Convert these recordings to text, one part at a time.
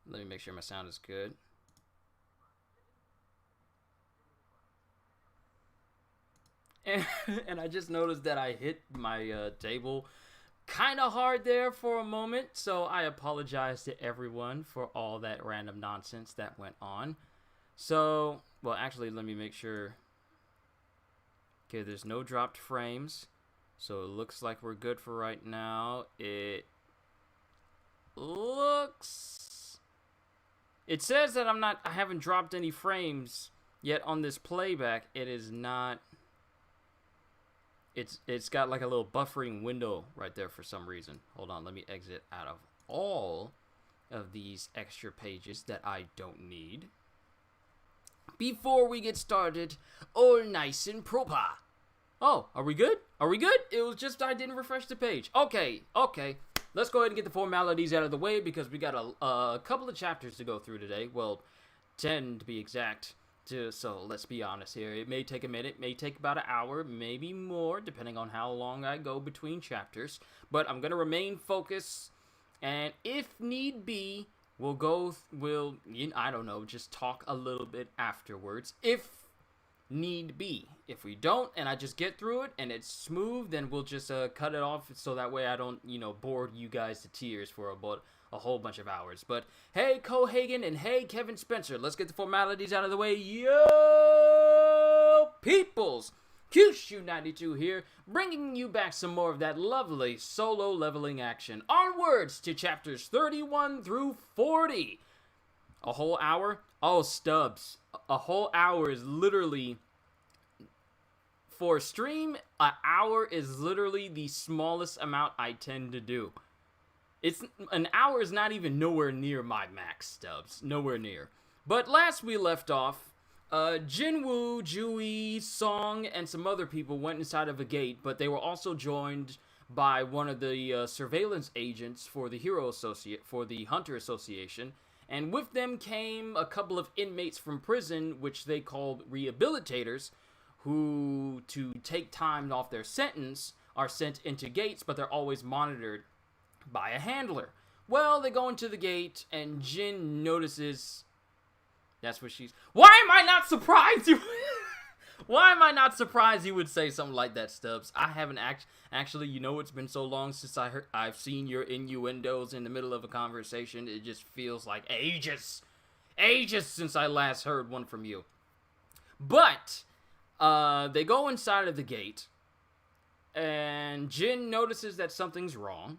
Let me make sure my sound is good. And I just noticed that I hit my table kind of hard there for a moment, so I apologize to everyone for all that random nonsense that went on. So, well, actually, let me make sure. Okay, there's no dropped frames, so it looks like we're good for right now. It says that I haven't dropped any frames yet on this playback. It is not. It's got like a little buffering window right there for some reason. Hold on, let me exit out of all of these extra pages that I don't need. Before we get started, all nice and proper. Oh, are we good? Are we good? It was just I didn't refresh the page. Okay. Let's go ahead and get the formalities out of the way because we got a couple of chapters to go through today. Well, 10 to be exact. So let's be honest here. It may take a minute, may take about an hour, maybe more, depending on how long I go between chapters. But I'm going to remain focused, and if need be, I don't know, just talk a little bit afterwards, if need be. If we don't, and I just get through it, and it's smooth, then we'll just cut it off, so that way I don't, bore you guys to tears for a whole bunch of hours. But hey, Cohagen, and hey, Kevin Spencer, let's get the formalities out of the way. Yo, peoples! QShoe92 here, bringing you back some more of that lovely solo leveling action. Onwards to chapters 31 through 40. A whole hour? Oh, Stubbs. A whole hour is literally... For a stream, an hour is literally the smallest amount I tend to do. An hour is not even nowhere near my max, Stubbs. Nowhere near. But last we left off, Jinwoo, Jui, Song, and some other people went inside of a gate, but they were also joined by one of the surveillance agents for the Hunter Association, and with them came a couple of inmates from prison, which they called rehabilitators, who, to take time off their sentence, are sent into gates, but they're always monitored by a handler. Well, they go into the gate, and Jin notices... That's what she's... Why am I not surprised you... Why am I not surprised you would say something like that, Stubbs? I haven't actually, it's been so long since I've seen your innuendos in the middle of a conversation. It just feels like ages since I last heard one from you. But... they go inside of the gate, and Jin notices that something's wrong,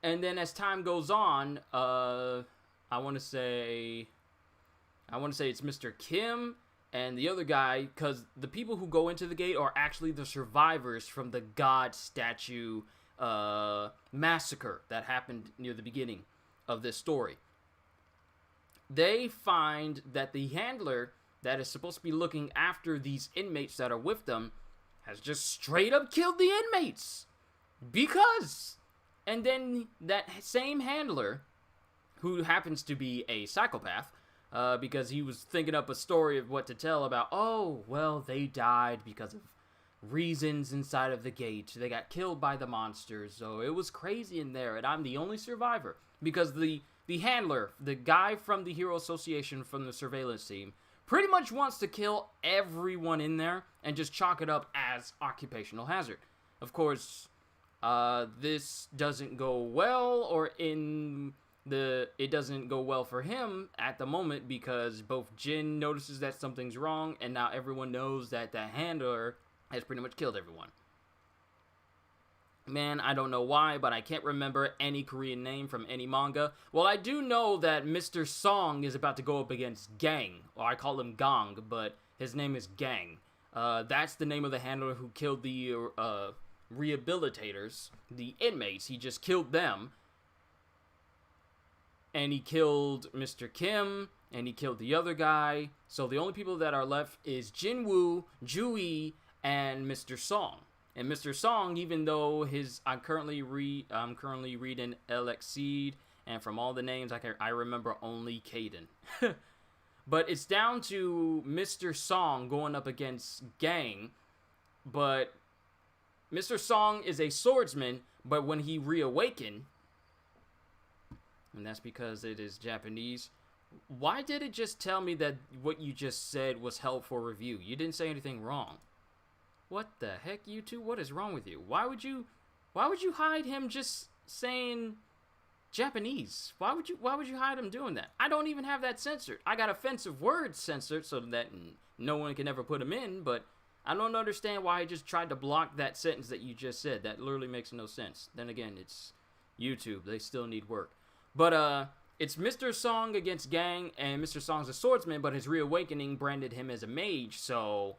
and then as time goes on, I want to say it's Mr. Kim and the other guy, because the people who go into the gate are actually the survivors from the God statue massacre that happened near the beginning of this story. They find that the handler that is supposed to be looking after these inmates that are with them has just straight up killed the inmates. Because. And then that same handler, who happens to be a psychopath, because he was thinking up a story of what to tell about, oh, well, they died because of reasons inside of the gate. They got killed by the monsters, so it was crazy in there, and I'm the only survivor. Because the handler, the guy from the Hero Association from the surveillance team, pretty much wants to kill everyone in there and just chalk it up as occupational hazard. Of course, this doesn't go well, it doesn't go well for him at the moment because both Jin notices that something's wrong, and now everyone knows that the handler has pretty much killed everyone. Man, I don't know why, but I can't remember any Korean name from any manga. Well, I do know that Mr. Song is about to go up against Gang. Or I call him Gong, but his name is Gang. That's the name of the handler who killed the rehabilitators, the inmates. He just killed them. And he killed Mr. Kim, and he killed the other guy. So the only people that are left is Jinwoo, Jui, and Mr. Song. And Mr. Song, even though I'm currently reading Elexceed, and from all the names I remember only Caden. But it's down to Mr. Song going up against Gang. But Mr. Song is a swordsman, but when he reawakened, and that's because it is Japanese. Why did it just tell me that what you just said was held for review? You didn't say anything wrong. What the heck, YouTube? What is wrong with you? Why would you hide him just saying Japanese? Why would you hide him doing that? I don't even have that censored. I got offensive words censored so that no one can ever put them in, but I don't understand why he just tried to block that sentence that you just said. That literally makes no sense. Then again, it's YouTube. They still need work. But, it's Mr. Song against Gang, and Mr. Song's a swordsman, but his reawakening branded him as a mage, so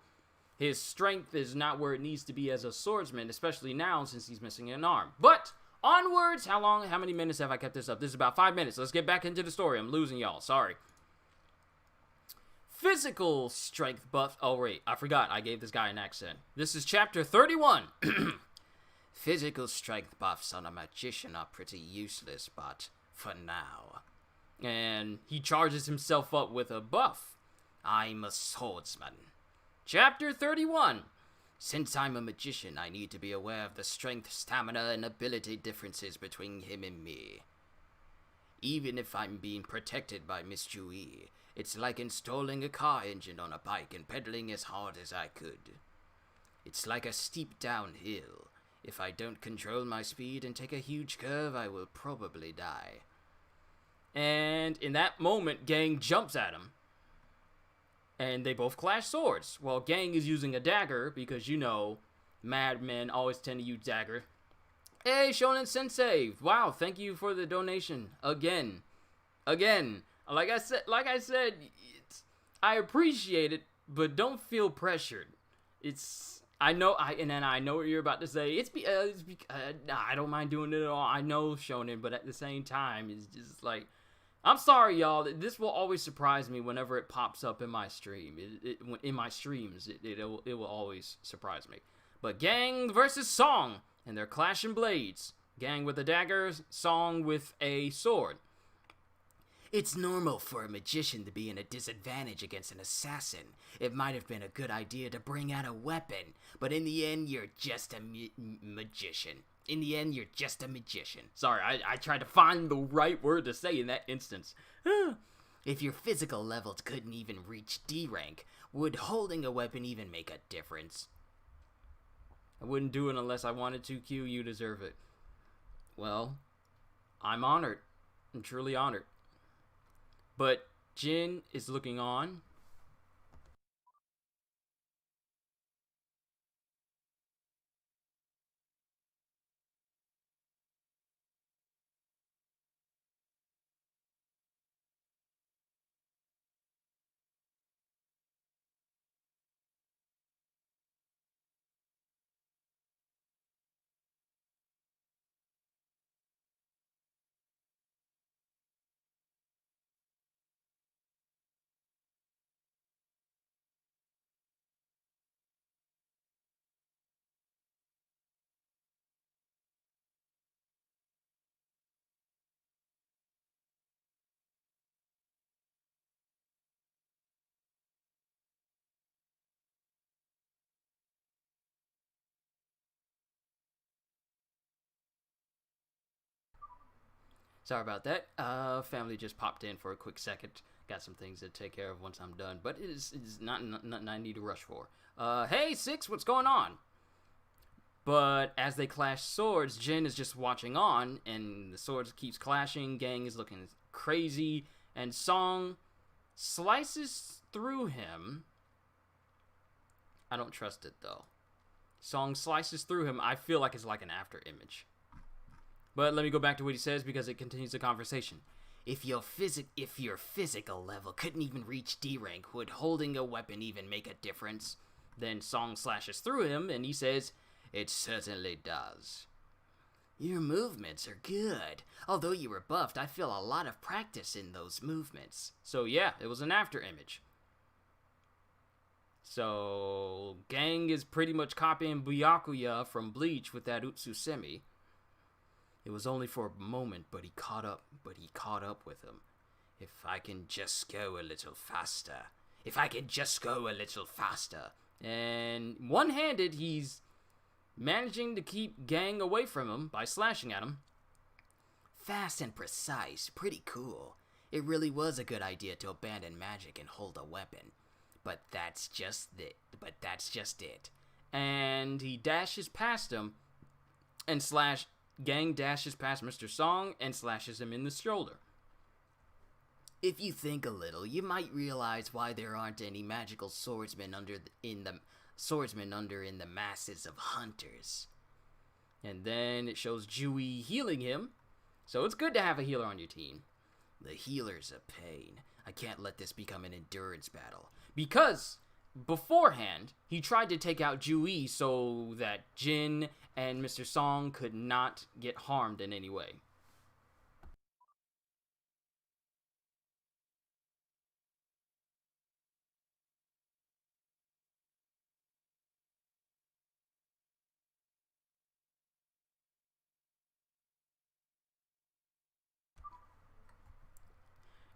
his strength is not where it needs to be as a swordsman, especially now since he's missing an arm. But onwards, how many minutes have I kept this up? This is about 5 minutes. Let's get back into the story. I'm losing y'all. Sorry. Physical strength buff. Oh, wait. I forgot. I gave this guy an accent. This is chapter 31. Physical strength buffs on a magician are pretty useless, but for now. And he charges himself up with a buff. I'm a swordsman. Chapter 31. Since I'm a magician, I need to be aware of the strength, stamina, and ability differences between him and me. Even if I'm being protected by Miss Jui, it's like installing a car engine on a bike and pedaling as hard as I could. It's like a steep downhill. If I don't control my speed and take a huge curve, I will probably die. And in that moment, Gang jumps at him. And they both clash swords. Well, Gang is using a dagger because, you know, madmen always tend to use dagger. Hey, Shonen Sensei. Wow, thank you for the donation. Again. Like I said, I appreciate it, but don't feel pressured. I know what you're about to say. I don't mind doing it at all. I know Shonen, but at the same time, it's just like, I'm sorry, y'all. This will always surprise me whenever it pops up in my stream. In my streams, it will always surprise me. But Gang versus Song, and they're clashing blades. Gang with a dagger, Song with a sword. It's normal for a magician to be in a disadvantage against an assassin. It might have been a good idea to bring out a weapon, but in the end, you're just a magician. Sorry, I tried to find the right word to say in that instance. If your physical levels couldn't even reach D rank, would holding a weapon even make a difference? I wouldn't do it unless I wanted to, Q. You deserve it. Well, I'm honored. I'm truly honored. But Jin is looking on. Sorry about that. Family just popped in for a quick second. Got some things to take care of once I'm done, but it is not nothing I need to rush for. Hey, Six, what's going on? But as they clash swords, Jin is just watching on, and the swords keeps clashing. Gang is looking crazy, and Song slices through him. I don't trust it, though. Song slices through him. I feel like it's like an after image. But let me go back to what he says because it continues the conversation. If your physical level couldn't even reach D rank, would holding a weapon even make a difference? Then Song slashes through him, and he says, "It certainly does. Your movements are good. Although you were buffed, I feel a lot of practice in those movements." So yeah, it was an after image. So Gang is pretty much copying Byakuya from Bleach with that Utsusemi. It was only for a moment, but he caught up with him. If I can just go a little faster. And one-handed, he's managing to keep Gang away from him by slashing at him. Fast and precise, pretty cool. It really was a good idea to abandon magic and hold a weapon. But that's just it. And he dashes past him, and Gang dashes past Mr. Song and slashes him in the shoulder. If you think a little, you might realize why there aren't any magical swordsmen in the masses of hunters. And then it shows Dewey healing him, so it's good to have a healer on your team. The healer's a pain. I can't let this become an endurance battle. Because beforehand, he tried to take out Dewey so that Jin and Mr. Song could not get harmed in any way.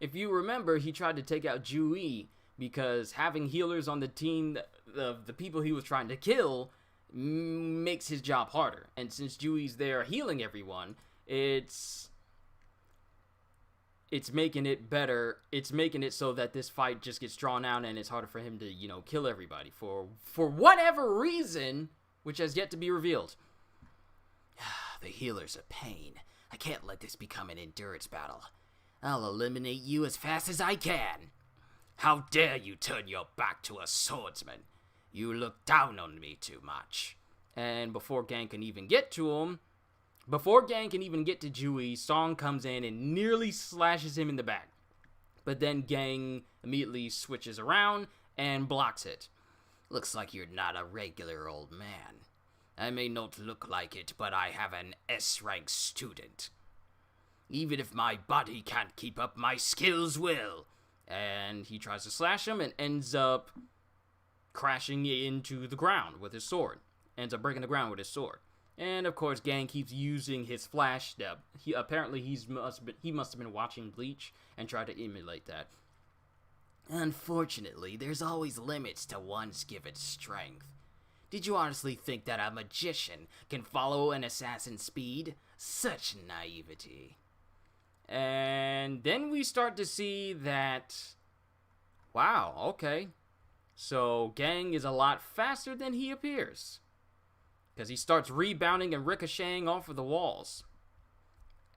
If you remember, he tried to take out Dewey because having healers on the team, the people he was trying to kill, makes his job harder. And since Dewey's there healing everyone, it's making it better. It's making it so that this fight just gets drawn out and it's harder for him to, kill everybody for whatever reason, which has yet to be revealed. The healer's a pain. I can't let this become an endurance battle. I'll eliminate you as fast as I can. How dare you turn your back to a swordsman? You look down on me too much. And before Gang can even get to Dewey, Song comes in and nearly slashes him in the back. But then Gang immediately switches around and blocks it. Looks like you're not a regular old man. I may not look like it, but I have an S-rank student. Even if my body can't keep up, my skills will. And he tries to slash him and ends up crashing into the ground with his sword. Ends up breaking the ground with his sword. And of course, Gang keeps using his flash step. He must have been watching Bleach and tried to emulate that. Unfortunately, there's always limits to one's given strength. Did you honestly think that a magician can follow an assassin's speed? Such naivety. And then we start to see that, wow, okay. So Gang is a lot faster than he appears. Because he starts rebounding and ricocheting off of the walls.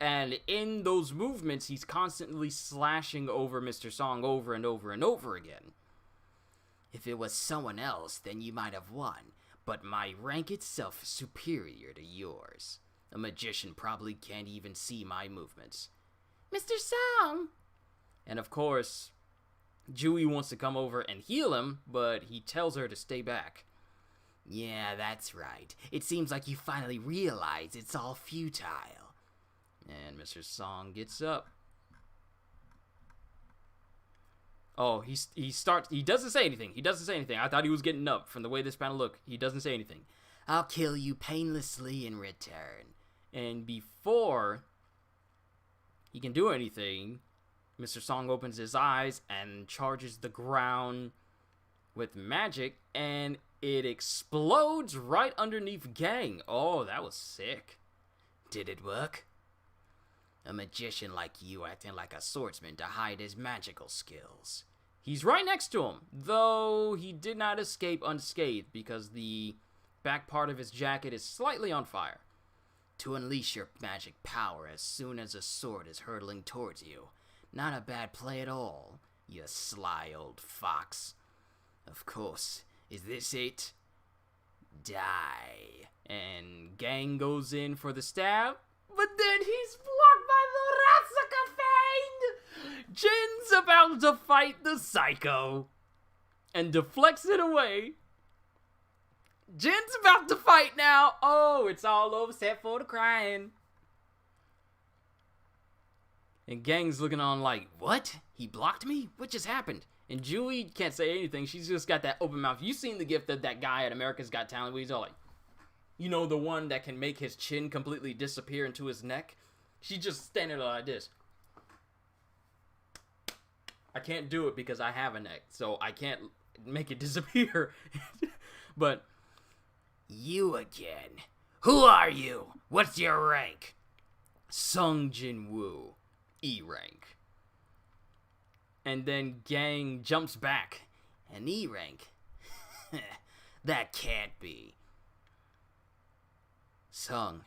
And in those movements, he's constantly slashing over Mr. Song over and over and over again. If it was someone else, then you might have won. But my rank itself is superior to yours. A magician probably can't even see my movements. Mr. Song! And of course, Dewey wants to come over and heal him, but he tells her to stay back. Yeah, that's right. It seems like you finally realize it's all futile. And Mr. Song gets up. Oh, he doesn't say anything. I thought he was getting up from the way this panel looked. He doesn't say anything. I'll kill you painlessly in return. And before he can do anything, Mr. Song opens his eyes and charges the ground with magic, and it explodes right underneath Gang. Oh, that was sick. Did it work? A magician like you acting like a swordsman to hide his magical skills. He's right next to him, though he did not escape unscathed because the back part of his jacket is slightly on fire. To unleash your magic power as soon as a sword is hurtling towards you. Not a bad play at all, you sly old fox. Of course, is this it? Die. And Gang goes in for the stab, but then he's blocked by the Ratsuka Fiend! Jin's about to fight the Psycho and deflects it away. Jin's about to fight now. Oh, it's all over except for the crying. And Gang's looking on like, what? He blocked me? What just happened? And Julie can't say anything. She's just got that open mouth. You seen the gift of that guy at America's Got Talent where he's all like, the one that can make his chin completely disappear into his neck? She's just standing there like this. I can't do it because I have a neck, so I can't make it disappear. But you again. Who are you? What's your rank? Sung Jin Woo, E rank. And then Gang jumps back. An E rank? That can't be. Sung,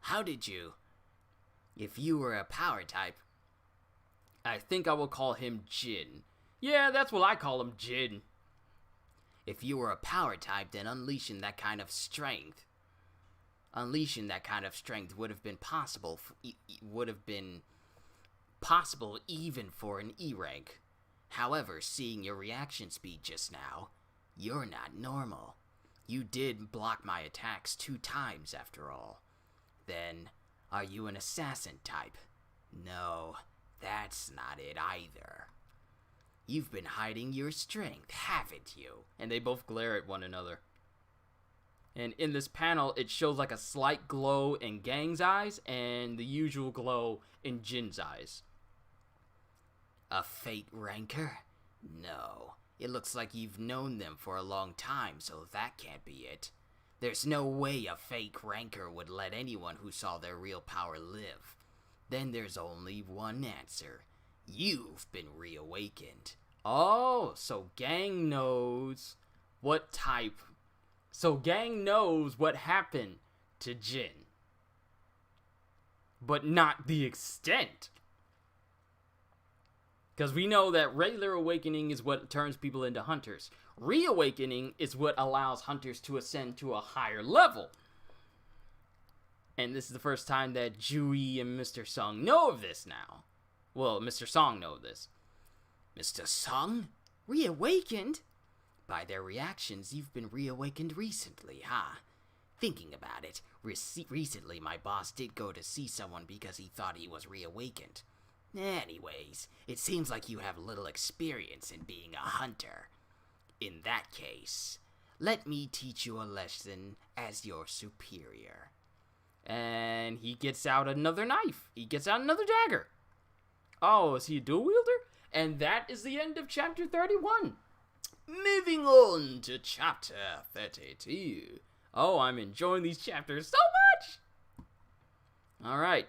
how did you? If you were a power type... I think I will call him Jin. Yeah, that's what I call him, Jin. If you were a power type, then unleashing that kind of strength would have been possible. Would have been possible even for an E rank. However, seeing your reaction speed just now, you're not normal. You did block my attacks 2 times after all. Then, are you an assassin type? No, that's not it either. You've been hiding your strength, haven't you? And they both glare at one another. And in this panel, it shows like a slight glow in Gang's eyes and the usual glow in Jin's eyes. A fate ranker? No. It looks like you've known them for a long time, so that can't be it. There's no way a fake ranker would let anyone who saw their real power live. Then there's only one answer. You've been reawakened. Oh, so Gang knows what type. So Gang knows what happened to Jin. But not the extent. Because we know that regular awakening is what turns people into hunters. Reawakening is what allows hunters to ascend to a higher level. And this is the first time that Jui and Mr. Sung know of this now. Well, Mr. Song knows this. Mr. Sung? Reawakened? By their reactions, you've been reawakened recently, huh? Thinking about it, recently my boss did go to see someone because he thought he was reawakened. Anyways, it seems like you have little experience in being a hunter. In that case, let me teach you a lesson as your superior. And he gets out another knife. He gets out another dagger. Oh, is he a dual wielder? And that is the end of chapter 31. Moving on to chapter 32. Oh, I'm enjoying these chapters so much. All right.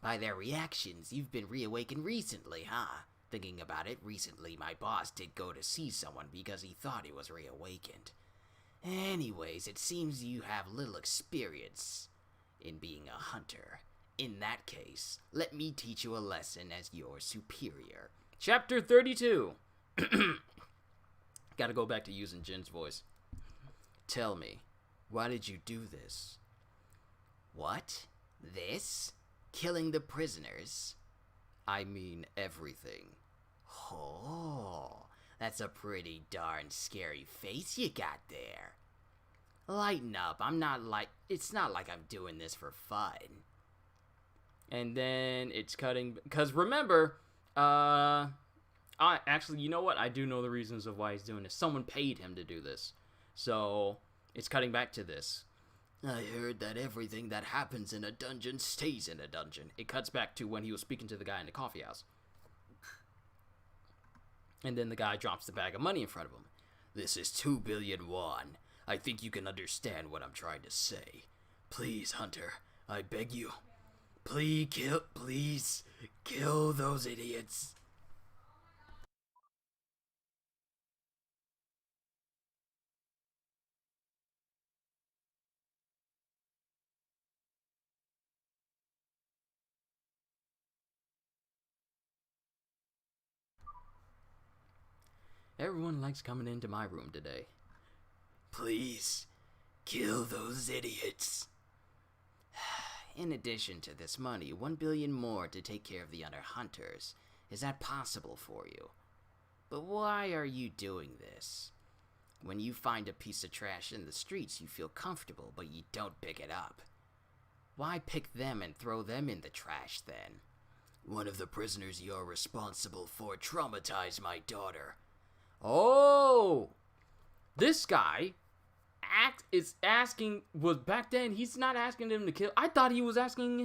By their reactions, you've been reawakened recently, huh? Thinking about it, recently my boss did go to see someone because he thought he was reawakened. Anyways, it seems you have little experience in being a hunter. In that case, let me teach you a lesson as your superior. Chapter 32. Gotta go back to using Jin's voice. Tell me, why did you do this? What? This? Killing the prisoners? I mean everything. Oh, that's a pretty darn scary face you got there. Lighten up, it's not like I'm doing this for fun. And then it's cutting, because remember, actually, you know what? I do know the reasons of why he's doing this. Someone paid him to do this. So, it's cutting back to this. I heard that everything that happens in a dungeon stays in a dungeon. It cuts back to when he was speaking to the guy in the coffee house. And then the guy drops the bag of money in front of him. This is 2 billion won. I think you can understand what I'm trying to say. Please, Hunter, I beg you. Please kill those idiots. Everyone likes coming into my room today. Please, kill those idiots. In addition to this money, 1 billion more to take care of the other hunters. Is that possible for you? But why are you doing this? When you find a piece of trash in the streets, you feel comfortable, but you don't pick it up. Why pick them and throw them in the trash then? One of the prisoners you're responsible for traumatized my daughter. Oh! This guy was back then, he's not asking him to kill. I thought he was asking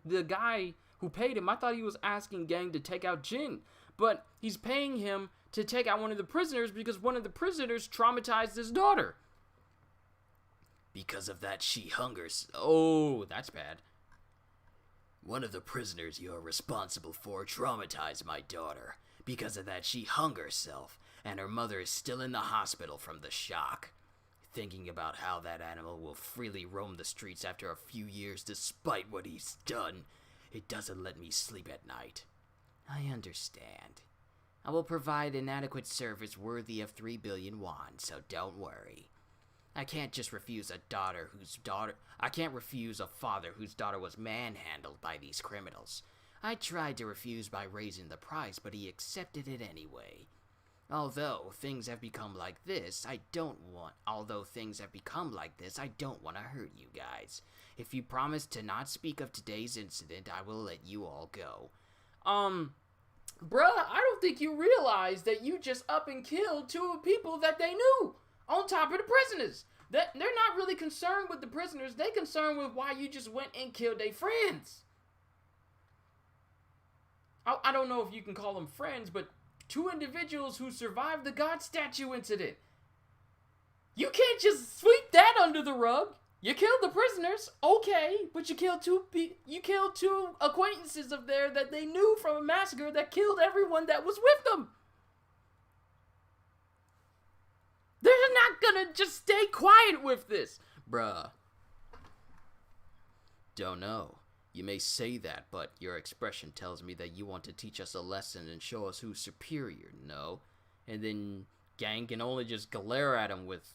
the guy who paid him, I thought he was asking Gang to take out Jin. But he's paying him to take out one of the prisoners because one of the prisoners traumatized his daughter. Because of that, she hungers. Oh, that's bad. One of the prisoners you're responsible for traumatized my daughter. Because of that, she hung herself, and her mother is still in the hospital from the shock. Thinking about how that animal will freely roam the streets after a few years despite what he's done, it doesn't let me sleep at night. I understand. I will provide an adequate service worthy of 3 billion won, so don't worry. I can't just refuse a father whose daughter was manhandled by these criminals. I tried to refuse by raising the price, but he accepted it anyway. Although things have become like this, I don't want to hurt you guys. If you promise to not speak of today's incident, I will let you all go. Bruh, I don't think you realize that you just up and killed 2 people that they knew, on top of the prisoners. They're not really concerned with the prisoners. They concerned with why you just went and killed their friends. I don't know if you can call them friends, but 2 individuals who survived the God statue incident. You can't just sweep that under the rug. You killed the prisoners, okay, but you killed 2 acquaintances of theirs that they knew from a massacre that killed everyone that was with them. They're not gonna just stay quiet with this. Bruh. Don't know. You may say that, but your expression tells me that you want to teach us a lesson and show us who's superior, no? And then Gang can only just glare at him with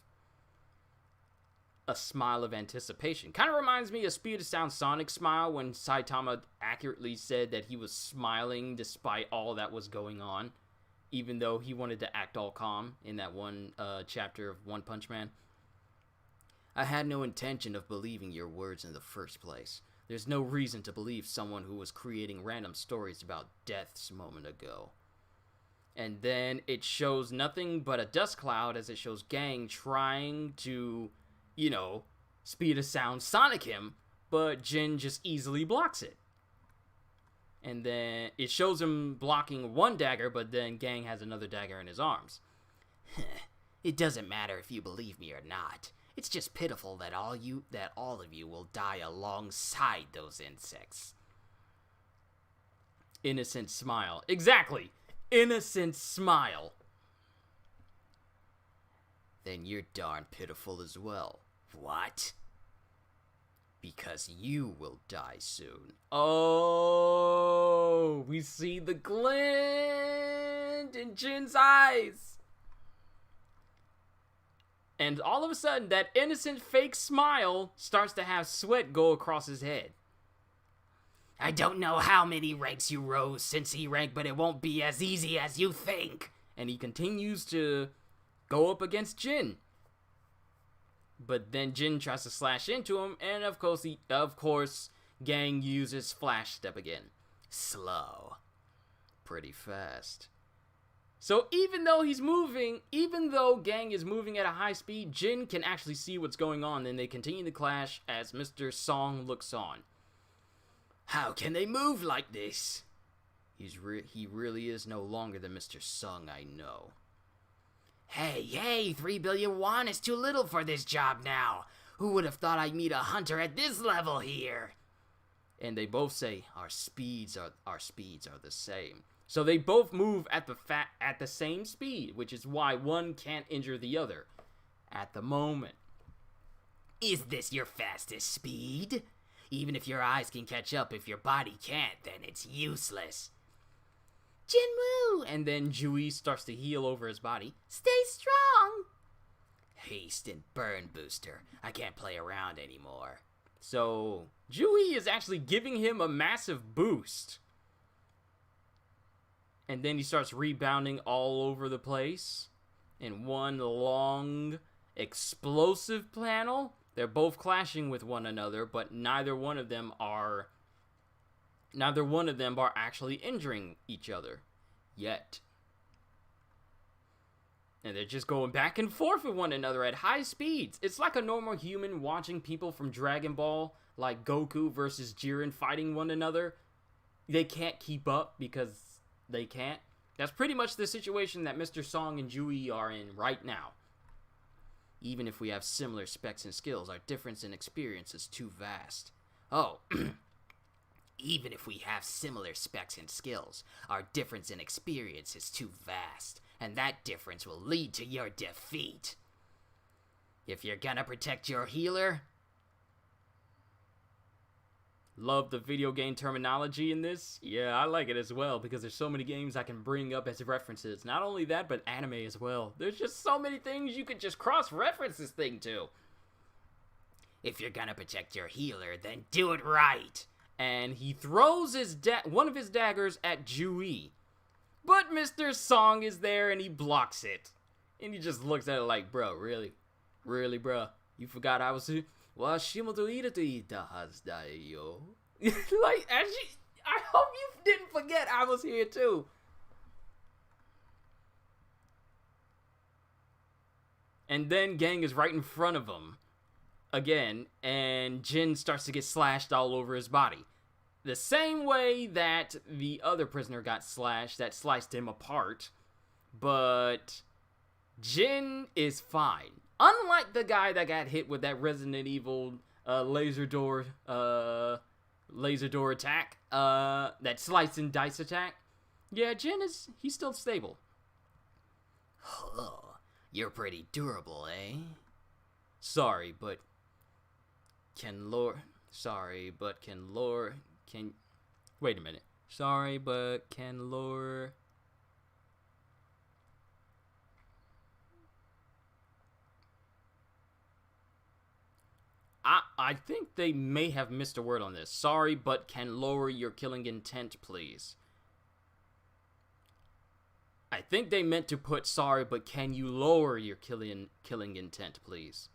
a smile of anticipation. Kind of reminds me of Speed of Sound Sonic's smile when Saitama accurately said that he was smiling despite all that was going on, even though he wanted to act all calm in that one chapter of One Punch Man. I had no intention of believing your words in the first place. There's no reason to believe someone who was creating random stories about deaths a moment ago. And then it shows nothing but a dust cloud as it shows Gang trying to, Speed of Sound Sonic him, but Jin just easily blocks it. And then it shows him blocking one dagger, but then Gang has another dagger in his arms. It doesn't matter if you believe me or not. It's just pitiful that all of you will die alongside those insects. Innocent smile. Exactly. Innocent smile. Then you're darn pitiful as well. What? Because you will die soon. Oh, we see the glint in Jin's eyes. And all of a sudden, that innocent fake smile starts to have sweat go across his head. I don't know how many ranks you rose since E rank, but it won't be as easy as you think. And he continues to go up against Jin. But then Jin tries to slash into him, and of course, Gang uses Flash Step again. Slow. Pretty fast. So even though Gang is moving at a high speed, Jin can actually see what's going on, and they continue to clash as Mr. Song looks on. How can they move like this? He really is no longer the Mr. Sung I know. Hey, 3 billion won is too little for this job now. Who would have thought I'd meet a hunter at this level here? And they both say, our speeds are the same. So they both move at the same speed, which is why one can't injure the other at the moment. Is this your fastest speed? Even if your eyes can catch up, if your body can't, then it's useless. Jinwoo! And then Jui starts to heal over his body. Stay strong! Haste and burn booster. I can't play around anymore. So, Jui is actually giving him a massive boost. And then he starts rebounding all over the place in one long, explosive panel. They're both clashing with one another, but neither one of them are actually injuring each other yet. And they're just going back and forth with one another at high speeds. It's like a normal human watching people from Dragon Ball, like Goku versus Jiren, fighting one another. They can't keep up because they can't. That's pretty much the situation that Mr. Song and Jui are in right now. Even if we have similar specs and skills, our difference in experience is too vast. Oh, even if we have similar specs and skills, our difference in experience is too vast, and that difference will lead to your defeat. If you're gonna protect your healer... Love the video game terminology in this. Yeah, I like it as well because there's so many games I can bring up as references. Not only that, but anime as well. There's just so many things you could just cross-reference this thing to. If you're gonna protect your healer, then do it right. And he throws his one of his daggers at Jui. But Mr. Song is there and he blocks it. And he just looks at it like, bro, really? Really, bro? You forgot I was here? Like, I hope you didn't forget I was here too. And then Gang is right in front of him again, and Jin starts to get slashed all over his body. The same way that the other prisoner got slashed, that sliced him apart. But Jin is fine. Unlike the guy that got hit with that Resident Evil laser door attack, that slice and dice attack. Yeah, he's still stable. Oh, you're pretty durable, eh? Sorry, but can wait a minute. Sorry, but can lore... I think they may have missed a word on this. Sorry, but can lower your killing intent, please. I think they meant to put sorry, but can you lower your killing intent, please?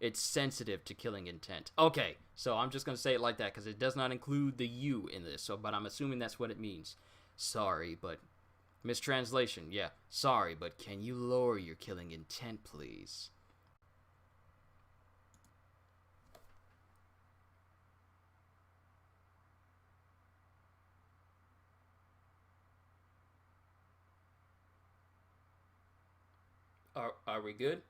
It's sensitive to killing intent. Okay, so I'm just going to say it like that because it does not include the you in this, but I'm assuming that's what it means. Sorry, but... Mistranslation, yeah. Sorry, but can you lower your killing intent, please? Are we good?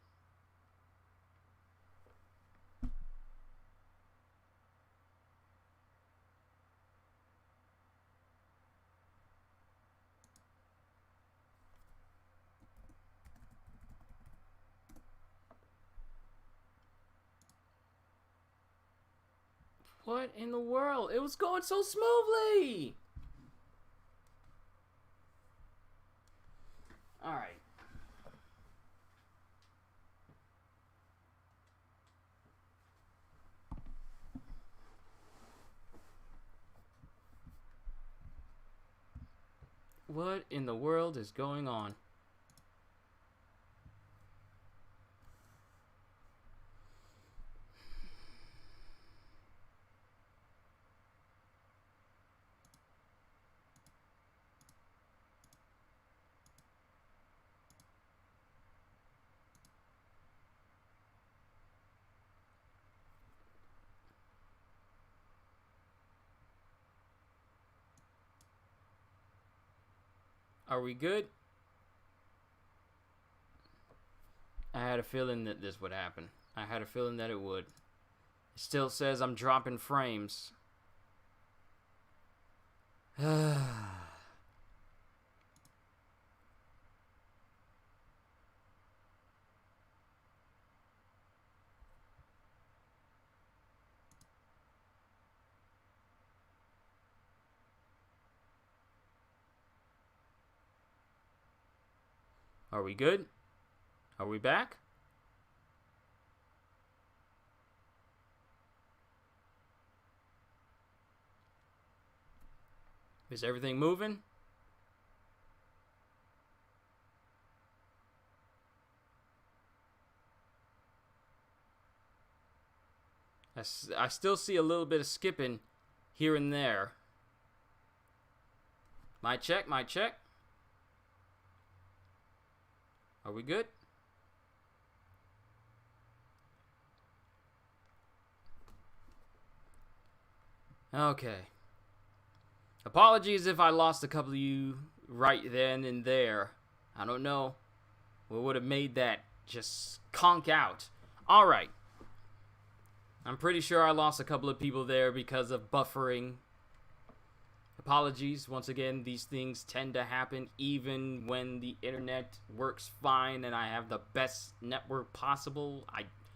What in the world? It was going so smoothly! Alright. What in the world is going on? Are we good? I had a feeling that this would happen. I had a feeling that it would. It still says I'm dropping frames. Are we good? Are we back? Is everything moving? I still see a little bit of skipping here and there. Mic check, mic check. Are we good? Okay. Apologies if I lost a couple of you right then and there. I don't know what would have made that just conk out. Alright. I'm pretty sure I lost a couple of people there because of buffering. Apologies. Once again, these things tend to happen even when the internet works fine and I have the best network possible.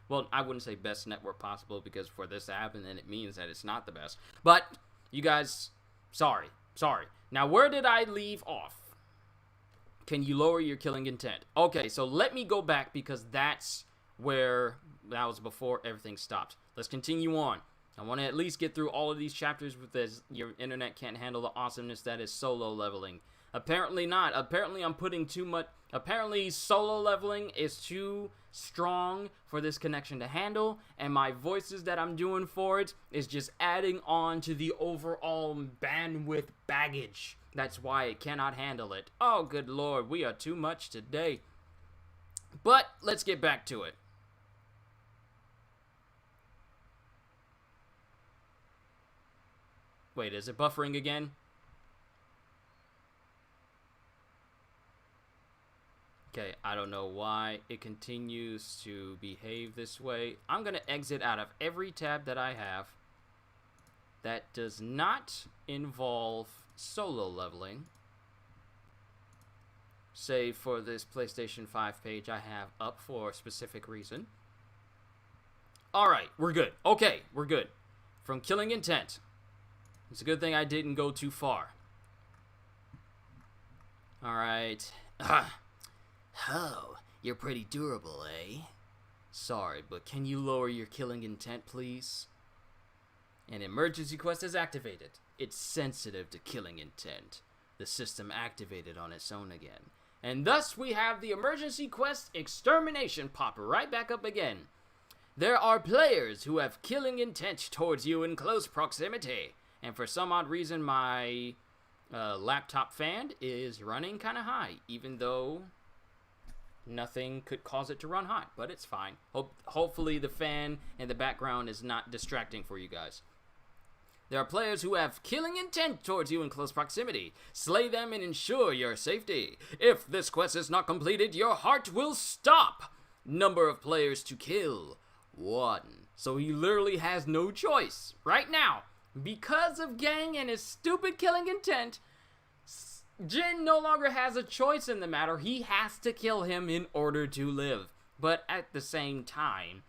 Well, I wouldn't say best network possible because for this to happen, then it means that it's not the best. But, you guys, sorry. Now, where did I leave off? Can you lower your killing intent? Okay, so let me go back because that was before everything stopped. Let's continue on. I want to at least get through all of these chapters because your internet can't handle the awesomeness that is solo leveling. Apparently not. Apparently I'm putting too much. Apparently solo leveling is too strong for this connection to handle, and my voices that I'm doing for it is just adding on to the overall bandwidth baggage. That's why it cannot handle it. Oh, good lord, we are too much today. But let's get back to it. Wait, is it buffering again? Okay, I don't know why it continues to behave this way. I'm going to exit out of every tab that I have that does not involve solo leveling. Save for this PlayStation 5 page I have up for a specific reason. Alright, we're good. Okay, we're good. From killing intent. It's a good thing I didn't go too far. Alright. Oh, you're pretty durable, eh? Sorry, but can you lower your killing intent, please? An emergency quest is activated. It's sensitive to killing intent. The system activated on its own again. And thus we have the emergency quest extermination pop right back up again. There are players who have killing intent towards you in close proximity. And for some odd reason, my laptop fan is running kind of high, even though nothing could cause it to run hot, but it's fine. Hopefully the fan in the background is not distracting for you guys. There are players who have killing intent towards you in close proximity. Slay them and ensure your safety. If this quest is not completed, your heart will stop. Number of players to kill, 1. So he literally has no choice right now. Because of Gang and his stupid killing intent, Jin no longer has a choice in the matter. He has to kill him in order to live. But at the same time,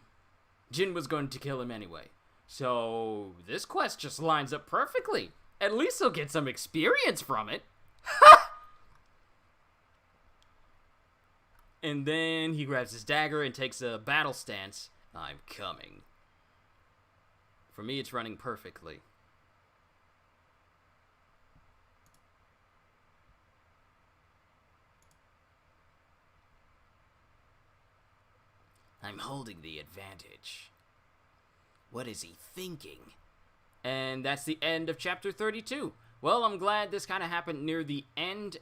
Jin was going to kill him anyway. So this quest just lines up perfectly. At least he'll get some experience from it. And then he grabs his dagger and takes a battle stance. I'm coming. For me, it's running perfectly. I'm holding the advantage. What is he thinking? And that's the end of chapter 32. Well, I'm glad this kind of happened near the end.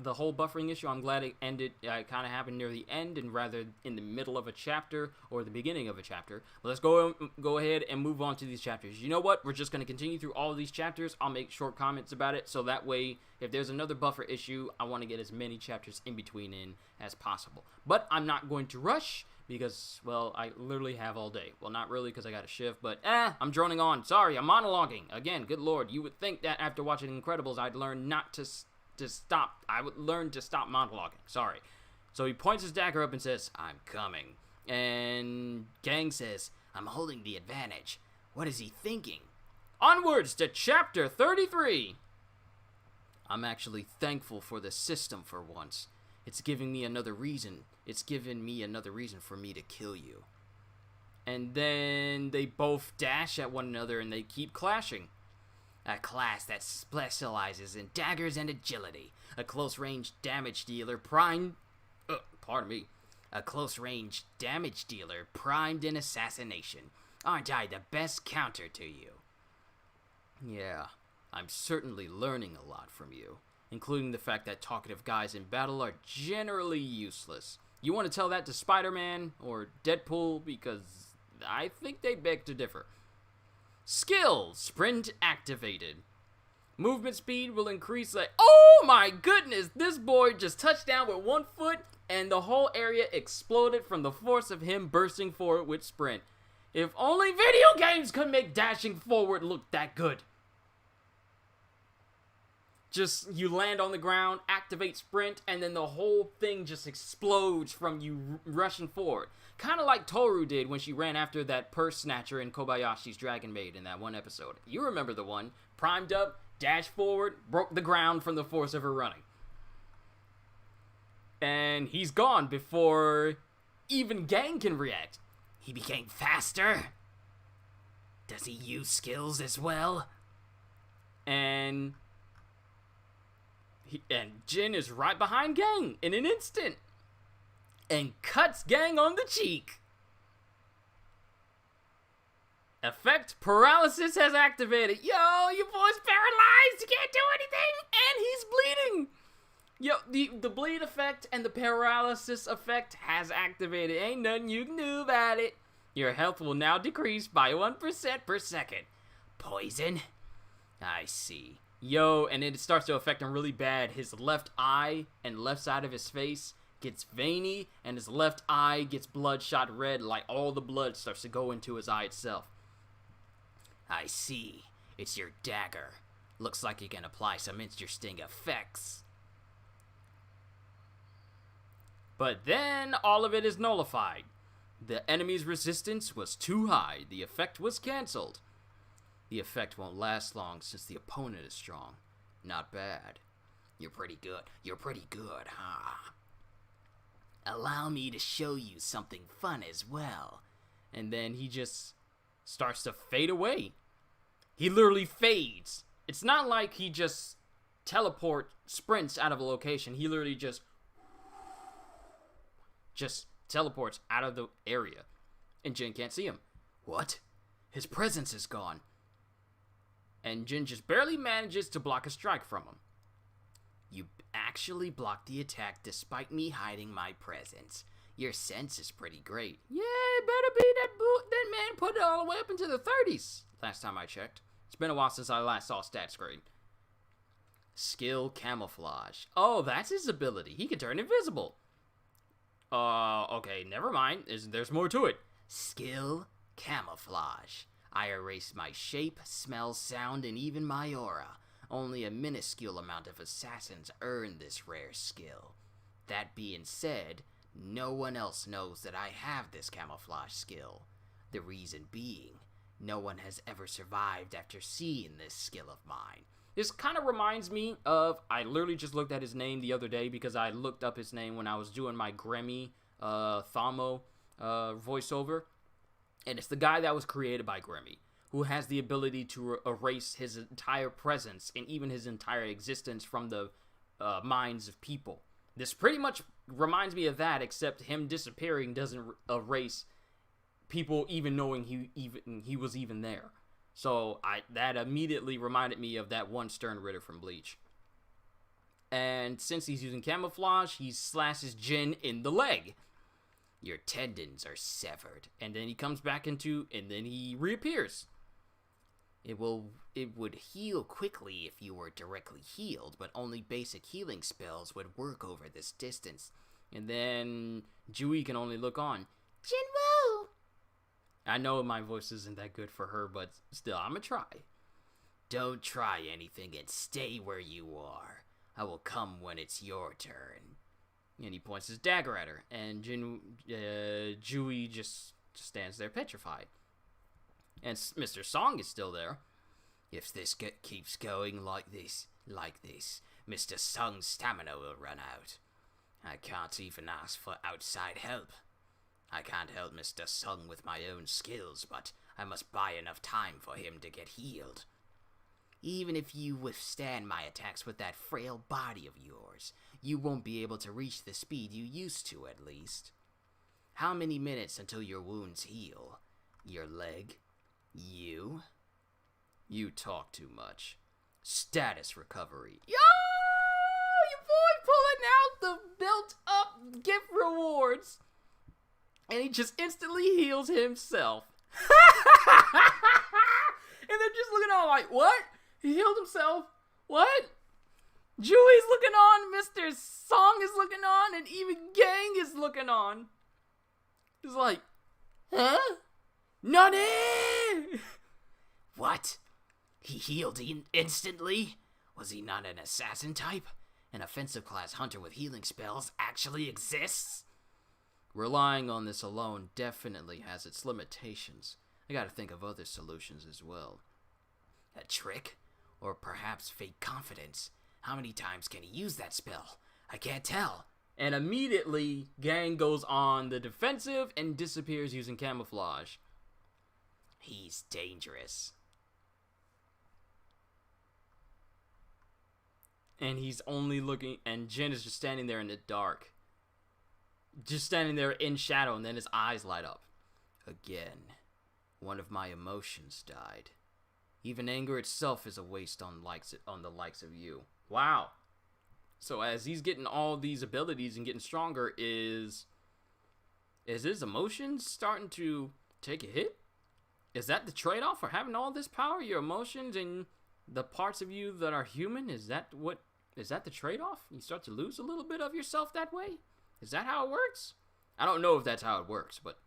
The whole buffering issue, I'm glad it ended. Kind of happened near the end and rather in the middle of a chapter or the beginning of a chapter. But let's go ahead and move on to these chapters. You know what? We're just going to continue through all of these chapters. I'll make short comments about it, so that way, if there's another buffer issue, I want to get as many chapters in between in as possible. But I'm not going to rush. Because, well, I literally have all day. Well, not really because I got a shift, but I'm droning on. Sorry, I'm monologuing. Again, good lord, you would think that after watching Incredibles, I'd learn not to stop. I would learn to stop monologuing. Sorry. So he points his dagger up and says, I'm coming. And Gang says, I'm holding the advantage. What is he thinking? Onwards to chapter 33. I'm actually thankful for the system for once. It's giving me another reason. It's given me another reason for me to kill you. And then they both dash at one another and they keep clashing. A class that specializes in daggers and agility. A close-range damage dealer primed... A close-range damage dealer primed in assassination. Aren't I the best counter to you? Yeah, I'm certainly learning a lot from you. Including the fact that talkative guys in battle are generally useless. You want to tell that to Spider-Man or Deadpool because I think they beg to differ. Skill, sprint activated. Movement speed will increase like, oh my goodness, this boy just touched down with 1 foot and the whole area exploded from the force of him bursting forward with sprint. If only video games could make dashing forward look that good. Just, you land on the ground, activate sprint, and then the whole thing just explodes from you rushing forward. Kind of like Toru did when she ran after that purse snatcher in Kobayashi's Dragon Maid in that one episode. You remember the one. Primed up, dashed forward, broke the ground from the force of her running. And he's gone before even Gang can react. He became faster? Does he use skills as well? And Jin is right behind Gang in an instant. And cuts Gang on the cheek. Effect paralysis has activated. Yo, your boy's paralyzed. He can't do anything. And he's bleeding. Yo, the bleed effect and the paralysis effect has activated. Ain't nothing you can do about it. Your health will now decrease by 1% per second. Poison? I see. Yo, and it starts to affect him really bad. His left eye and left side of his face gets veiny, and his left eye gets bloodshot red, like all the blood starts to go into his eye itself. I see. It's your dagger. Looks like you can apply some interesting effects. But then all of it is nullified. The enemy's resistance was too high. The effect was cancelled. The effect won't last long since the opponent is strong. Not bad. You're pretty good. You're pretty good, huh? Allow me to show you something fun as well. And then he just starts to fade away. He literally fades. It's not like he just sprints out of a location. He literally just teleports out of the area. And Jin can't see him. What? His presence is gone. And Jin just barely manages to block a strike from him. You actually blocked the attack despite me hiding my presence. Your sense is pretty great. Yeah, it better be that man put it all the way up into the 30s. Last time I checked. It's been a while since I last saw stat screen. Skill camouflage. Oh, that's his ability. He can turn invisible. Okay, never mind. There's more to it. Skill camouflage. I erase my shape, smell, sound, and even my aura. Only a minuscule amount of assassins earn this rare skill. That being said, no one else knows that I have this camouflage skill. The reason being, no one has ever survived after seeing this skill of mine. This kind of reminds me of, I literally just looked at his name the other day because I looked up his name when I was doing my Grammy Thamo voiceover. And it's the guy that was created by Grammy, who has the ability to erase his entire presence and even his entire existence from the minds of people. This pretty much reminds me of that, except him disappearing doesn't erase people even knowing he was even there. So that immediately reminded me of that one Stern Ritter from Bleach. And since he's using camouflage, he slashes Jin in the leg. Your tendons are severed. And then he comes back and then he reappears. It would heal quickly if you were directly healed, but only basic healing spells would work over this distance. And then Jui can only look on. Jinwoo! I know my voice isn't that good for her, but still, I'm gonna try. Don't try anything and stay where you are. I will come when it's your turn. And he points his dagger at her, and Jui just stands there petrified. And Mr. Song is still there. If this keeps going like this, Mr. Song's stamina will run out. I can't even ask for outside help. I can't help Mr. Song with my own skills, but I must buy enough time for him to get healed. Even if you withstand my attacks with that frail body of yours, you won't be able to reach the speed you used to, at least. How many minutes until your wounds heal? Your leg? You? You talk too much. Status recovery. Yo! Your boy pulling out the built-up gift rewards. And he just instantly heals himself. And they're just looking all like, what? He healed himself? What? Julie's looking on, Mr. Song is looking on, and even Gang is looking on. It's like, huh? Nani? What? He healed instantly? Was he not an assassin type? An offensive class hunter with healing spells actually exists? Relying on this alone definitely has its limitations. I gotta think of other solutions as well. A trick? Or perhaps fake confidence? How many times can he use that spell? I can't tell. And immediately, Gang goes on the defensive and disappears using camouflage. He's dangerous. And he's only looking, and Jin is just standing there in the dark. Just standing there in shadow, and then his eyes light up. Again, one of my emotions died. Even anger itself is a waste on the likes of you. Wow. So as he's getting all these abilities and getting stronger, is his emotions starting to take a hit? Is that the trade-off for having all this power? Your emotions and the parts of you that are human? Is that the trade-off? You start to lose a little bit of yourself that way? Is that how it works? I don't know if that's how it works, but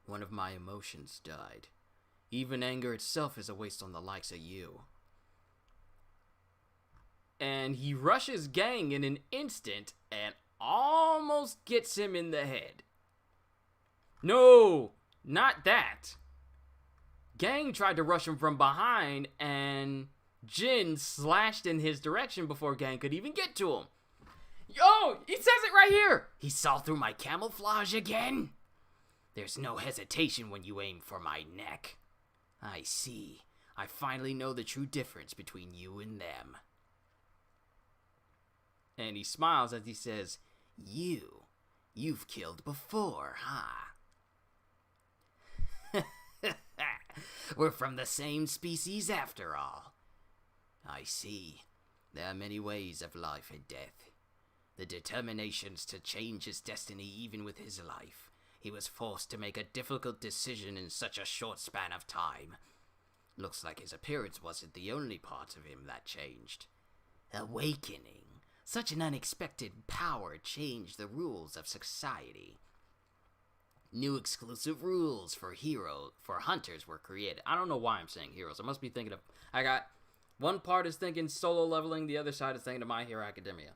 one of my emotions died. Even anger itself is a waste on the likes of you. And he rushes Gang in an instant and almost gets him in the head. No, not that. Gang tried to rush him from behind, and Jin slashed in his direction before Gang could even get to him. Yo, he says it right here. He saw through my camouflage again? There's no hesitation when you aim for my neck. I see. I finally know the true difference between you and them. And he smiles as he says, You've killed before, huh? We're from the same species after all. I see. There are many ways of life and death. The determinations to change his destiny even with his life. He was forced to make a difficult decision in such a short span of time. Looks like his appearance wasn't the only part of him that changed. Awakening. Such an unexpected power changed the rules of society. New exclusive rules for hunters were created. I don't know why I'm saying heroes. I must be thinking of... I got... One part is thinking solo leveling, the other side is thinking of My Hero Academia.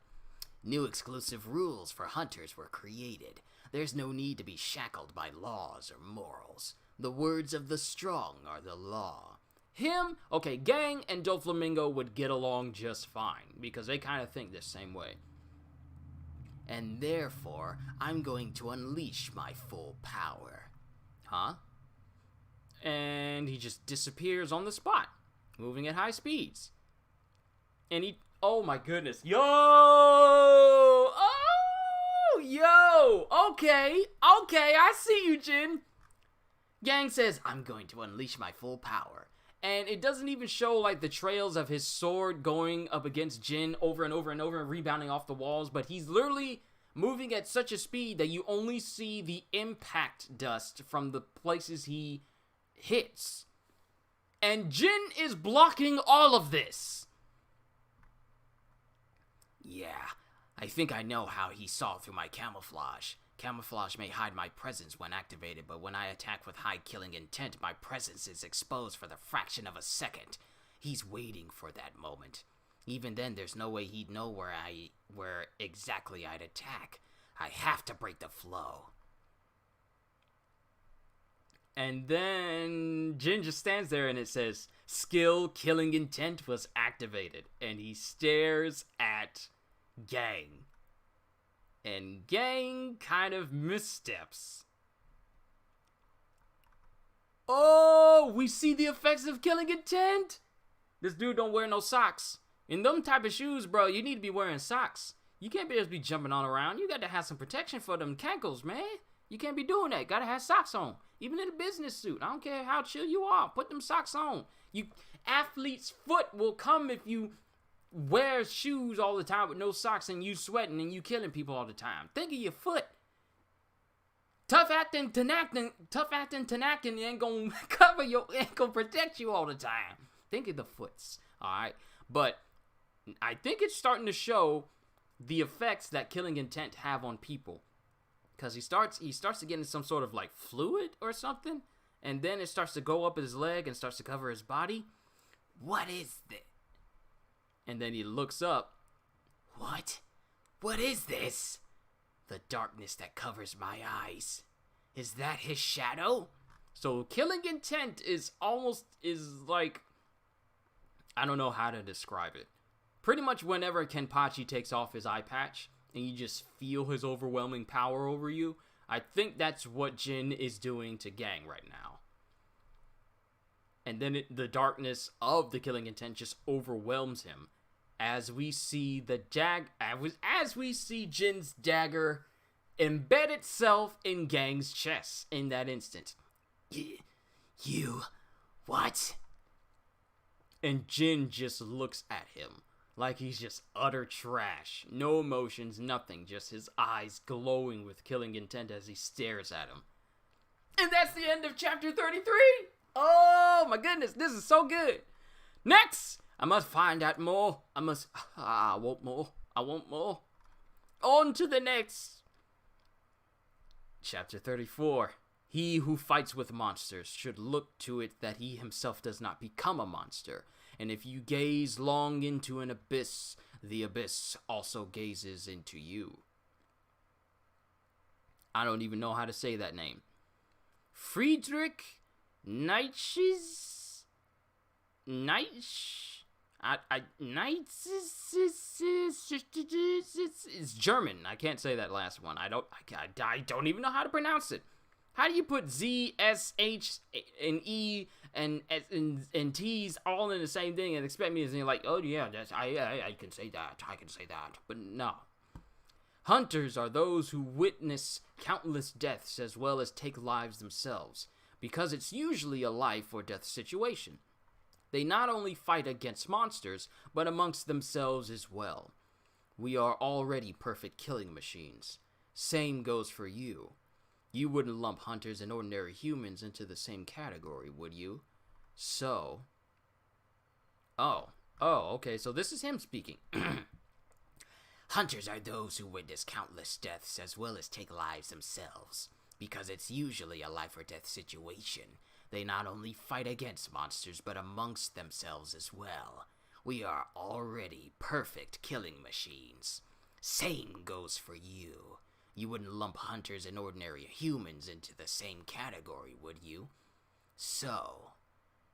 New exclusive rules for hunters were created. There's no need to be shackled by laws or morals. The words of the strong are the law. Gang and Doflamingo would get along just fine, because they kind of think the same way. And therefore, I'm going to unleash my full power. Huh? And he just disappears on the spot, moving at high speeds. And he... Oh my goodness. Yo! Oh! Yo! Okay, I see you, Jin. Gang says, I'm going to unleash my full power. And it doesn't even show, like, the trails of his sword going up against Jin over and over and over and rebounding off the walls, but he's literally moving at such a speed that you only see the impact dust from the places he hits. And Jin is blocking all of this. Yeah, I think I know how he saw through my camouflage. Camouflage may hide my presence when activated, but when I attack with high killing intent, my presence is exposed for the fraction of a second. He's waiting for that moment. Even then, there's no way he'd know where exactly I'd attack. I have to break the flow. And then Jin just stands there and it says, skill killing intent was activated. And he stares at Gang. And Gang kind of missteps. Oh, we see the effects of killing intent. This dude don't wear no socks. In them type of shoes, bro, you need to be wearing socks. You can't just be jumping on around. You got to have some protection for them cankles, man. You can't be doing that. Got to have socks on. Even in a business suit. I don't care how chill you are. Put them socks on. Athlete's foot will come if you wear shoes all the time with no socks and you sweating and you killing people all the time. Think of your foot. Tough acting Tanakin ain't gonna ain't gonna protect you all the time. Think of the foots. Alright. But I think it's starting to show the effects that killing intent have on people. Because he starts to get in some sort of like fluid or something, and then it starts to go up his leg and starts to cover his body. What is this? And then he looks up. What? What is this? The darkness that covers my eyes. Is that his shadow? So killing intent is like, I don't know how to describe it. Pretty much whenever Kenpachi takes off his eye patch and you just feel his overwhelming power over you, I think that's what Jin is doing to Gang right now. And then the darkness of the killing intent just overwhelms him as we see as we see Jin's dagger embed itself in Gang's chest in that instant. You, what? And Jin just looks at him like he's just utter trash. No emotions, nothing, just his eyes glowing with killing intent as he stares at him. And that's the end of chapter 33! Oh my goodness, this is so good! Next! I must find out more. I want more. I want more. On to the next! Chapter 34. He who fights with monsters should look to it that he himself does not become a monster. And if you gaze long into an abyss, the abyss also gazes into you. I don't even know how to say that name. Friedrich Nietzsche's... It's German. I can't say that last one. I don't even know how to pronounce it. How do you put Z, S, H, and E, and S, and T's all in the same thing and expect me to say like, oh yeah, I can say that. I can say that. But no. Hunters are those who witness countless deaths as well as take lives themselves, because it's usually a life or death situation. They not only fight against monsters, but amongst themselves as well. We are already perfect killing machines. Same goes for you. You wouldn't lump hunters and ordinary humans into the same category, would you? So... Oh, okay, so this is him speaking. Hunters are those who witness countless deaths as well as take lives themselves. Because it's usually a life or death situation. They not only fight against monsters, but amongst themselves as well. We are already perfect killing machines. Same goes for you. You wouldn't lump hunters and ordinary humans into the same category, would you? So,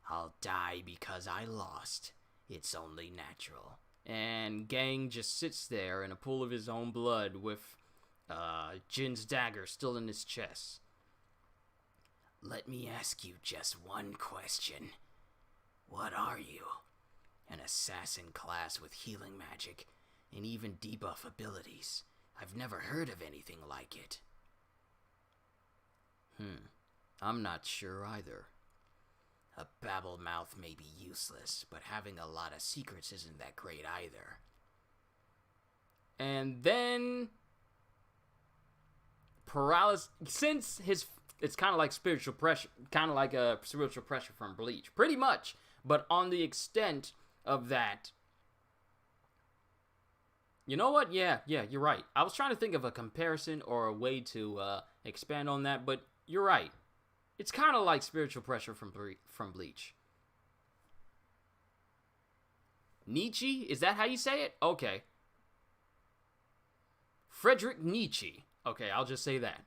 I'll die because I lost. It's only natural. And Gang just sits there in a pool of his own blood with Jin's dagger still in his chest. Let me ask you just one question. What are you? An assassin class with healing magic and even debuff abilities. I've never heard of anything like it. I'm not sure either. A babble mouth may be useless, but having a lot of secrets isn't that great either. And then paralysis, since it's kind of like spiritual pressure, kind of like a spiritual pressure from Bleach, pretty much, but on the extent of that. You know what? Yeah, you're right. I was trying to think of a comparison or a way to expand on that, but you're right. It's kind of like spiritual pressure from Bleach. Nietzsche? Is that how you say it? Okay. Friedrich Nietzsche. Okay, I'll just say that.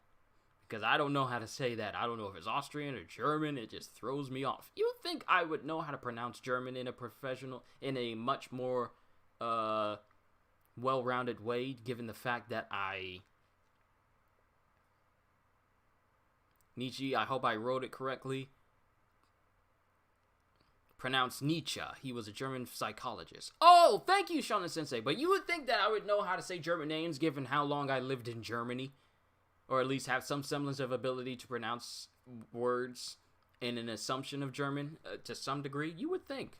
Because I don't know how to say that. I don't know if it's Austrian or German. It just throws me off. You would think I would know how to pronounce German in a much more well-rounded way, given the fact that Nietzsche, I hope I wrote it correctly. Pronounced Nietzsche. He was a German psychologist. Oh, thank you, Shonen Sensei. But you would think that I would know how to say German names given how long I lived in Germany. Or at least have some semblance of ability to pronounce words in an assumption of German to some degree. You would think.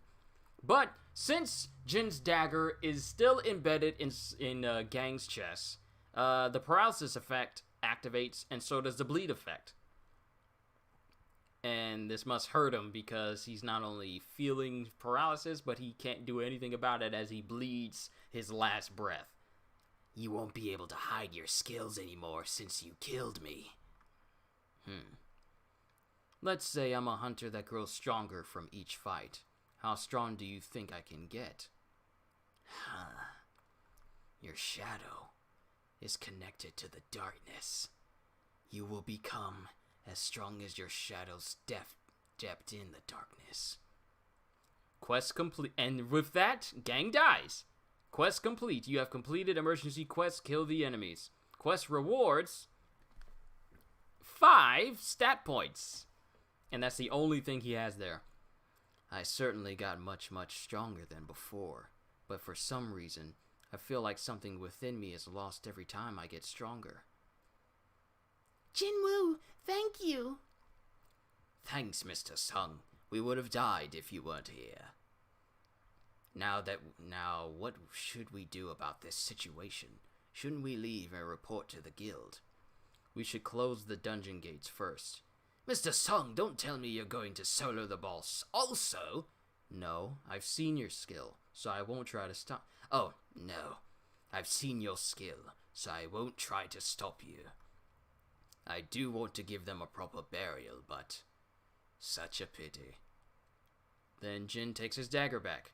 But since Jin's dagger is still embedded in Gang's chest, the paralysis effect activates, and so does the bleed effect. And this must hurt him because he's not only feeling paralysis, but he can't do anything about it as he bleeds his last breath. You won't be able to hide your skills anymore since you killed me. Let's say I'm a hunter that grows stronger from each fight. How strong do you think I can get? Your shadow is connected to the darkness. You will become as strong as your shadow's depth in the darkness. Quest complete. And with that, gang dies. Quest complete. You have completed emergency quest, kill the enemies. Quest rewards 5 stat points. And that's the only thing he has there. I certainly got much, much stronger than before, but for some reason, I feel like something within me is lost every time I get stronger. Jinwoo, thank you. Thanks, Mr. Sung. We would have died if you weren't here. Now, what should we do about this situation? Shouldn't we leave and report to the guild? We should close the dungeon gates first. Mr. Sung, don't tell me you're going to solo the boss also. No, I've seen your skill, so I won't try to stop. Oh, no. I've seen your skill, so I won't try to stop you. I do want to give them a proper burial, but such a pity. Then Jin takes his dagger back.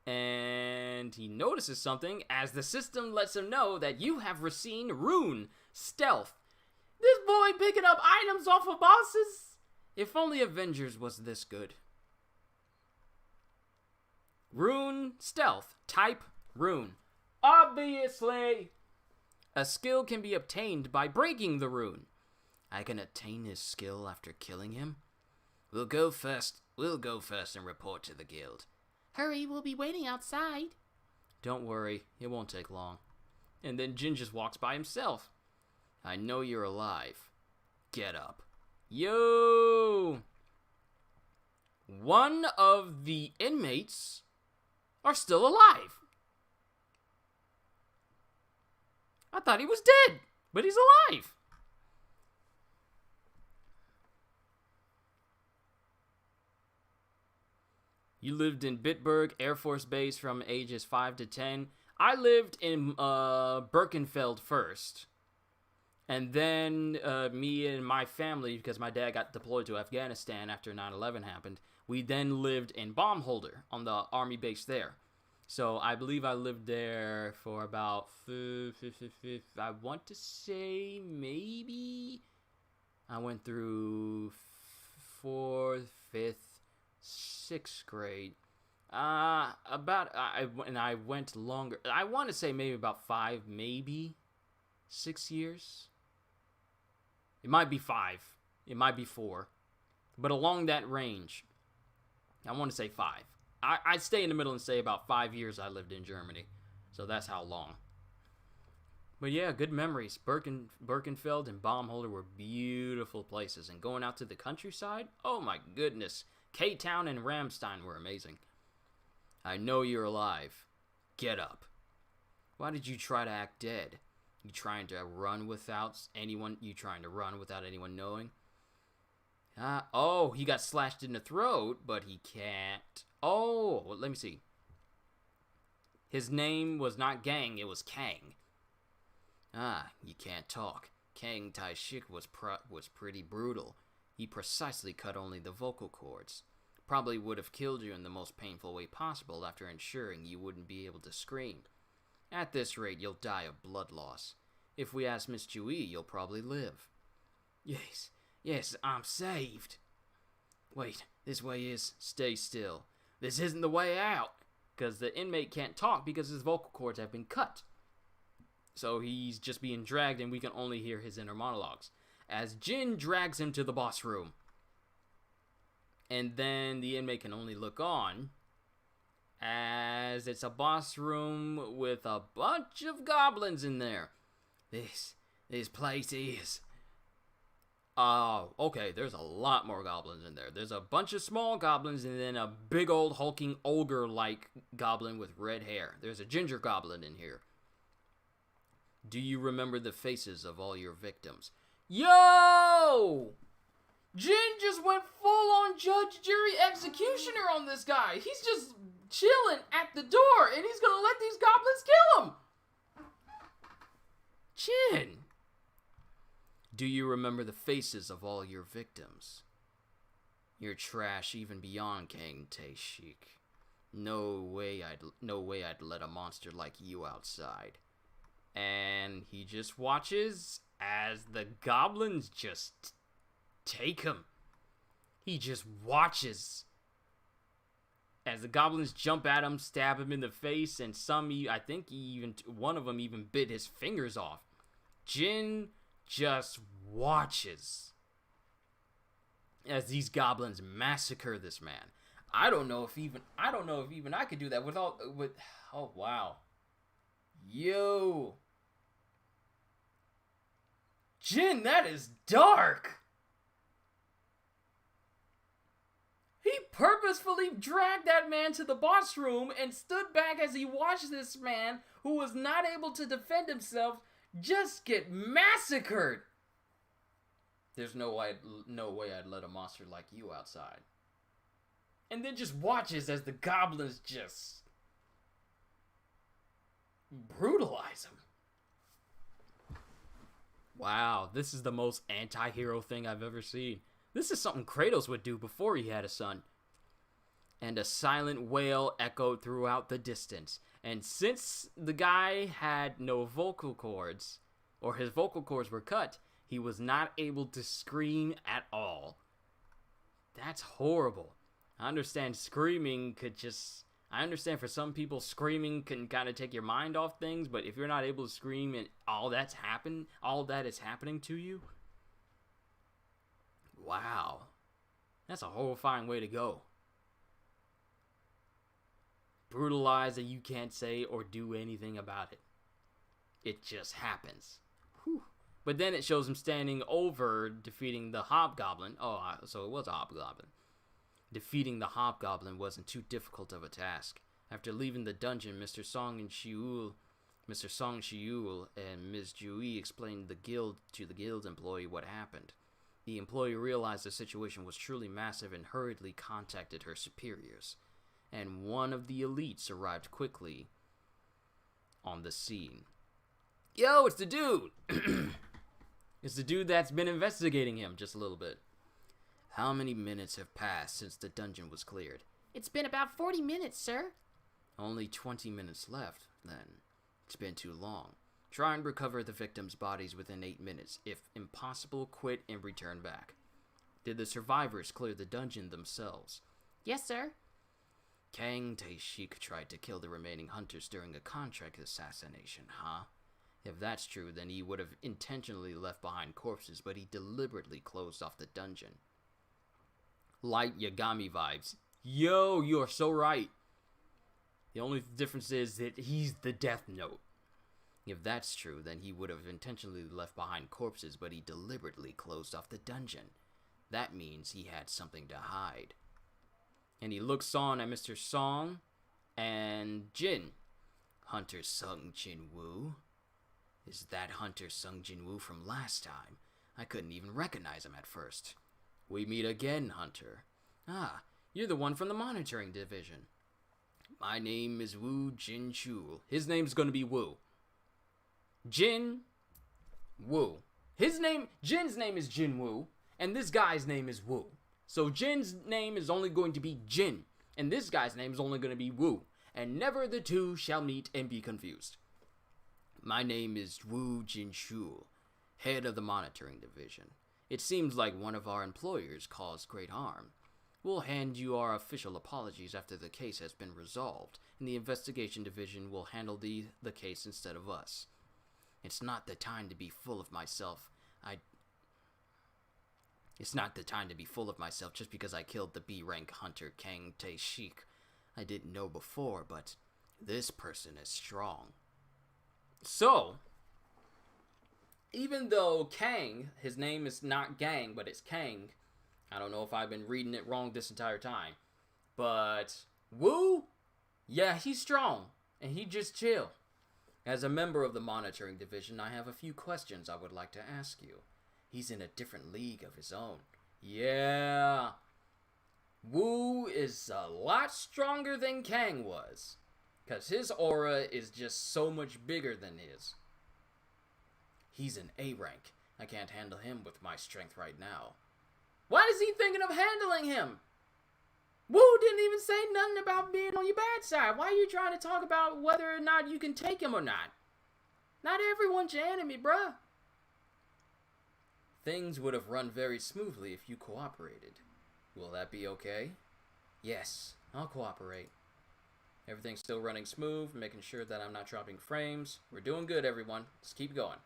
And he notices something as the system lets him know that you have received Rune Stealth. This boy picking up items off of bosses. If only Avengers was this good. Rune Stealth. Type Rune. Obviously. A skill can be obtained by breaking the rune. I can attain his skill after killing him? We'll go first and report to the guild. Hurry, we'll be waiting outside. Don't worry, it won't take long. And then Jin just walks by himself. I know you're alive. Get up. Yo! One of the inmates are still alive. I thought he was dead, but he's alive. You lived in Bitburg Air Force Base from ages 5 to 10. I lived in Birkenfeld first. And then me and my family, because my dad got deployed to Afghanistan after 9/11 happened, we then lived in Baumholder on the army base there. So I believe I lived there for about, I want to say maybe, I went through 4th, 5th, 6th grade. I went longer. I want to say maybe about 5, maybe 6 years. It might be 5. It might be 4. But along that range, I want to say 5. I'd stay in the middle and say about 5 years I lived in Germany. So that's how long. But yeah, good memories. Birkenfeld and Baumholder were beautiful places. And going out to the countryside, oh my goodness. K-Town and Ramstein were amazing. I know you're alive. Get up. Why did you try to act dead? You trying to run without anyone knowing? Oh, he got slashed in the throat, but he can't. Oh, well, let me see. His name was not Gang, it was Kang. You can't talk. Kang Tai-shik was pretty brutal. He precisely cut only the vocal cords. Probably would have killed you in the most painful way possible after ensuring you wouldn't be able to scream. At this rate, you'll die of blood loss. If we ask Miss Chui, you'll probably live. Yes, I'm saved. Wait, this way is. Stay still. This isn't the way out. Because the inmate can't talk because his vocal cords have been cut. So he's just being dragged and we can only hear his inner monologues. As Jin drags him to the boss room. And then the inmate can only look on. As it's a boss room with a bunch of goblins in there. This place is... Oh, okay, there's a lot more goblins in there. There's a bunch of small goblins and then a big old hulking ogre-like goblin with red hair. There's a ginger goblin in here. Do you remember the faces of all your victims? Yo! Whoa! Jin just went full on judge, jury, executioner on this guy. He's just chilling at the door, and he's gonna let these goblins kill him. Jin! Do you remember the faces of all your victims? You're trash even beyond Kang Tae-shik. No way I'd let a monster like you outside. And he just watches as the goblins just take him. He just watches as the goblins jump at him, stab him in the face, and I think one of them even bit his fingers off. Jin just watches as these goblins massacre this man. I don't know if even I could do that oh wow. Yo. Jin, that is dark. He purposefully dragged that man to the boss room and stood back as he watched this man, who was not able to defend himself, just get massacred. There's no way I'd let a monster like you outside. And then just watches as the goblins just brutalize him. Wow, this is the most anti-hero thing I've ever seen. This is something Kratos would do before he had a son. And a silent wail echoed throughout the distance. And since the guy had no vocal cords, or his vocal cords were cut, he was not able to scream at all. That's horrible. I understand I understand for some people screaming can kind of take your mind off things, but if you're not able to scream and all that is happening to you, wow. That's a horrifying way to go. Brutalized and you can't say or do anything about it. It just happens. Whew. But then it shows him standing over defeating the Hobgoblin. So it was a Hobgoblin. Defeating the Hobgoblin wasn't too difficult of a task. After leaving the dungeon, Mr. Song Shiul and Ms. Jui explained to the guild employee what happened. The employee realized the situation was truly massive and hurriedly contacted her superiors. And one of the elites arrived quickly on the scene. Yo, it's the dude! It's the dude that's been investigating him just a little bit. How many minutes have passed since the dungeon was cleared? It's been about 40 minutes, sir. Only 20 minutes left, then. It's been too long. Try and recover the victims' bodies within 8 minutes. If impossible, quit and return back. Did the survivors clear the dungeon themselves? Yes, sir. Kang Tae-shik tried to kill the remaining hunters during a contract assassination, huh? If that's true, then he would have intentionally left behind corpses, but he deliberately closed off the dungeon. Light Yagami vibes. Yo, you are so right. The only difference is that he's the Death Note. If that's true, then he would have intentionally left behind corpses, but he deliberately closed off the dungeon. That means he had something to hide. And he looks on at Mr. Song and Jin. Hunter Sung Jin-woo? Is that Hunter Sung Jin-woo from last time? I couldn't even recognize him at first. We meet again, Hunter. Ah, you're the one from the monitoring division. My name is Woo Jin-chul. His name's gonna be Woo. Jin Woo. Jin's name is Jin Woo, and this guy's name is Woo. So Jin's name is only going to be Jin, and this guy's name is only going to be Woo, and never the two shall meet and be confused. My name is Woo Jin-chul, head of the monitoring division. It seems like one of our employers caused great harm. We'll hand you our official apologies after the case has been resolved, and the investigation division will handle the case instead of us. It's not the time to be full of myself. It's not the time to be full of myself just because I killed the B-rank hunter Kang Tae-shik. I didn't know before, but this person is strong. So, even though Kang, his name is not Gang, but it's Kang. I don't know if I've been reading it wrong this entire time. But Woo, yeah, he's strong, and he just chill. As a member of the monitoring division, I have a few questions I would like to ask you. He's in a different league of his own. Yeah. Wu is a lot stronger than Kang was, because his aura is just so much bigger than his. He's an A rank. I can't handle him with my strength right now. Why is he thinking of handling him? Wu didn't even say nothing about being on your bad side. Why are you trying to talk about whether or not you can take him or not? Not everyone's your enemy, bruh. Things would have run very smoothly if you cooperated. Will that be okay? Yes, I'll cooperate. Everything's still running smooth, making sure that I'm not dropping frames. We're doing good, everyone. Let's keep going.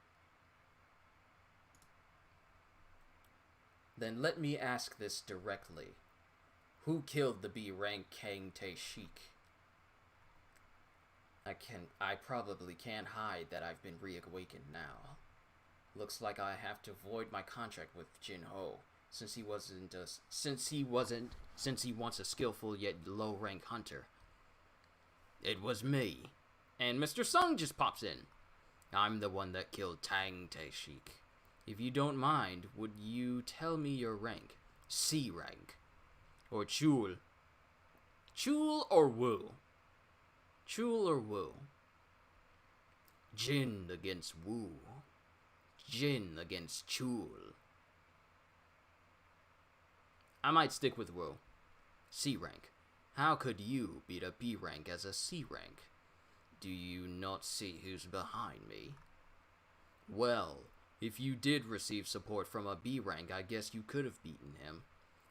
Then let me ask this directly. Who killed the B rank Kang Tae-shik? I probably can't hide that I've been reawakened now. Looks like I have to void my contract with Jin Ho, since he wants a skillful yet low rank hunter. It was me. And Mr. Sung just pops in. I'm the one that killed Kang Tae-shik. If you don't mind, would you tell me your rank? C rank. Or Chul. Chul or Wu? Chul or Wu? Jin against Wu. Jin against Chul. I might stick with Wu. C rank. How could you beat a B rank as a C rank? Do you not see who's behind me? Well, if you did receive support from a B rank, I guess you could have beaten him.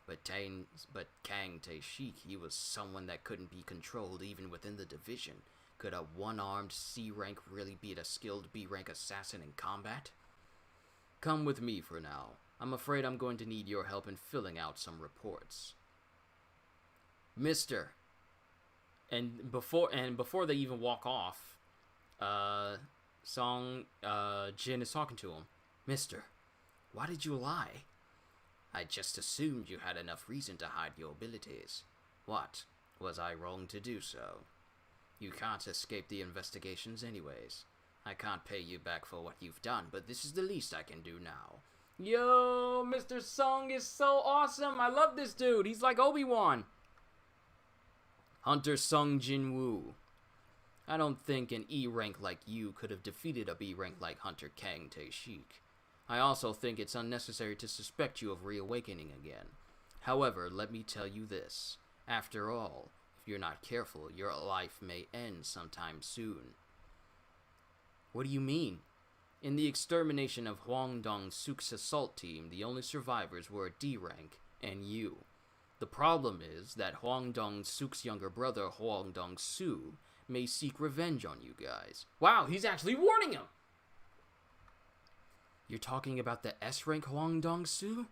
But Kang Tae-shik, he was someone that couldn't be controlled even within the division. Could a one-armed C rank really beat a skilled B rank assassin in combat? Come with me for now. I'm afraid I'm going to need your help in filling out some reports. Mister. And before they even walk off, Jin is talking to him. Mister, why did you lie? I just assumed you had enough reason to hide your abilities. What? Was I wrong to do so? You can't escape the investigations anyways. I can't pay you back for what you've done, but this is the least I can do now. Yo, Mr. Sung is so awesome. I love this dude. He's like Obi-Wan. Hunter Sung Jin Woo. I don't think an E rank like you could have defeated a B rank like Hunter Kang Tae-shik. I also think it's unnecessary to suspect you of reawakening again. However, let me tell you this. After all, if you're not careful, your life may end sometime soon. What do you mean? In the extermination of Hwang Dong-suk's assault team, the only survivors were a D rank and you. The problem is that Hwang Dong-suk's younger brother, Hwang Dong-su, may seek revenge on you guys. Wow, he's actually warning him! You're talking about the S-rank Hwang Dong-su?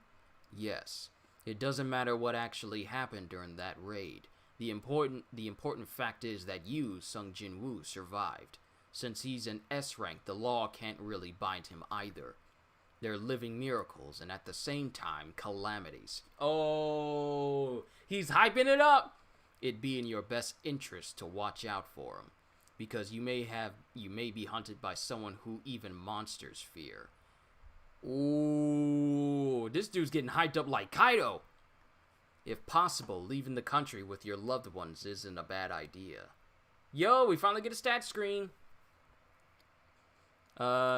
Yes. It doesn't matter what actually happened during that raid. The important fact is that you, Sung Jin Woo, survived. Since he's an S-rank, the law can't really bind him either. They're living miracles, and at the same time, calamities. Oh, he's hyping it up! It'd be in your best interest to watch out for him, because you may be hunted by someone who even monsters fear. Ooh, this dude's getting hyped up like Kaido. If possible, leaving the country with your loved ones isn't a bad idea. Yo, we finally get a stat screen.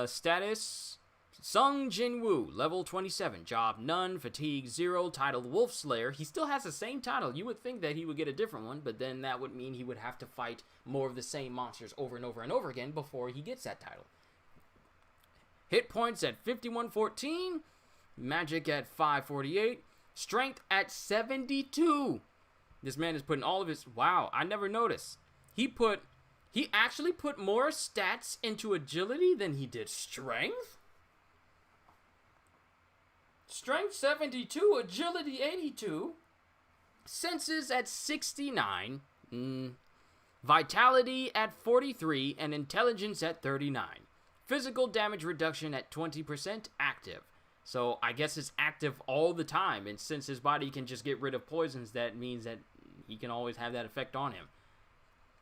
Status. Sung Jin Woo, level 27, job none, fatigue 0, titled Wolf Slayer. He still has the same title. You would think that he would get a different one, but then that would mean he would have to fight more of the same monsters over and over and over again before he gets that title. Hit points at 5114, magic at 548, strength at 72. This man is putting all of his... Wow, I never noticed. He actually put more stats into agility than he did strength? Strength 72, agility 82, senses at 69, vitality at 43, and intelligence at 39. Physical damage reduction at 20% active. So I guess it's active all the time, and since his body can just get rid of poisons, that means that he can always have that effect on him.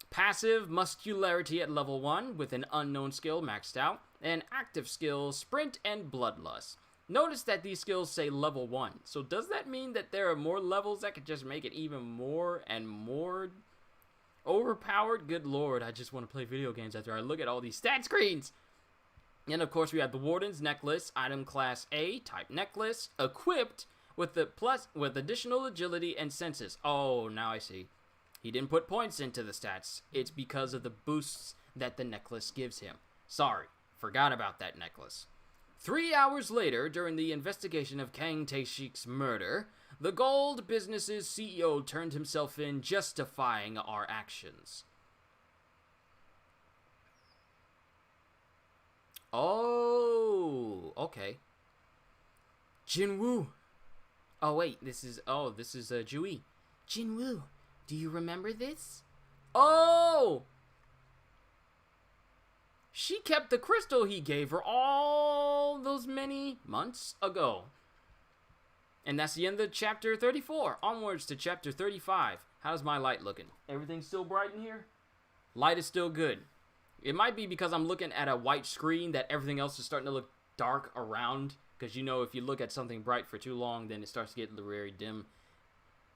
Passive muscularity at level 1 with an unknown skill maxed out, and active skills sprint and bloodlust. Notice that these skills say level 1. So does that mean that there are more levels that could just make it even more and more overpowered? Good lord, I just want to play video games after I look at all these stat screens. And of course we have the Warden's Necklace, item class A, type necklace, equipped with additional agility and senses. Oh, now I see. He didn't put points into the stats. It's because of the boosts that the necklace gives him. Sorry, forgot about that necklace. 3 hours later, during the investigation of Kang Tae-shik's murder, the gold business's CEO turned himself in, justifying our actions. Oh, okay. Jinwoo. Oh wait, this is Jui. Jinwoo, do you remember this? Oh! She kept the crystal he gave her all those many months ago. And that's the end of chapter 34. Onwards to chapter 35. How's my light looking? Everything still bright in here? Light is still good. It might be because I'm looking at a white screen that everything else is starting to look dark around. Because you know if you look at something bright for too long, then it starts to get very dim.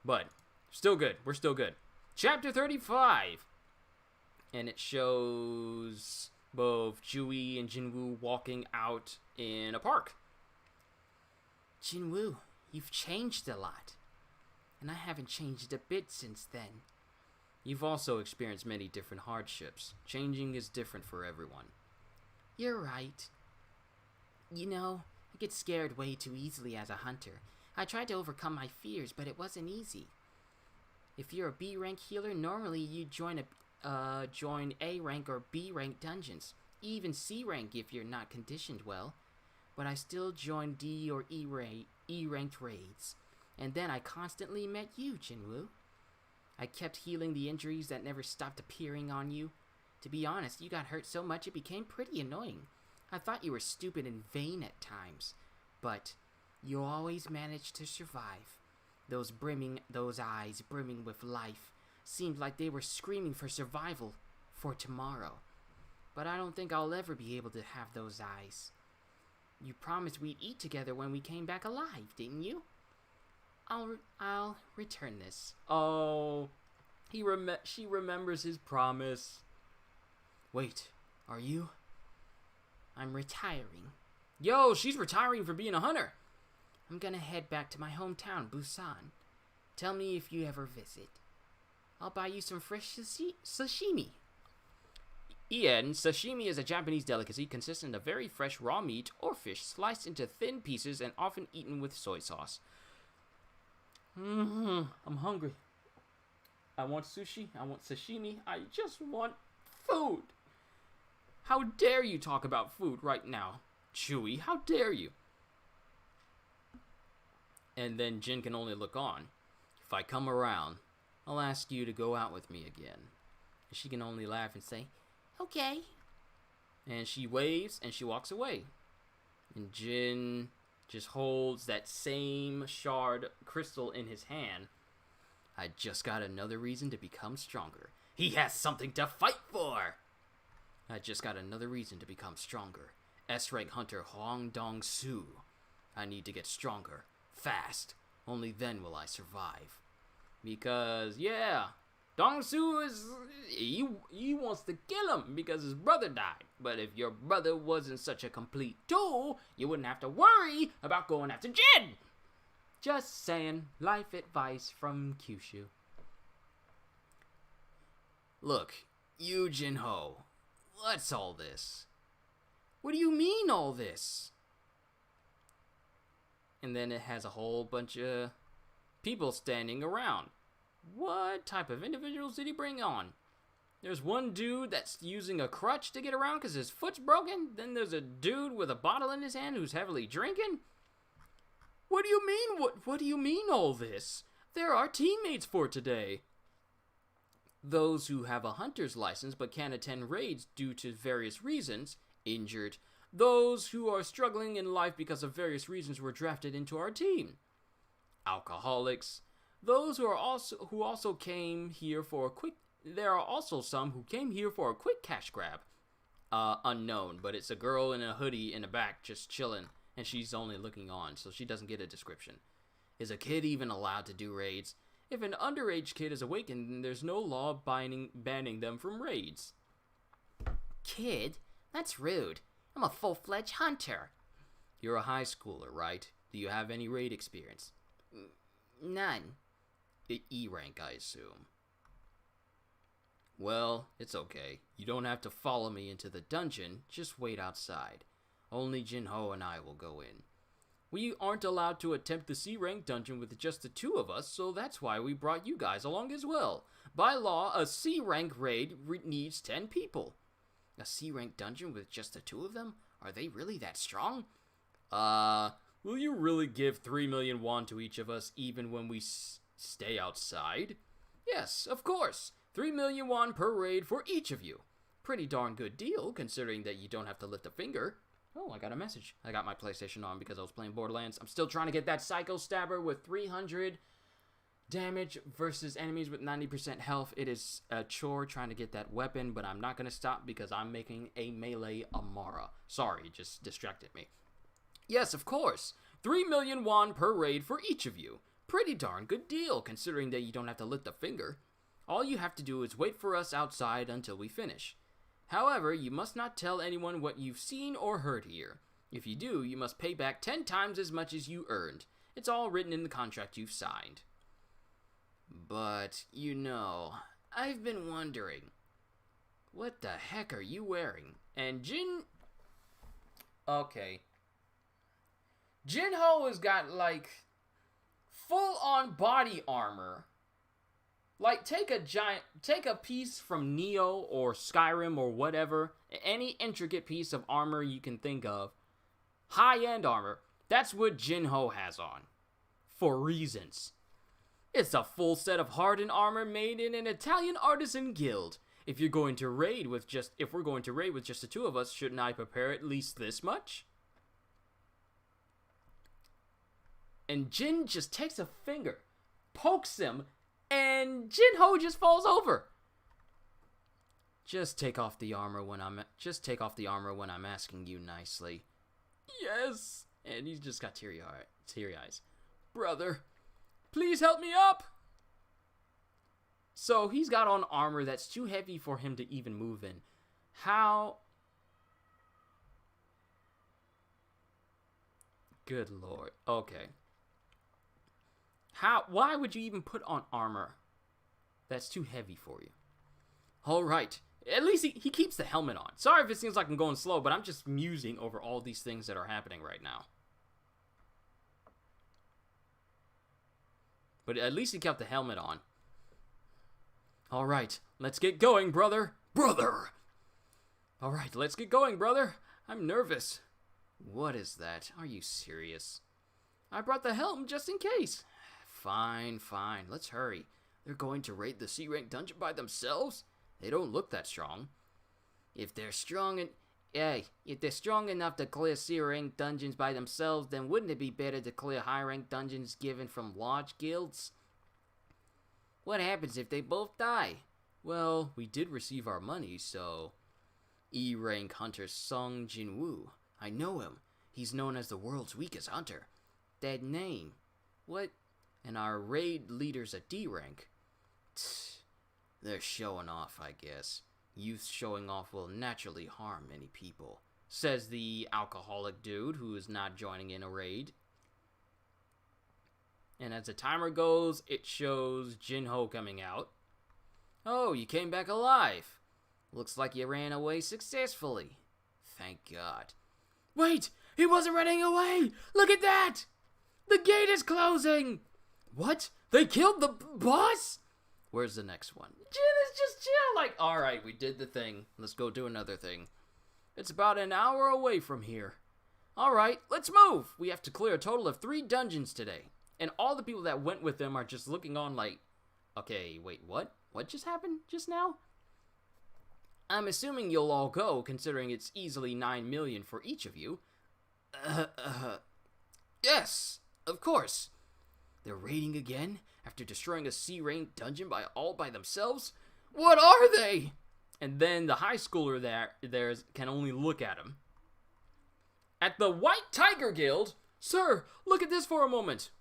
But, still good. We're still good. Chapter 35. And it shows both Jui and Jinwoo walking out in a park. Jinwoo, you've changed a lot. And I haven't changed a bit since then. You've also experienced many different hardships. Changing is different for everyone. You're right. You know, I get scared way too easily as a hunter. I tried to overcome my fears, but it wasn't easy. If you're a B rank healer, normally you join A rank or B rank dungeons, even C rank if you're not conditioned well. But I still joined D or E ranked raids, and then I constantly met you, Jinwoo. I kept healing the injuries that never stopped appearing on you. To be honest, you got hurt so much it became pretty annoying. I thought you were stupid and vain at times, but you always managed to survive. Those eyes brimming with life seemed like they were screaming for survival for tomorrow. But I don't think I'll ever be able to have those eyes. You promised we'd eat together when we came back alive, didn't you? I'll return this. Oh, she remembers his promise. Wait, are you? I'm retiring. Yo, she's retiring for being a hunter. I'm gonna head back to my hometown, Busan. Tell me if you ever visit. I'll buy you some fresh sashimi. Ian, sashimi is a Japanese delicacy consisting of very fresh raw meat or fish sliced into thin pieces and often eaten with soy sauce. I'm hungry. I want sushi. I want sashimi. I just want food. How dare you talk about food right now, Chewie? How dare you? And then Jin can only look on. If I come around, I'll ask you to go out with me again. And she can only laugh and say, Okay. and she waves and she walks away. And Jin just holds that same shard crystal in his hand. I just got another reason to become stronger. He has something to fight for! I just got another reason to become stronger. S-rank hunter Hong Dong-soo. I need to get stronger. Fast. Only then will I survive. Because, yeah, Dong-soo is... He wants to kill him because his brother died. But if your brother wasn't such a complete tool, you wouldn't have to worry about going after Jin. Just saying. Life advice from Kyushu. Look, you Jin-ho, what's all this? What do you mean all this? And then it has a whole bunch of people standing around. What type of individuals did he bring on? There's one dude that's using a crutch to get around because his foot's broken. Then there's a dude with a bottle in his hand who's heavily drinking. What do you mean? What do you mean all this? They're our teammates for today. Those who have a hunter's license but can't attend raids due to various reasons, injured. Those who are struggling in life because of various reasons were drafted into our team. Alcoholics. Those who also came here for a quick... There are also some who came here for a quick cash grab. Unknown, but it's a girl in a hoodie in the back just chilling. and she's only looking on, so she doesn't get a description. Is a kid even allowed to do raids? If an underage kid is awakened, then there's no law banning them from raids. Kid? That's rude. I'm a full-fledged hunter. You're a high schooler, right? Do you have any raid experience? None. E rank, I assume. Well, it's okay. You don't have to follow me into the dungeon, just wait outside. Only Jinho and I will go in. We aren't allowed to attempt the C-rank dungeon with just the two of us, so that's why we brought you guys along as well. By law, a C-rank raid needs 10 people. A C-rank dungeon with just the two of them? Are they really that strong? Will you really give 3 million won to each of us even when we stay outside? Yes, of course. 3 million won per raid for each of you. Pretty darn good deal, considering that you don't have to lift a finger. Oh, I got a message. I got my PlayStation on because I was playing Borderlands. I'm still trying to get that Psycho Stabber with 300 damage versus enemies with 90% health. It is a chore trying to get that weapon, but I'm not going to stop because I'm making a melee Amara. Sorry, it just distracted me. Yes, of course. 3 million won per raid for each of you. Pretty darn good deal, considering that you don't have to lift a finger. All you have to do is wait for us outside until we finish. However, you must not tell anyone what you've seen or heard here. If you do, you must pay back 10 times as much as you earned. It's all written in the contract you've signed. But, you know, I've been wondering, what the heck are you wearing? And Okay. Jinho has got, like, full-on body armor. Like, take a piece from Neo or Skyrim or whatever, any intricate piece of armor you can think of, high-end armor, that's what Jinho has on. For reasons. It's a full set of hardened armor made in an Italian artisan guild. If we're going to raid with just the two of us, shouldn't I prepare at least this much? And Jin just takes a finger, pokes him, and Jinho just falls over. Just take off the armor when I'm asking you nicely. Yes. And he's just got teary eyes. Brother, please help me up. So he's got on armor that's too heavy for him to even move in. How? Good Lord. Okay. Why would you even put on armor that's too heavy for you? Alright. At least he keeps the helmet on. Sorry if it seems like I'm going slow, but I'm just musing over all these things that are happening right now. But at least he kept the helmet on. Alright, let's get going, brother. Brother! Alright, let's get going, brother. I'm nervous. What is that? Are you serious? I brought the helm just in case. Fine. Let's hurry. They're going to raid the C-rank dungeon by themselves? They don't look that strong. If they're strong enough to clear C-rank dungeons by themselves, then wouldn't it be better to clear high-rank dungeons given from large guilds? What happens if they both die? Well, we did receive our money, so... E-rank hunter Song Jinwoo. I know him. He's known as the world's weakest hunter. That name. What? And our raid leader's a D-rank. They're showing off, I guess. Youth showing off will naturally harm many people, says the alcoholic dude who is not joining in a raid. And as the timer goes, it shows Jinho coming out. Oh, you came back alive. Looks like you ran away successfully. Thank God. Wait! He wasn't running away! Look at that! The gate is closing! What? They killed the boss? Where's the next one? Jin is just chill, like, alright, we did the thing. Let's go do another thing. It's about an hour away from here. Alright, let's move! We have to clear a total of 3 dungeons today. And all the people that went with them are just looking on like, okay, wait, what? What just happened just now? I'm assuming you'll all go, considering it's easily 9 million for each of you. Yes, of course. They're raiding again after destroying a C-rank dungeon all by themselves? What are they? And then the high schooler there can only look at him. at the White Tiger Guild. Sir, look at this for a moment.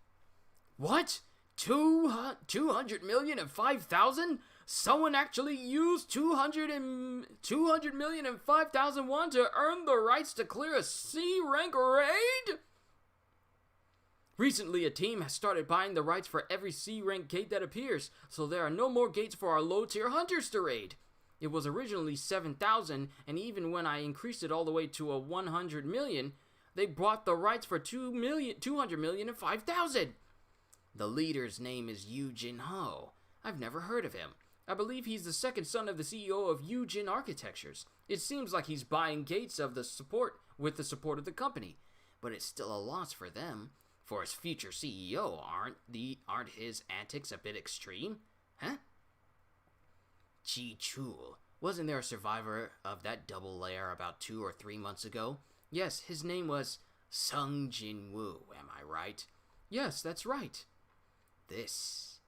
What? 200 million and 5,000? Someone actually used 200 million and 5,000 won to earn the rights to clear a C rank raid? Recently, a team has started buying the rights for every C rank gate that appears, so there are no more gates for our low tier hunters to raid. It was originally 7,000, and even when I increased it all the way to a 100 million, they bought the rights for 200 million and 5,000. The leader's name is Yu Jin Ho. I've never heard of him. I believe he's the second son of the CEO of Yujin Architectures. It seems like he's buying gates with the support of the company. But it's still a loss for them. For his future CEO, aren't his antics a bit extreme? Huh? Chi Chul. Wasn't there a survivor of that double lair about 2 or 3 months ago? Yes, his name was Sung Jin Woo, am I right? Yes, that's right. This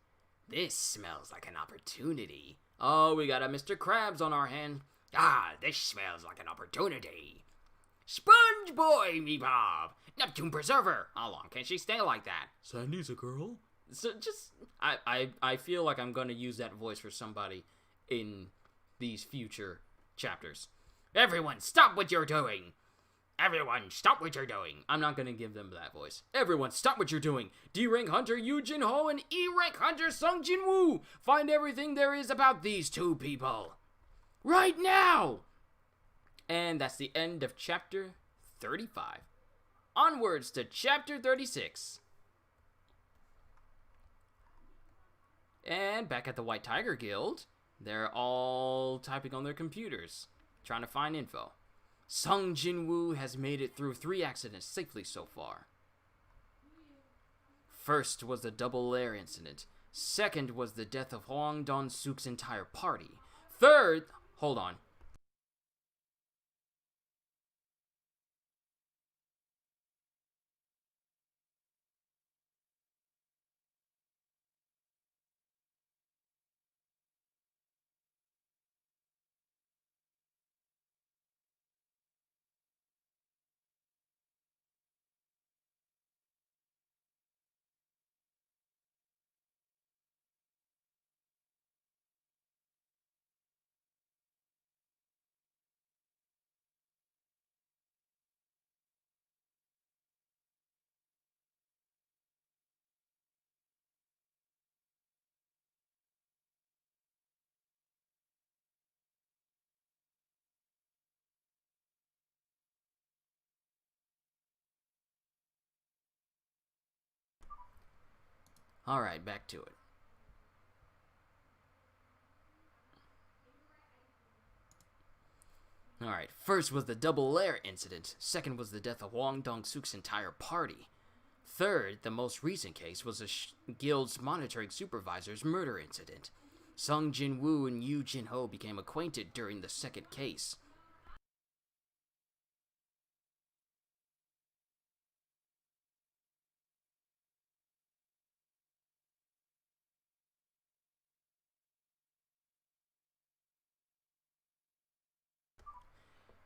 smells like an opportunity. Oh, we got a Mr. Krabs on our hand. This smells like an opportunity. Sponge Boy, me Bob! Neptune Preserver! How long can she stay like that? Sandy's a girl. So I feel like I'm gonna use that voice for somebody in these future chapters. Everyone, stop what you're doing! Everyone, stop what you're doing! I'm not gonna give them that voice. Everyone, stop what you're doing! D-rank hunter Yu Jin Ho and E-rank hunter Sung Jin Woo! Find everything there is about these two people! Right now! And that's the end of chapter 35. Onwards to chapter 36. And back at the White Tiger Guild, they're all typing on their computers, trying to find info. Sung Jin Woo has made it through 3 accidents safely so far. First was the double lair incident. Second was the death of Hwang Dong-suk's entire party. Third, hold on. Alright, back to it. Alright, first was the double lair incident. Second was the death of Hwang Dong-suk's entire party. Third, the most recent case, was the guild's monitoring supervisor's murder incident. Sung Jin Woo and Yu Jin Ho became acquainted during the second case.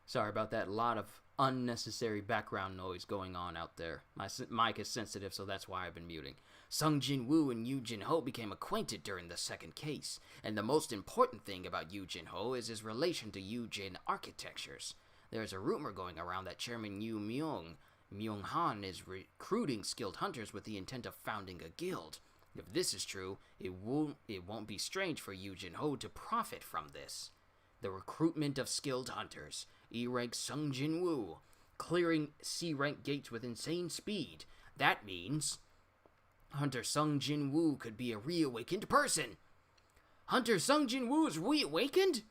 Sorry about that. A lot of unnecessary background noise going on out there. My mic is sensitive, so that's why I've been muting. Sung Jin Woo and Yu Jin Ho became acquainted during the second case, and the most important thing about Yu Jin Ho is his relation to Yujin Architectures. There's a rumor going around that Chairman Yu Myung Han is recruiting skilled hunters with the intent of founding a guild. If this is true, it won't be strange for Yu Jin Ho to profit from this. The recruitment of skilled hunters. E-rank Sung Jin Woo, clearing C-rank gates with insane speed. That means Hunter Sung Jin Woo could be a reawakened person. Hunter Sung Jin Woo is reawakened?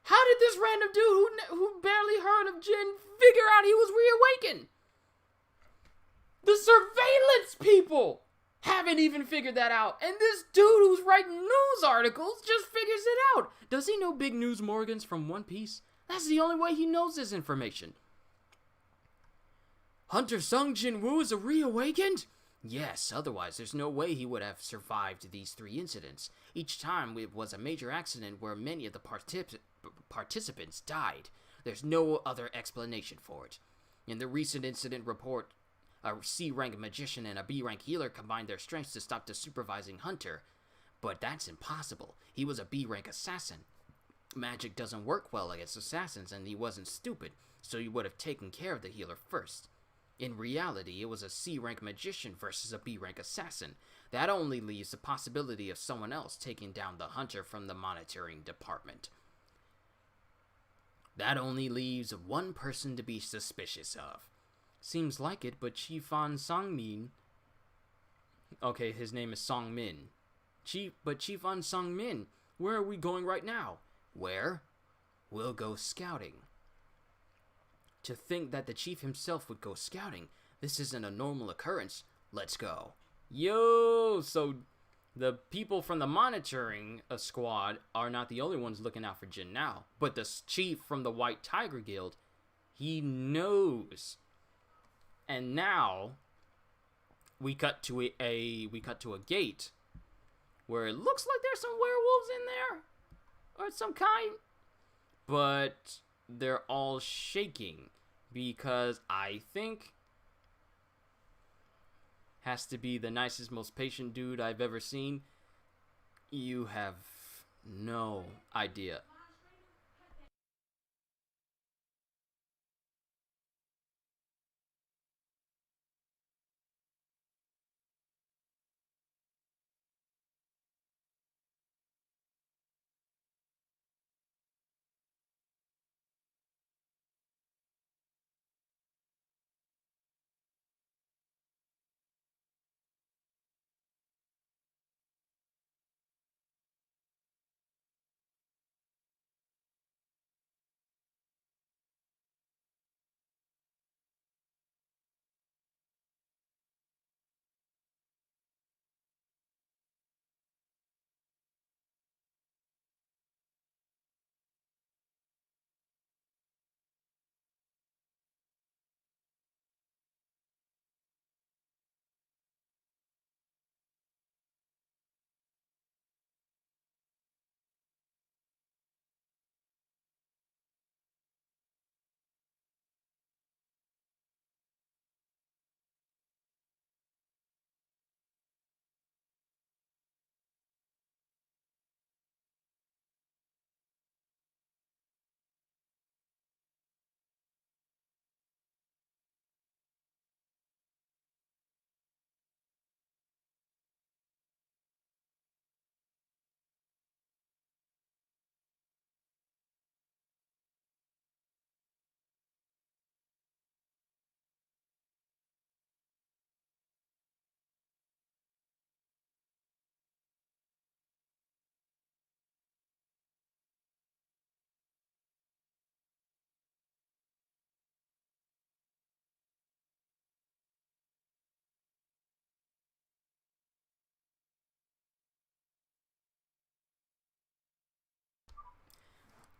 How did this random dude who barely heard of Jin figure out he was reawakened? The surveillance people haven't even figured that out. And this dude who's writing news articles just figures it out. Does he know Big News Morgans from One Piece? That's the only way he knows this information. Hunter Sung Jin Woo is a reawakened? Yes, otherwise there's no way he would have survived these 3 incidents. Each time it was a major accident where many of the participants died. There's no other explanation for it. In the recent incident report, a C-rank magician and a B-rank healer combined their strengths to stop the supervising hunter. But that's impossible. He was a B-rank assassin. Magic doesn't work well against assassins, and he wasn't stupid, so he would have taken care of the healer first. In reality, it was a C-rank magician versus a B-rank assassin. That only leaves the possibility of someone else taking down the hunter from the monitoring department. That only leaves one person to be suspicious of. Seems like it, but Chief An Sangmin... Okay, his name is Songmin. Chief An Sangmin, where are we going right now? Where? We'll go scouting. To think that the chief himself would go scouting. This isn't a normal occurrence. Let's go. Yo, so the people from the monitoring squad are not the only ones looking out for Jin now. But the chief from the White Tiger Guild, he knows. And now we cut to a gate where it looks like there's some werewolves in there or some kind, but they're all shaking because I think has to be the nicest, most patient dude I've ever seen. You have no idea.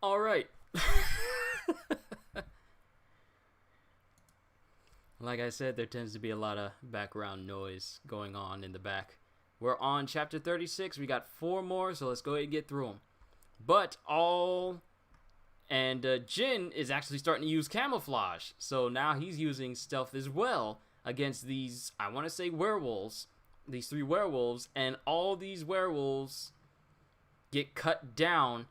All right. Like I said, there tends to be a lot of background noise going on in the back. We're on chapter 36. We got 4 more, so let's go ahead and get through them. But Jin is actually starting to use camouflage. So now he's using stealth as well against these, I want to say werewolves. These 3 werewolves. And all these werewolves get cut down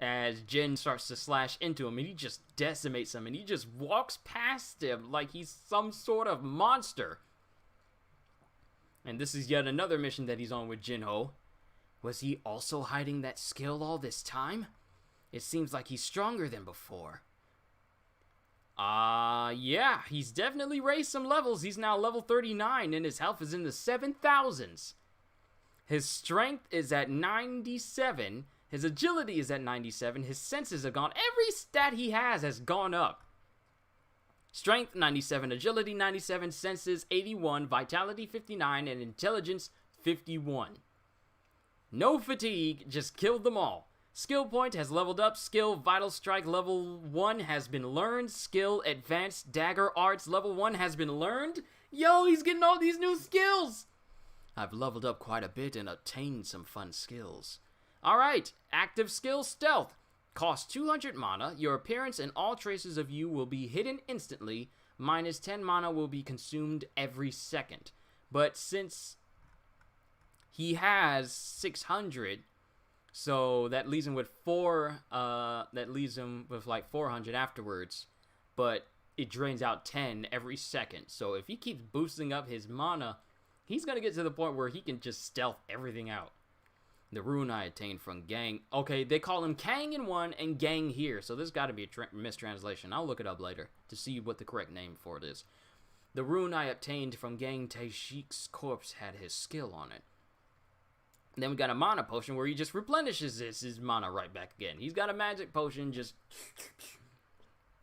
as Jin starts to slash into him, and he just decimates him, and he just walks past him like he's some sort of monster. And this is yet another mission that he's on with Jinho. Was he also hiding that skill all this time? It seems like he's stronger than before. Yeah, he's definitely raised some levels. He's now level 39, and his health is in the 7,000s. His strength is at 97. His agility is at 97. His senses have gone. Every stat he has gone up. Strength 97, agility 97, senses 81, vitality 59, and intelligence 51. No fatigue, just killed them all. Skill point has leveled up. Skill Vital Strike level 1 has been learned. Skill Advanced Dagger Arts level 1 has been learned. Yo, he's getting all these new skills. I've leveled up quite a bit and obtained some fun skills. Alright, active skill Stealth. Costs 200 mana. Your appearance and all traces of you will be hidden instantly. minus 10 mana will be consumed every second. But since he has 600, so that leaves him with like 400 afterwards, but it drains out 10 every second. So if he keeps boosting up his mana, he's going to get to the point where he can just stealth everything out. The rune I attained from Gang. Okay, they call him Kang in one and Gang here, so this got to be a mistranslation. I'll look it up later to see what the correct name for it is. The rune I obtained from Gang Taishik's corpse had his skill on it. Then we got a mana potion where he just replenishes his mana right back again. He's got a magic potion just...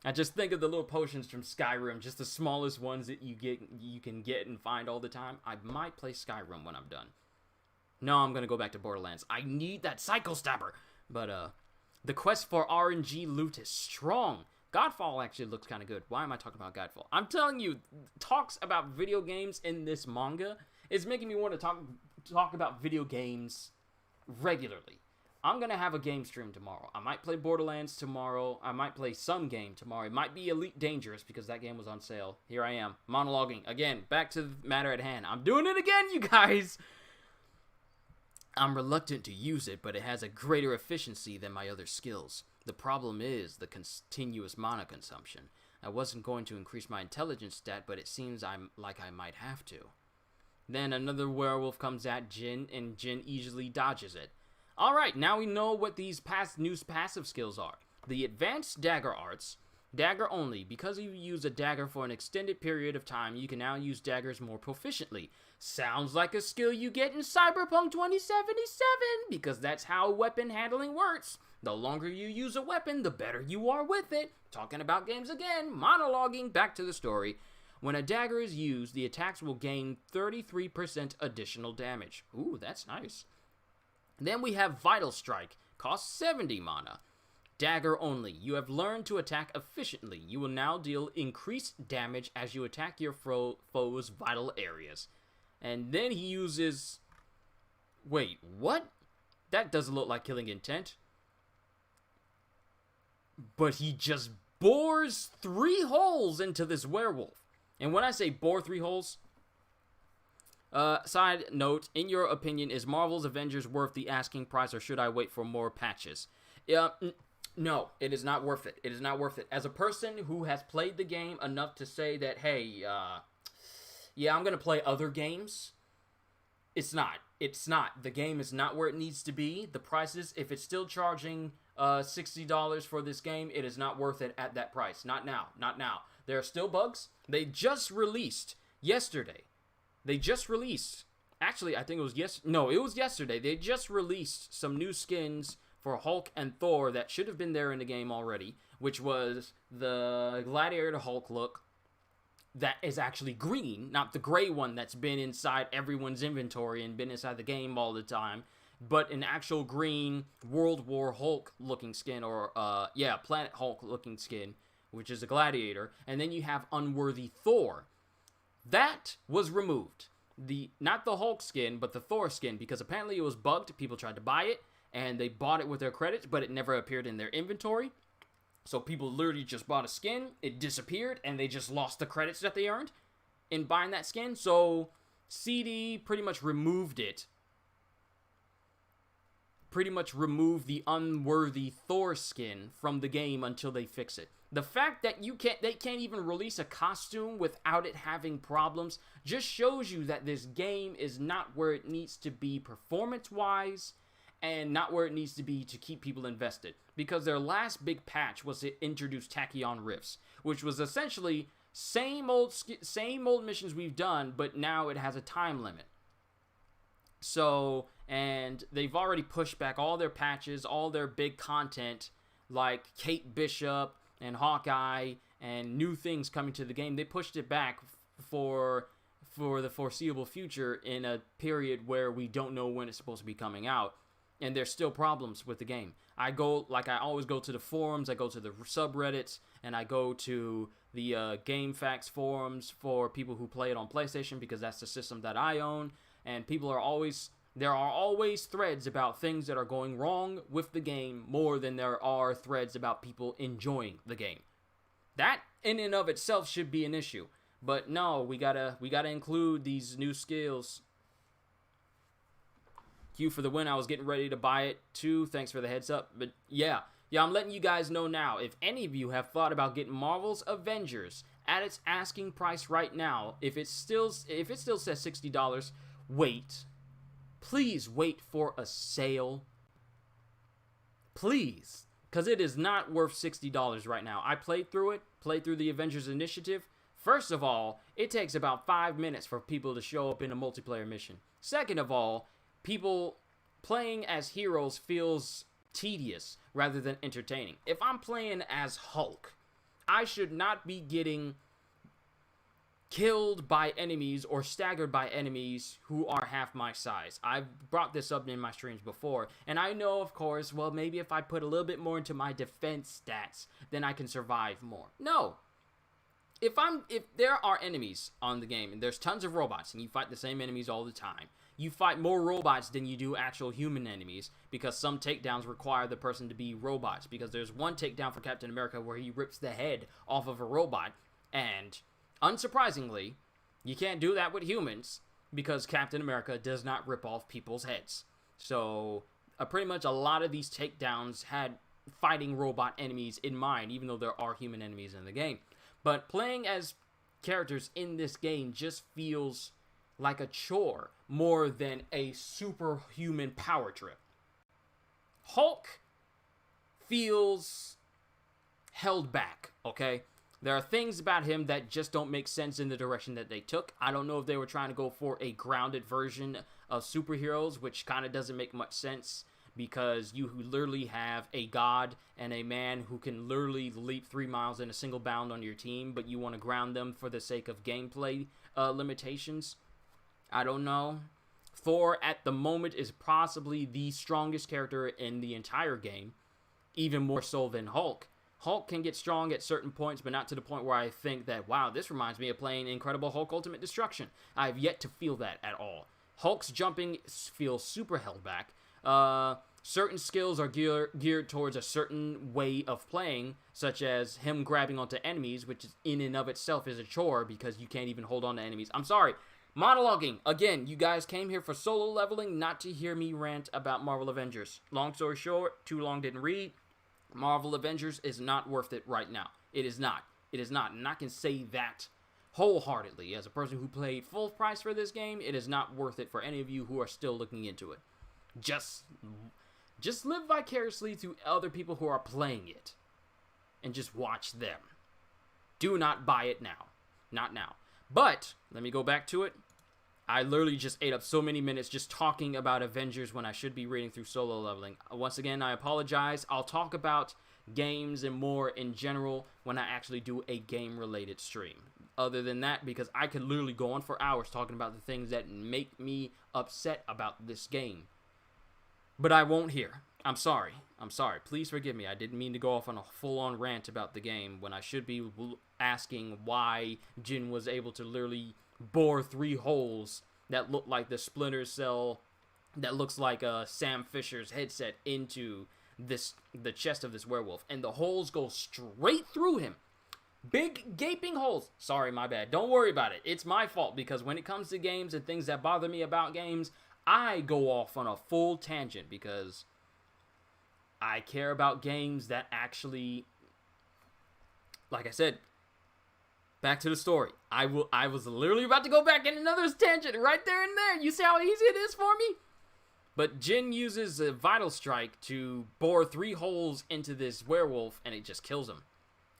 I just think of the little potions from Skyrim, just the smallest ones that you can get and find all the time. I might play Skyrim when I'm done. No, I'm going to go back to Borderlands. I need that Cycle Stabber. But, the quest for RNG loot is strong. Godfall actually looks kind of good. Why am I talking about Godfall? I'm telling you, talks about video games in this manga is making me want to talk about video games regularly. I'm going to have a game stream tomorrow. I might play Borderlands tomorrow. I might play some game tomorrow. It might be Elite Dangerous because that game was on sale. Here I am, monologuing. Again, back to the matter at hand. I'm doing it again, you guys. I'm reluctant to use it, but it has a greater efficiency than my other skills. The problem is the continuous mana consumption. I wasn't going to increase my intelligence stat, but it seems like I might have to. Then another werewolf comes at Jin, and Jin easily dodges it. Alright, now we know what these new passive skills are. The advanced dagger arts. Dagger only. Because you use a dagger for an extended period of time, you can now use daggers more proficiently. Sounds like a skill you get in Cyberpunk 2077, because that's how weapon handling works. The longer you use a weapon, the better you are with it. Talking about games again, monologuing, back to the story. When a dagger is used, the attacks will gain 33% additional damage. Ooh, that's nice. Then we have Vital Strike, costs 70 mana. Dagger only. You have learned to attack efficiently. You will now deal increased damage as you attack your foe's vital areas. And then he uses... Wait, what? That doesn't look like killing intent. But he just bores 3 holes into this werewolf. And when I say bore 3 holes... side note, in your opinion, is Marvel's Avengers worth the asking price, or should I wait for more patches? No, it is not worth it. It is not worth it. As a person who has played the game enough to say that, hey, yeah, I'm going to play other games, it's not. It's not. The game is not where it needs to be. The prices, if it's still charging $60 for this game, it is not worth it at that price. Not now. Not now. There are still bugs. They just released yesterday. Actually, I think it was it was yesterday. They just released some new skins for Hulk and Thor that should have been there in the game already, which was the Gladiator Hulk look that is actually green, not the gray one that's been inside everyone's inventory and been inside the game all the time, but an actual green World War Hulk looking skin, or Planet Hulk looking skin, which is a Gladiator. And then you have Unworthy Thor. That was removed. Not the Hulk skin, but the Thor skin, because apparently it was bugged. People tried to buy it, and they bought it with their credits, but it never appeared in their inventory. So people literally just bought a skin, it disappeared, and they just lost the credits that they earned in buying that skin. So CD pretty much removed it. Pretty much removed the Unworthy Thor skin from the game until they fix it. The fact that they can't even release a costume without it having problems just shows you that this game is not where it needs to be performance-wise, and not where it needs to be to keep people invested. Because their last big patch was to introduce Tachyon Rifts, which was essentially same old missions we've done, but now it has a time limit. So, and they've already pushed back all their patches, all their big content, like Kate Bishop and Hawkeye, and new things coming to the game. They pushed it back for the foreseeable future in a period where we don't know when it's supposed to be coming out. And there's still problems with the game. I always go to the forums, I go to the subreddits, and I go to the GameFAQs forums for people who play it on PlayStation, because that's the system that I own. And there are always threads about things that are going wrong with the game more than there are threads about people enjoying the game. That in and of itself should be an issue. But no, we gotta include these new skills. Q for the win. I was getting ready to buy it too. Thanks for the heads up. But yeah, I'm letting you guys know now. If any of you have thought about getting Marvel's Avengers at its asking price right now, if it still says $60, wait. Please wait for a sale. Please. Because it is not worth $60 right now. I played through the Avengers Initiative. First of all, it takes about 5 minutes for people to show up in a multiplayer mission. Second of all, people playing as heroes feels tedious rather than entertaining. If I'm playing as Hulk, I should not be getting killed by enemies or staggered by enemies who are half my size. I've brought this up in my streams before, and I know, of course, well, maybe if I put a little bit more into my defense stats, then I can survive more. No. If there are enemies on the game, and there's tons of robots, and you fight the same enemies all the time, you fight more robots than you do actual human enemies, because some takedowns require the person to be robots, because there's one takedown for Captain America where he rips the head off of a robot, and unsurprisingly, you can't do that with humans, because Captain America does not rip off people's heads. So, pretty much a lot of these takedowns had fighting robot enemies in mind, even though there are human enemies in the game. But playing as characters in this game just feels like a chore more than a superhuman power trip. Hulk feels held back, okay? There are things about him that just don't make sense in the direction that they took. I don't know if they were trying to go for a grounded version of superheroes, which kind of doesn't make much sense, because you literally have a god and a man who can literally leap 3 miles in a single bound on your team, but you want to ground them for the sake of gameplay limitations. I don't know. Thor, at the moment, is possibly the strongest character in the entire game, even more so than Hulk. Hulk can get strong at certain points, but not to the point where I think that, wow, this reminds me of playing Incredible Hulk Ultimate Destruction. I have yet to feel that at all. Hulk's jumping feels super held back. Certain skills are geared towards a certain way of playing, such as him grabbing onto enemies, which is in and of itself is a chore because you can't even hold on to enemies. I'm sorry. Monologuing. Again, you guys came here for solo leveling, not to hear me rant about Marvel Avengers. Long story short, too long didn't read. Marvel Avengers is not worth it right now. It is not. It is not. And I can say that wholeheartedly. As a person who paid full price for this game, it is not worth it for any of you who are still looking into it. Just live vicariously through other people who are playing it. And just watch them. Do not buy it now. Not now. But, let me go back to it. I literally just ate up so many minutes just talking about Avengers when I should be reading through solo leveling. Once again, I apologize. I'll talk about games and more in general when I actually do a game-related stream. Other than that, because I could literally go on for hours talking about the things that make me upset about this game. But I won't here. I'm sorry. I'm sorry. Please forgive me. I didn't mean to go off on a full-on rant about the game when I should be asking why Jin was able to literally bore 3 holes that look like the Splinter Cell, that looks like Sam Fisher's headset into the chest of this werewolf. And the holes go straight through him. Big gaping holes. Sorry, my bad. Don't worry about it. It's my fault because when it comes to games and things that bother me about games, I go off on a full tangent because I care about games that actually, like I said, back to the story. I was literally about to go back in another tangent right there and there. You see how easy it is for me? But Jin uses a Vital Strike to bore 3 holes into this werewolf, and it just kills him.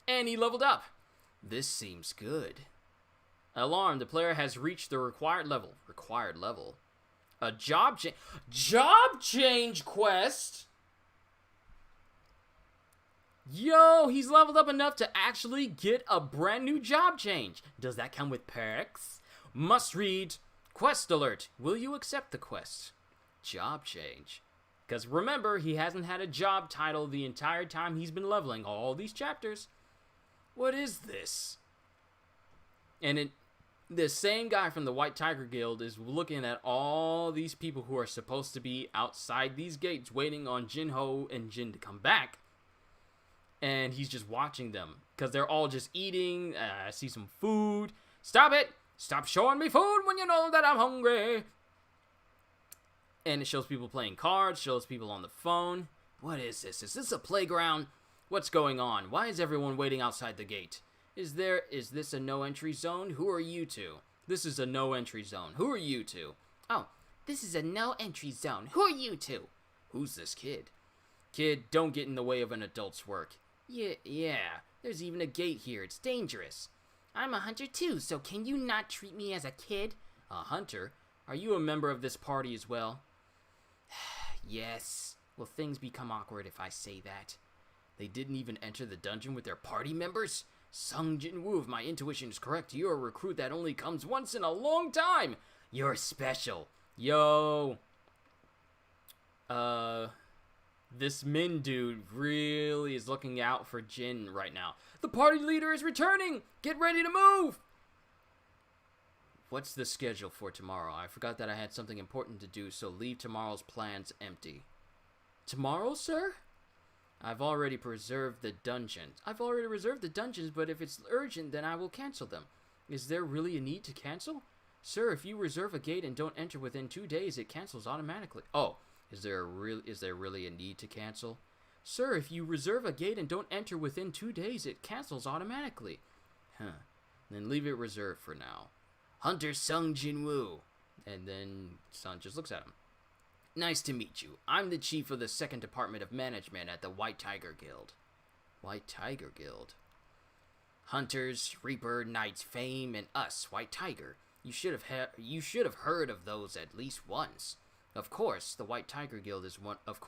And he leveled up. This seems good. Alarm, the player has reached the required level. Required level? A job change quest? Yo, he's leveled up enough to actually get a brand new job change. Does that come with perks? Must read. Quest alert. Will you accept the quest? Job change. Because remember, he hasn't had a job title the entire time he's been leveling all these chapters. What is this? And the same guy from the White Tiger Guild is looking at all these people who are supposed to be outside these gates waiting on Jinho and Jin to come back. and he's just watching them because they're all just eating. I see some food. Stop it! Stop showing me food when you know that I'm hungry. And it shows people playing cards, shows people on the phone. What is this? Is this a playground? What's going on? Why is everyone waiting outside the gate? Is this a no entry zone? Who are you two? This is a no entry zone. Who are you two? Oh, this is a no entry zone. Who are you two? Who's this kid? Kid, don't get in the way of an adult's work. Yeah, there's even a gate here. It's dangerous. I'm a hunter too, so can you not treat me as a kid? A hunter? Are you a member of this party as well? Yes. Will things become awkward if I say that? They didn't even enter the dungeon with their party members? Sung Jin Woo, if my intuition is correct, you're a recruit that only comes once in a long time. You're special. Yo. This Min dude really is looking out for Jin right now. The party leader is returning. Get ready to move. What's the schedule for tomorrow? I forgot that I had something important to do, so leave tomorrow's plans empty. Tomorrow, sir? I've already reserved the dungeons, but if it's urgent, then I will cancel them. Is there really a need to cancel? Sir, if you reserve a gate and don't enter within 2 days, it cancels automatically. Oh, is there really a need to cancel? Sir, if you reserve a gate and don't enter within 2 days, it cancels automatically. Then leave it reserved for now. Hunter Sung Jin Woo. And then Sun just looks at him. Nice to meet you. I'm the chief of the 2nd Department of Management at the White Tiger Guild. White Tiger Guild? Hunters, Reaper, Knights, Fame, and us, White Tiger. You should have heard of those at least once. Of course, the White Tiger Guild is one of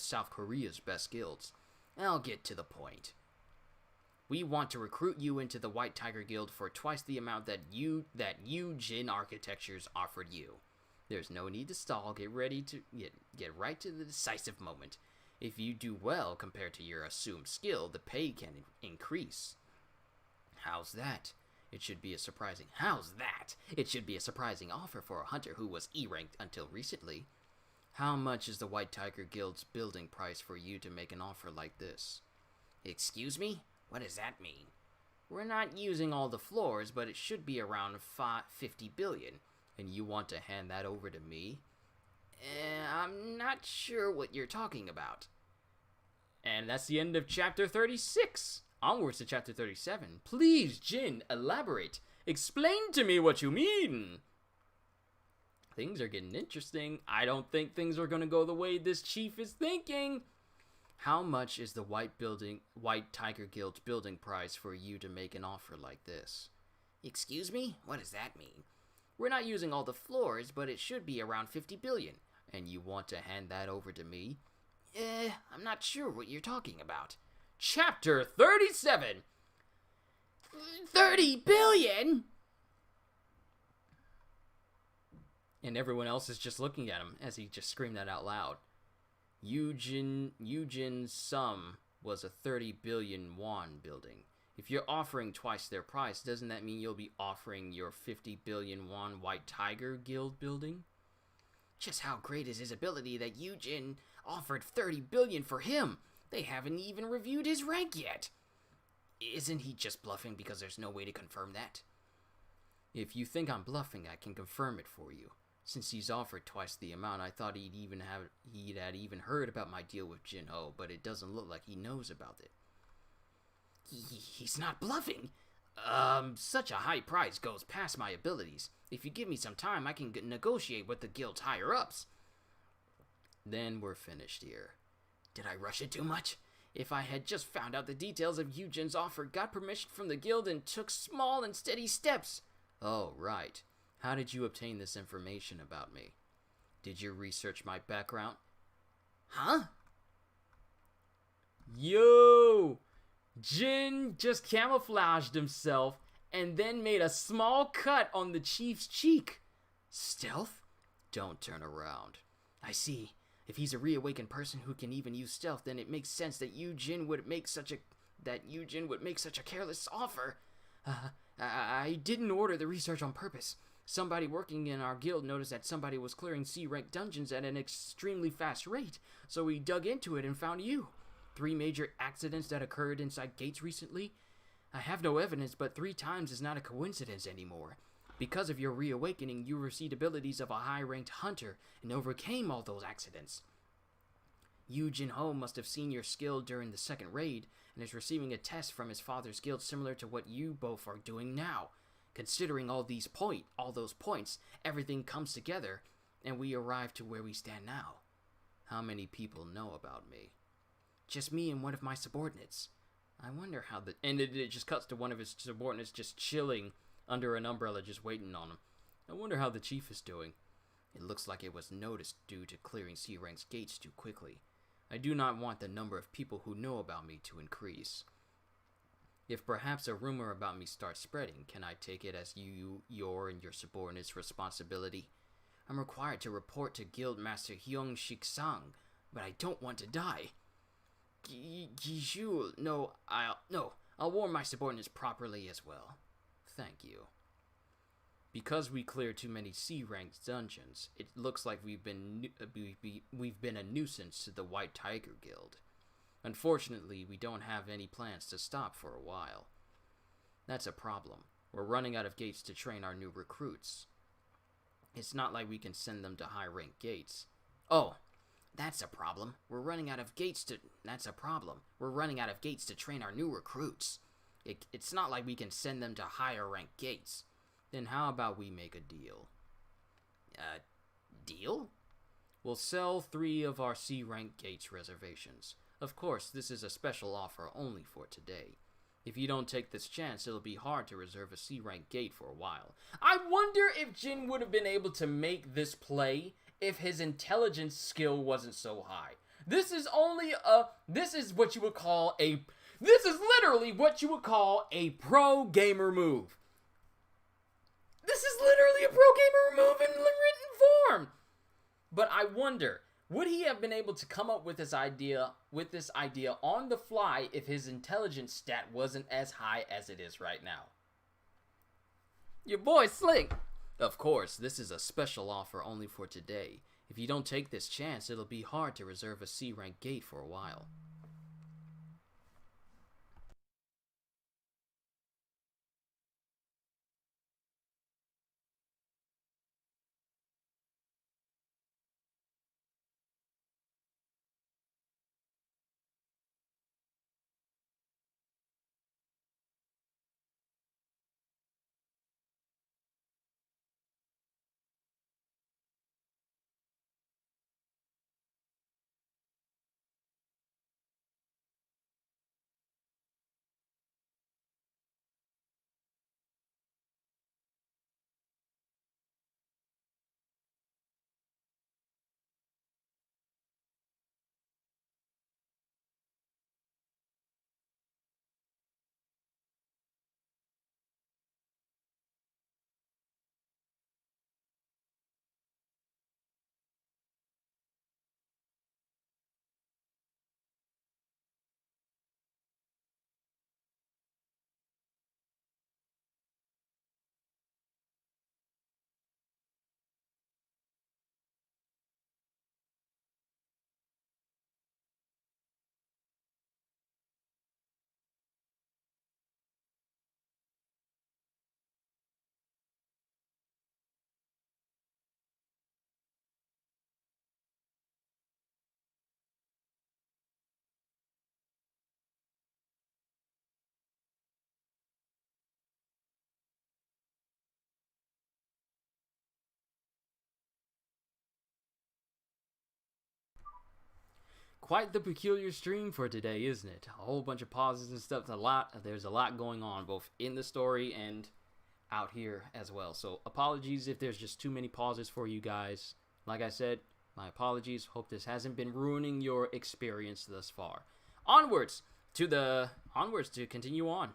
South Korea's best guilds. I'll get to the point. We want to recruit you into the White Tiger Guild for twice the amount that Jin Architectures offered you. There's no need to stall. Get right to the decisive moment. If you do well compared to your assumed skill, the pay can increase. How's that? It should be a surprising offer for a hunter who was E-ranked until recently. How much is the White Tiger Guild's building price for you to make an offer like this? Excuse me? What does that mean? We're not using all the floors, but it should be around 50 billion. And you want to hand that over to me? I'm not sure what you're talking about. And that's the end of chapter 36. Onwards to chapter 37. Please, Jin, elaborate. Explain to me what you mean. Things are getting interesting. I don't think things are going to go the way this chief is thinking. How much is the White Tiger Guild's building price for you to make an offer like this? Excuse me? What does that mean? We're not using all the floors, but it should be around 50 billion. And you want to hand that over to me? I'm not sure what you're talking about. Chapter 37! 30 billion?! And everyone else is just looking at him as he just screamed that out loud. Eugen's sum was a 30 billion won building. If you're offering twice their price, doesn't that mean you'll be offering your 50 billion won White Tiger Guild building? Just how great is his ability that Eugen offered 30 billion for him? They haven't even reviewed his rank yet. Isn't he just bluffing because there's no way to confirm that? If you think I'm bluffing, I can confirm it for you. Since he's offered twice the amount, I thought he'd had even heard about my deal with Jin Ho, but it doesn't look like he knows about it. He's not bluffing. Such a high price goes past my abilities. If you give me some time, I can negotiate with the guild's higher-ups. Then we're finished here. Did I rush it too much? If I had just found out the details of Eugen's offer, got permission from the guild, and took small and steady steps. Oh, right. How did you obtain this information about me? Did you research my background? Huh? Yo! Jin just camouflaged himself and then made a small cut on the chief's cheek. Stealth? Don't turn around. I see. If he's a reawakened person who can even use stealth, then it makes sense that Eugen would make such a careless offer. I didn't order the research on purpose. Somebody working in our guild noticed that somebody was clearing C-rank dungeons at an extremely fast rate, so we dug into it and found you. 3 major accidents that occurred inside gates recently? I have no evidence, but 3 times is not a coincidence anymore. Because of your reawakening, you received abilities of a high-ranked hunter and overcame all those accidents. Yu Jinho must have seen your skill during the second raid and is receiving a test from his father's guild similar to what you both are doing now. Considering all those points, everything comes together, and we arrive to where we stand now. How many people know about me? Just me and one of my subordinates. I wonder how the... And it just cuts to one of his subordinates just chilling under an umbrella, just waiting on him. I wonder how the chief is doing. It looks like it was noticed due to clearing C-Rank's gates too quickly. I do not want the number of people who know about me to increase. If perhaps a rumor about me starts spreading, can I take it as your and your subordinates' responsibility? I'm required to report to Guildmaster Hyung Shiksang, but I don't want to die. Gijul, I'll warn my subordinates properly as well. Thank you. Because we cleared too many C-ranked dungeons, it looks like we've been a nuisance to the White Tiger Guild. Unfortunately, we don't have any plans to stop for a while. That's a problem. We're running out of gates to train our new recruits. It's not like we can send them to high-ranked gates. Oh, that's a problem. We're running out of gates to train our new recruits. It's not like we can send them to higher-ranked gates. Then how about we make a deal? Deal? We'll sell 3 of our C-ranked gates reservations. Of course, this is a special offer only for today. If you don't take this chance, it'll be hard to reserve a C-ranked gate for a while. I wonder if Jin would have been able to make this play if his intelligence skill wasn't so high. This is literally what you would call a pro gamer move. This is literally a pro gamer move in written form. But I wonder, would he have been able to come up with this idea on the fly if his intelligence stat wasn't as high as it is right now? Your boy Slick. Of course, this is a special offer only for today. If you don't take this chance, it'll be hard to reserve a C-rank gate for a while. Quite the peculiar stream for today, isn't it? A whole bunch of pauses and stuff. There's a lot going on, both in the story and out here as well. So apologies if there's just too many pauses for you guys. Like I said, my apologies. Hope this hasn't been ruining your experience thus far. Onwards to continue on.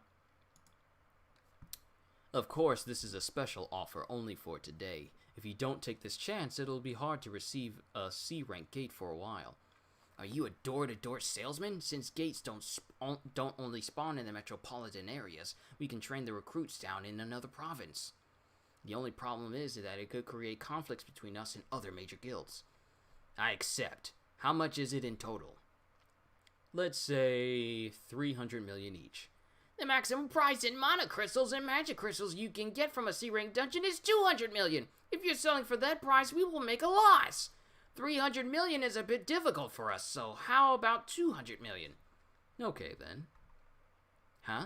Of course, this is a special offer only for today. If you don't take this chance, it'll be hard to receive a C-rank gate for a while. Are you a door-to-door salesman? Since gates don't only spawn in the metropolitan areas, we can train the recruits down in another province. The only problem is that it could create conflicts between us and other major guilds. I accept. How much is it in total? let's say 300 million each. The maximum price in mana crystals and magic crystals you can get from a C-rank dungeon is 200 million. If you're selling for that price, we will make a loss. 300 million is a bit difficult for us, so how about 200 million? Okay, then. Huh?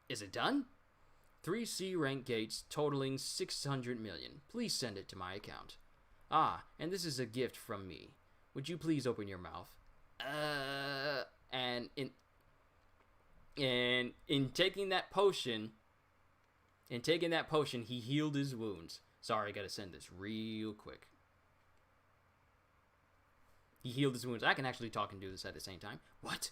Is it done? 3 C-rank gates totaling 600 million. Please send it to my account. Ah, and this is a gift from me. Would you please open your mouth? And in taking that potion, he healed his wounds. Sorry, I gotta send this real quick. He healed his wounds. I can actually talk and do this at the same time. What?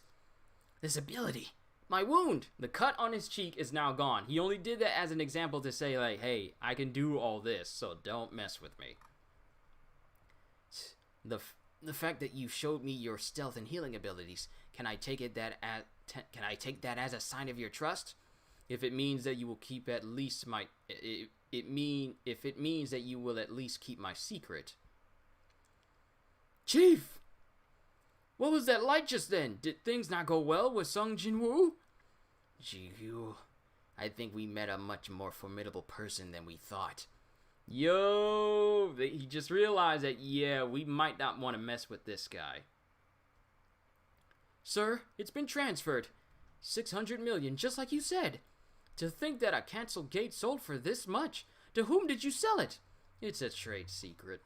This ability. My wound! The cut on his cheek is now gone. He only did that as an example to say, like, hey, I can do all this, so don't mess with me. The fact that you showed me your stealth and healing abilities, can I take that as a sign of your trust? If it means that you will keep at least if it means that you will at least keep my secret. Chief! What was that like just then? Did things not go well with Sung Jinwoo? Ji-Yu, I think we met a much more formidable person than we thought. Yo, he just realized that, yeah, we might not want to mess with this guy. Sir, it's been transferred. 600 million, just like you said. To think that a canceled gate sold for this much. To whom did you sell it? It's a trade secret.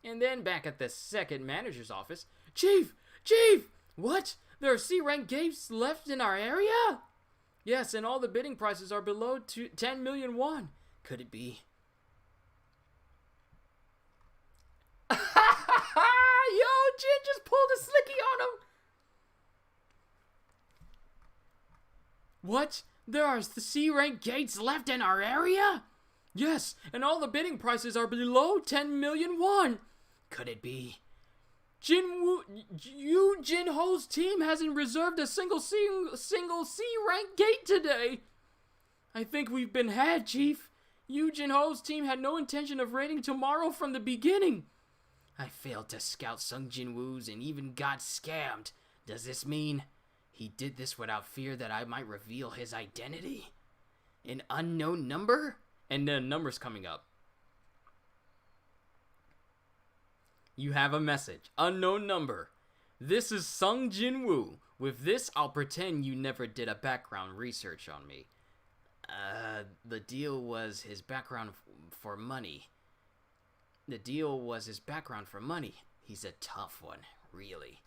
And then back at the second manager's office. Chief! Chief! What? There are C-rank gates left in our area? Yes, and all the bidding prices are below 10 million won. Could it be? Yo, Jin just pulled a slicky on him. What? There are C-rank gates left in our area? Yes, and all the bidding prices are below 10 million won. Could it be? Yu Jinho's team hasn't reserved a single C-rank gate today. I think we've been had, Chief. Yu Jinho's team had no intention of raiding tomorrow from the beginning. I failed to scout Sung Jinwoo's and even got scammed. Does this mean he did this without fear that I might reveal his identity? An unknown number? And the number's coming up. You have a message. Unknown number. This is Sung Jinwoo. With this, I'll pretend you never did a background research on me. The deal was his background for money. He's a tough one, really.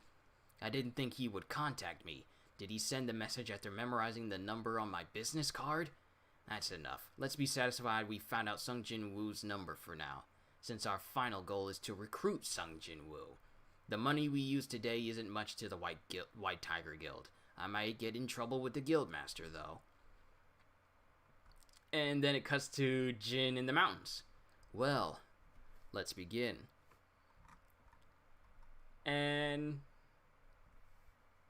I didn't think he would contact me. Did he send the message after memorizing the number on my business card? That's enough. Let's be satisfied we found out Sung Jinwoo's number for now, since our final goal is to recruit Sung Jinwoo. The money we use today isn't much to the White Tiger Guild. I might get in trouble with the Guildmaster, though. And then it cuts to Jin in the mountains. Well, let's begin. And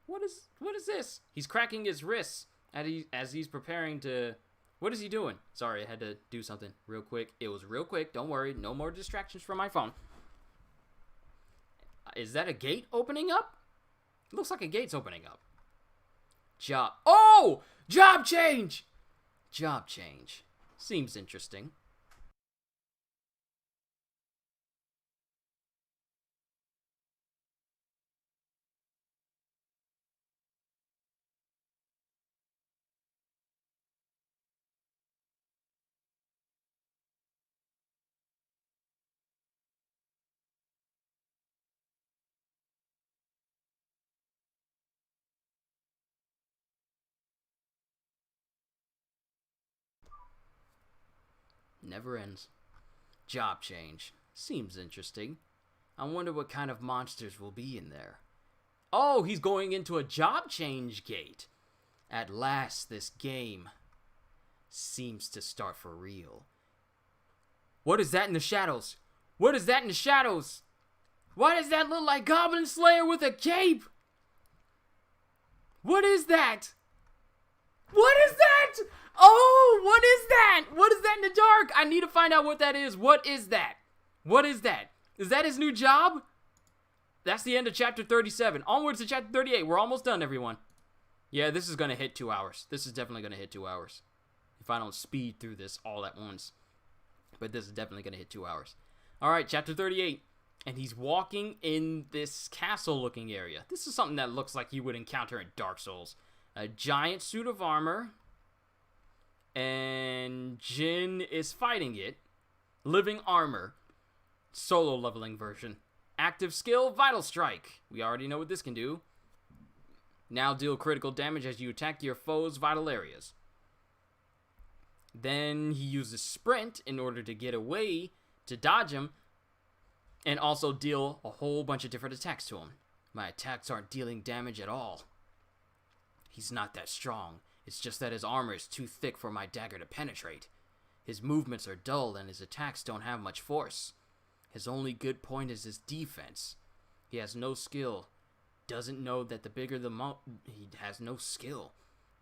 what is this? He's cracking his wrists as he's preparing to... What is he doing? Sorry, I had to do something real quick. It was real quick. Don't worry. No more distractions from my phone. Is that a gate opening up? It looks like a gate's opening up. Oh! Job change! Job change. Seems interesting. Never ends. Job change. Seems interesting. I wonder what kind of monsters will be in there. Oh, he's going into a job change gate. At last, this game seems to start for real. What is that in the shadows? What is that in the shadows? Why does that look like Goblin Slayer with a cape? What is that? What is that? Oh, what is that? What is that in the dark? I need to find out what that is. What is that? What is that? Is that his new job? that's the end of chapter 37. Onwards to chapter 38. We're almost done, everyone. Yeah, this is going to hit 2 hours. This is definitely going to hit 2 hours. If I don't speed through this all at once. But this is definitely going to hit 2 hours. All right, chapter 38. And he's walking in this castle-looking area. This is something that looks like you would encounter in Dark Souls. A giant suit of armor. And Jin is fighting it. Living armor. Solo leveling version. Active skill, Vital Strike. We already know what this can do. Now deal critical damage as you attack your foe's vital areas. Then he uses Sprint in order to get away, to dodge him, and also deal a whole bunch of different attacks to him. My attacks aren't dealing damage at all. He's not that strong. It's just that his armor is too thick for my dagger to penetrate. His movements are dull and his attacks don't have much force. His only good point is his defense. He has no skill. Doesn't know that the bigger the he has no skill.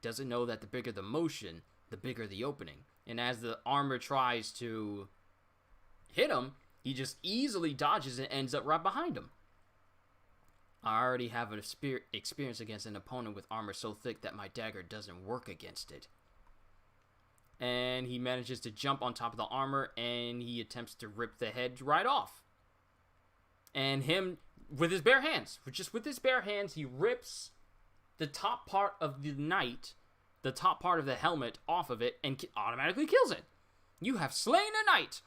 Doesn't know that the bigger the motion, the bigger the opening. And as the armor tries to hit him, he just easily dodges and ends up right behind him. I already have an experience against an opponent with armor so thick that my dagger doesn't work against it. And he manages to jump on top of the armor, and he attempts to rip the head right off. And him, with his bare hands, just with his bare hands, he rips the top part of the knight, the top part of the helmet off of it, and automatically kills it. You have slain a knight!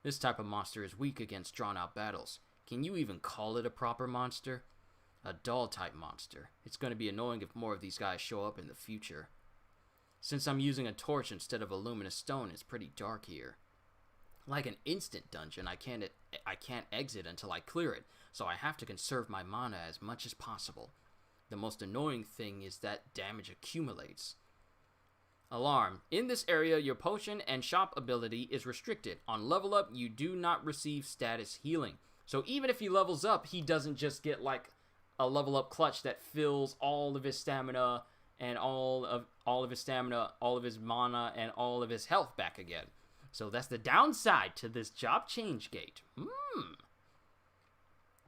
This type of monster is weak against drawn-out battles. Can you even call it a proper monster? A doll-type monster. It's going to be annoying if more of these guys show up in the future. Since I'm using a torch instead of a luminous stone, it's pretty dark here. Like an instant dungeon, I can't exit until I clear it, so I have to conserve my mana as much as possible. The most annoying thing is that damage accumulates. Alarm. In this area, your potion and shop ability is restricted. On level up, you do not receive status healing. So even if he levels up, he doesn't just get like a level up clutch that fills all of his stamina and all of his stamina, all of his mana, and all of his health back again. So that's the downside to this job change gate.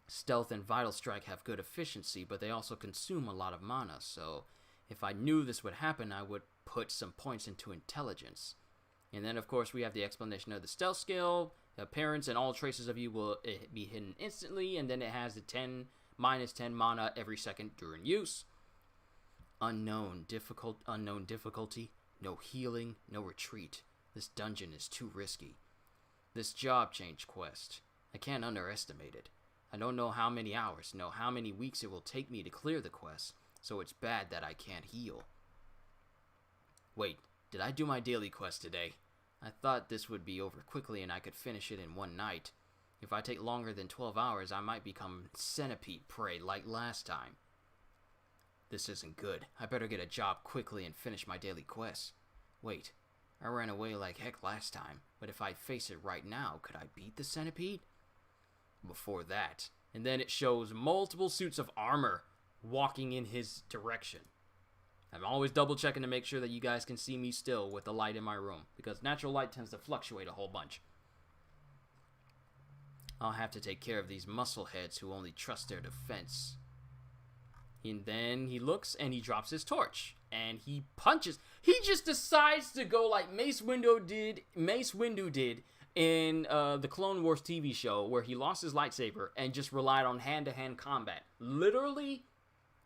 Stealth and Vital Strike have good efficiency, but they also consume a lot of mana, so if I knew this would happen, I would put some points into intelligence. And then, of course, we have the explanation of the stealth skill. The appearance and all traces of you will be hidden instantly, and then it has the minus 10 mana every second during use. Unknown difficulty, no healing, no retreat. This dungeon is too risky. This job change quest, I can't underestimate it. I don't know how many hours, no how many weeks it will take me to clear the quest, so it's bad that I can't heal. Wait, did I do my daily quest today? I thought this would be over quickly and I could finish it in one night. If I take longer than 12 hours, I might become centipede prey like last time. This isn't good. I better get a job quickly and finish my daily quest. Wait, I ran away like heck last time, but if I face it right now, could I beat the centipede? Before that, and then it shows multiple suits of armor walking in his direction. I'm always double checking to make sure that you guys can see me still with the light in my room, because natural light tends to fluctuate a whole bunch. I'll have to take care of these muscleheads who only trust their defense. And then he looks and he drops his torch and he punches. He just decides to go like Mace Windu did in the Clone Wars TV show, where he lost his lightsaber and just relied on hand-to-hand combat. Literally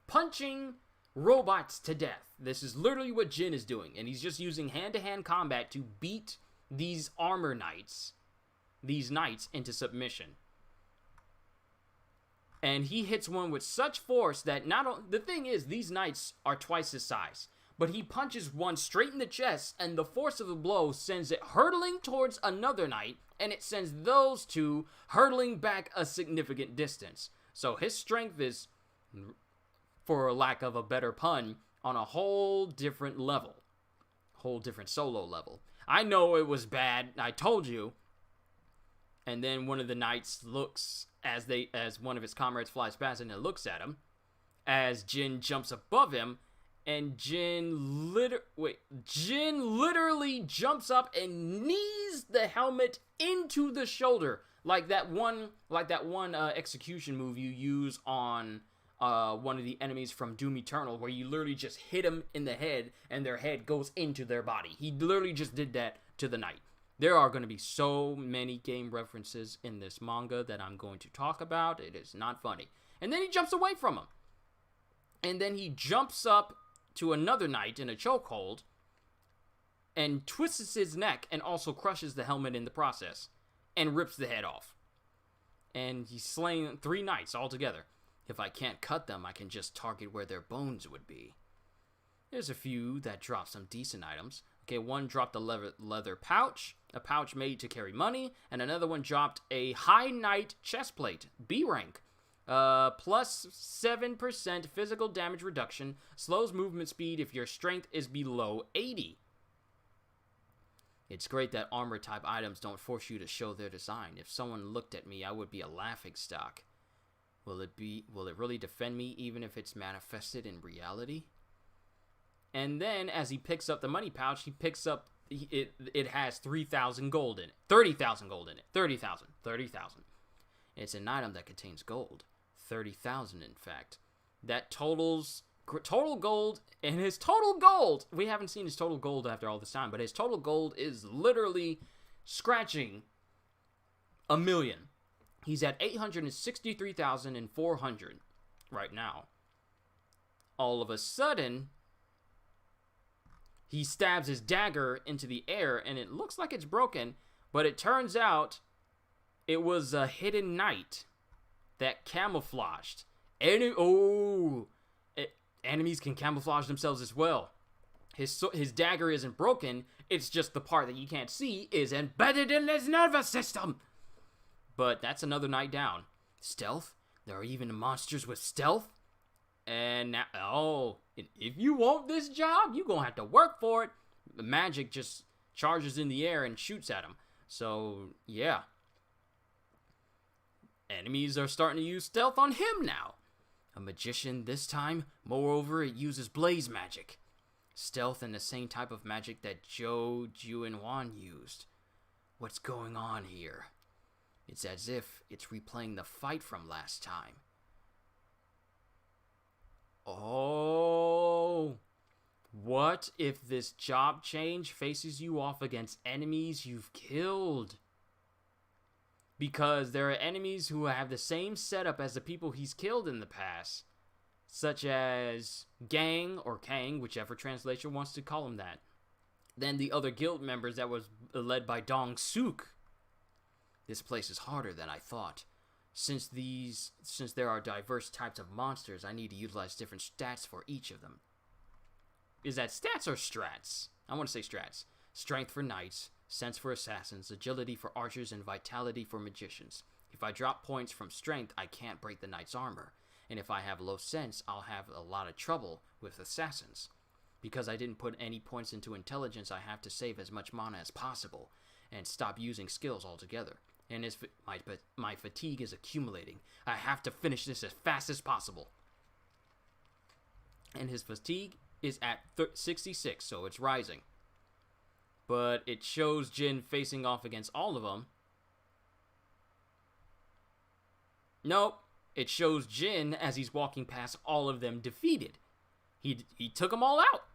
punching robots to death. This is literally what Jin is doing, and he's just using hand-to-hand combat to beat these armor knights, into submission. And he hits one with such force that the thing is, these knights are twice his size. But he punches one straight in the chest, and the force of the blow sends it hurtling towards another knight, and it sends those two hurtling back a significant distance. So his strength is, for lack of a better pun, on a whole different level. Whole different solo level. I know it was bad, I told you. And then one of the knights looks as one of his comrades flies past and looks at him as Jin jumps above him and Jin literally jumps up and knees the helmet into the shoulder, like that one execution move you use on one of the enemies from Doom Eternal, where you literally just hit them in the head and their head goes into their body. He literally just did that to the knight. There are going to be so many game references in this manga that I'm going to talk about. It is not funny. And then he jumps away from him. And then he jumps up to another knight in a chokehold and twists his neck and also crushes the helmet in the process and rips the head off. And he's slain 3 knights altogether. If I can't cut them, I can just target where their bones would be. There's a few that drop some decent items. Okay, one dropped a leather pouch, a pouch made to carry money, and another one dropped a High Knight chestplate, B rank. Plus 7% physical damage reduction, slows movement speed if your strength is below 80. It's great that armor type items don't force you to show their design. If someone looked at me, I would be a laughingstock. Will it really defend me even if it's manifested in reality? And then as he picks up the money pouch, he picks up it has 3,000 gold in it. 30,000 gold in it. 30,000. It's an item that contains gold. 30,000 in fact. That totals total gold, and his total gold, we haven't seen his total gold after all this time, but his total gold is literally scratching 1,000,000. He's at 863,400 right now. All of a sudden, he stabs his dagger into the air, and it looks like it's broken, but it turns out it was a hidden knight that camouflaged. Enemies can camouflage themselves as well. His dagger isn't broken, it's just the part that you can't see is embedded in his nervous system. But that's another knight down. Stealth? There are even monsters with stealth? And now, if you want this job, you're gonna have to work for it. The magic just charges in the air and shoots at him. So, yeah. Enemies are starting to use stealth on him now. A magician this time. Moreover, it uses blaze magic. Stealth and the same type of magic that Zhou, Ju, and Wan used. What's going on here? It's as if it's replaying the fight from last time. Oh, what if this job change faces you off against enemies you've killed? Because there are enemies who have the same setup as the people he's killed in the past, such as Gang or Kang, whichever translation wants to call him that. Then the other guild members that was led by Dong Suk. This place is harder than I thought. Since there are diverse types of monsters, I need to utilize different stats for each of them. Is that stats or strats? I want to say strats. Strength for knights, sense for assassins, agility for archers, and vitality for magicians. If I drop points from strength, I can't break the knight's armor. And if I have low sense, I'll have a lot of trouble with assassins. Because I didn't put any points into intelligence, I have to save as much mana as possible and stop using skills altogether. And my fatigue is accumulating. I have to finish this as fast as possible. And his fatigue is at 66, so it's rising. But it shows Jin facing off against all of them. Nope. It shows Jin as he's walking past all of them defeated. He took them all out.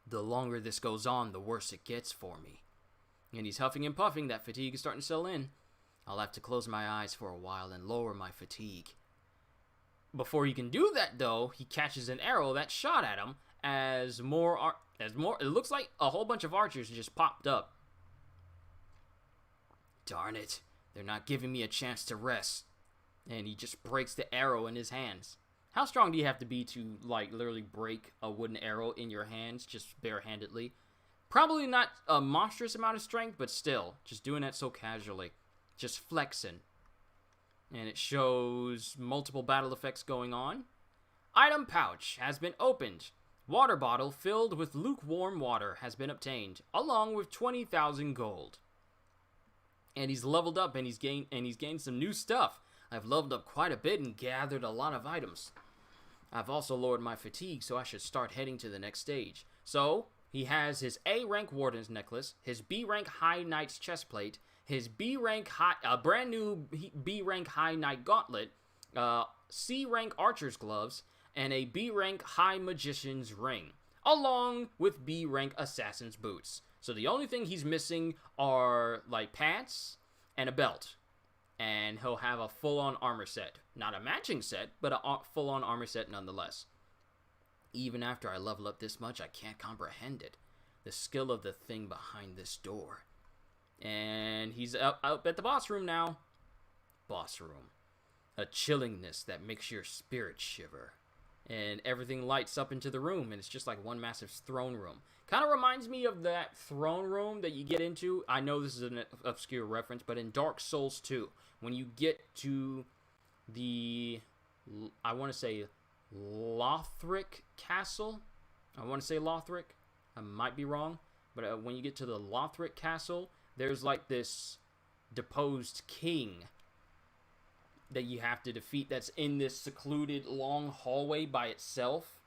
The longer this goes on, the worse it gets for me. And he's huffing and puffing. That fatigue is starting to settle in. I'll have to close my eyes for a while and lower my fatigue. Before he can do that, though, he catches an arrow that shot at him as it looks like a whole bunch of archers just popped up. Darn it. They're not giving me a chance to rest. And he just breaks the arrow in his hands. How strong do you have to be to, literally break a wooden arrow in your hands just barehandedly? Probably not a monstrous amount of strength, but still, just doing that so casually. Just flexing. And it shows multiple battle effects going on. Item pouch has been opened. Water bottle filled with lukewarm water has been obtained, along with 20,000 gold. And he's leveled up and he's gained some new stuff. I've leveled up quite a bit and gathered a lot of items. I've also lowered my fatigue, so I should start heading to the next stage. So, he has his A rank Warden's necklace, his B rank High Knight's chestplate, his B rank brand new B rank High Knight gauntlet, C rank Archer's gloves, and a B rank High Magician's ring, along with B rank Assassin's boots. So the only thing he's missing are like pants and a belt. And he'll have a full-on armor set. Not a matching set, but a full-on armor set nonetheless. Even after I level up this much, I can't comprehend it. The skill of the thing behind this door. And he's up at the boss room now. Boss room. A chillingness that makes your spirit shiver. And everything lights up into the room, and it's just like one massive throne room. Kind of reminds me of that throne room that you get into. I know this is an obscure reference, but in Dark Souls 2, when you get to the, I want to say, Lothric Castle. I want to say Lothric. I might be wrong. But when you get to the Lothric Castle, there's like this deposed king that you have to defeat that's in this secluded long hallway by itself.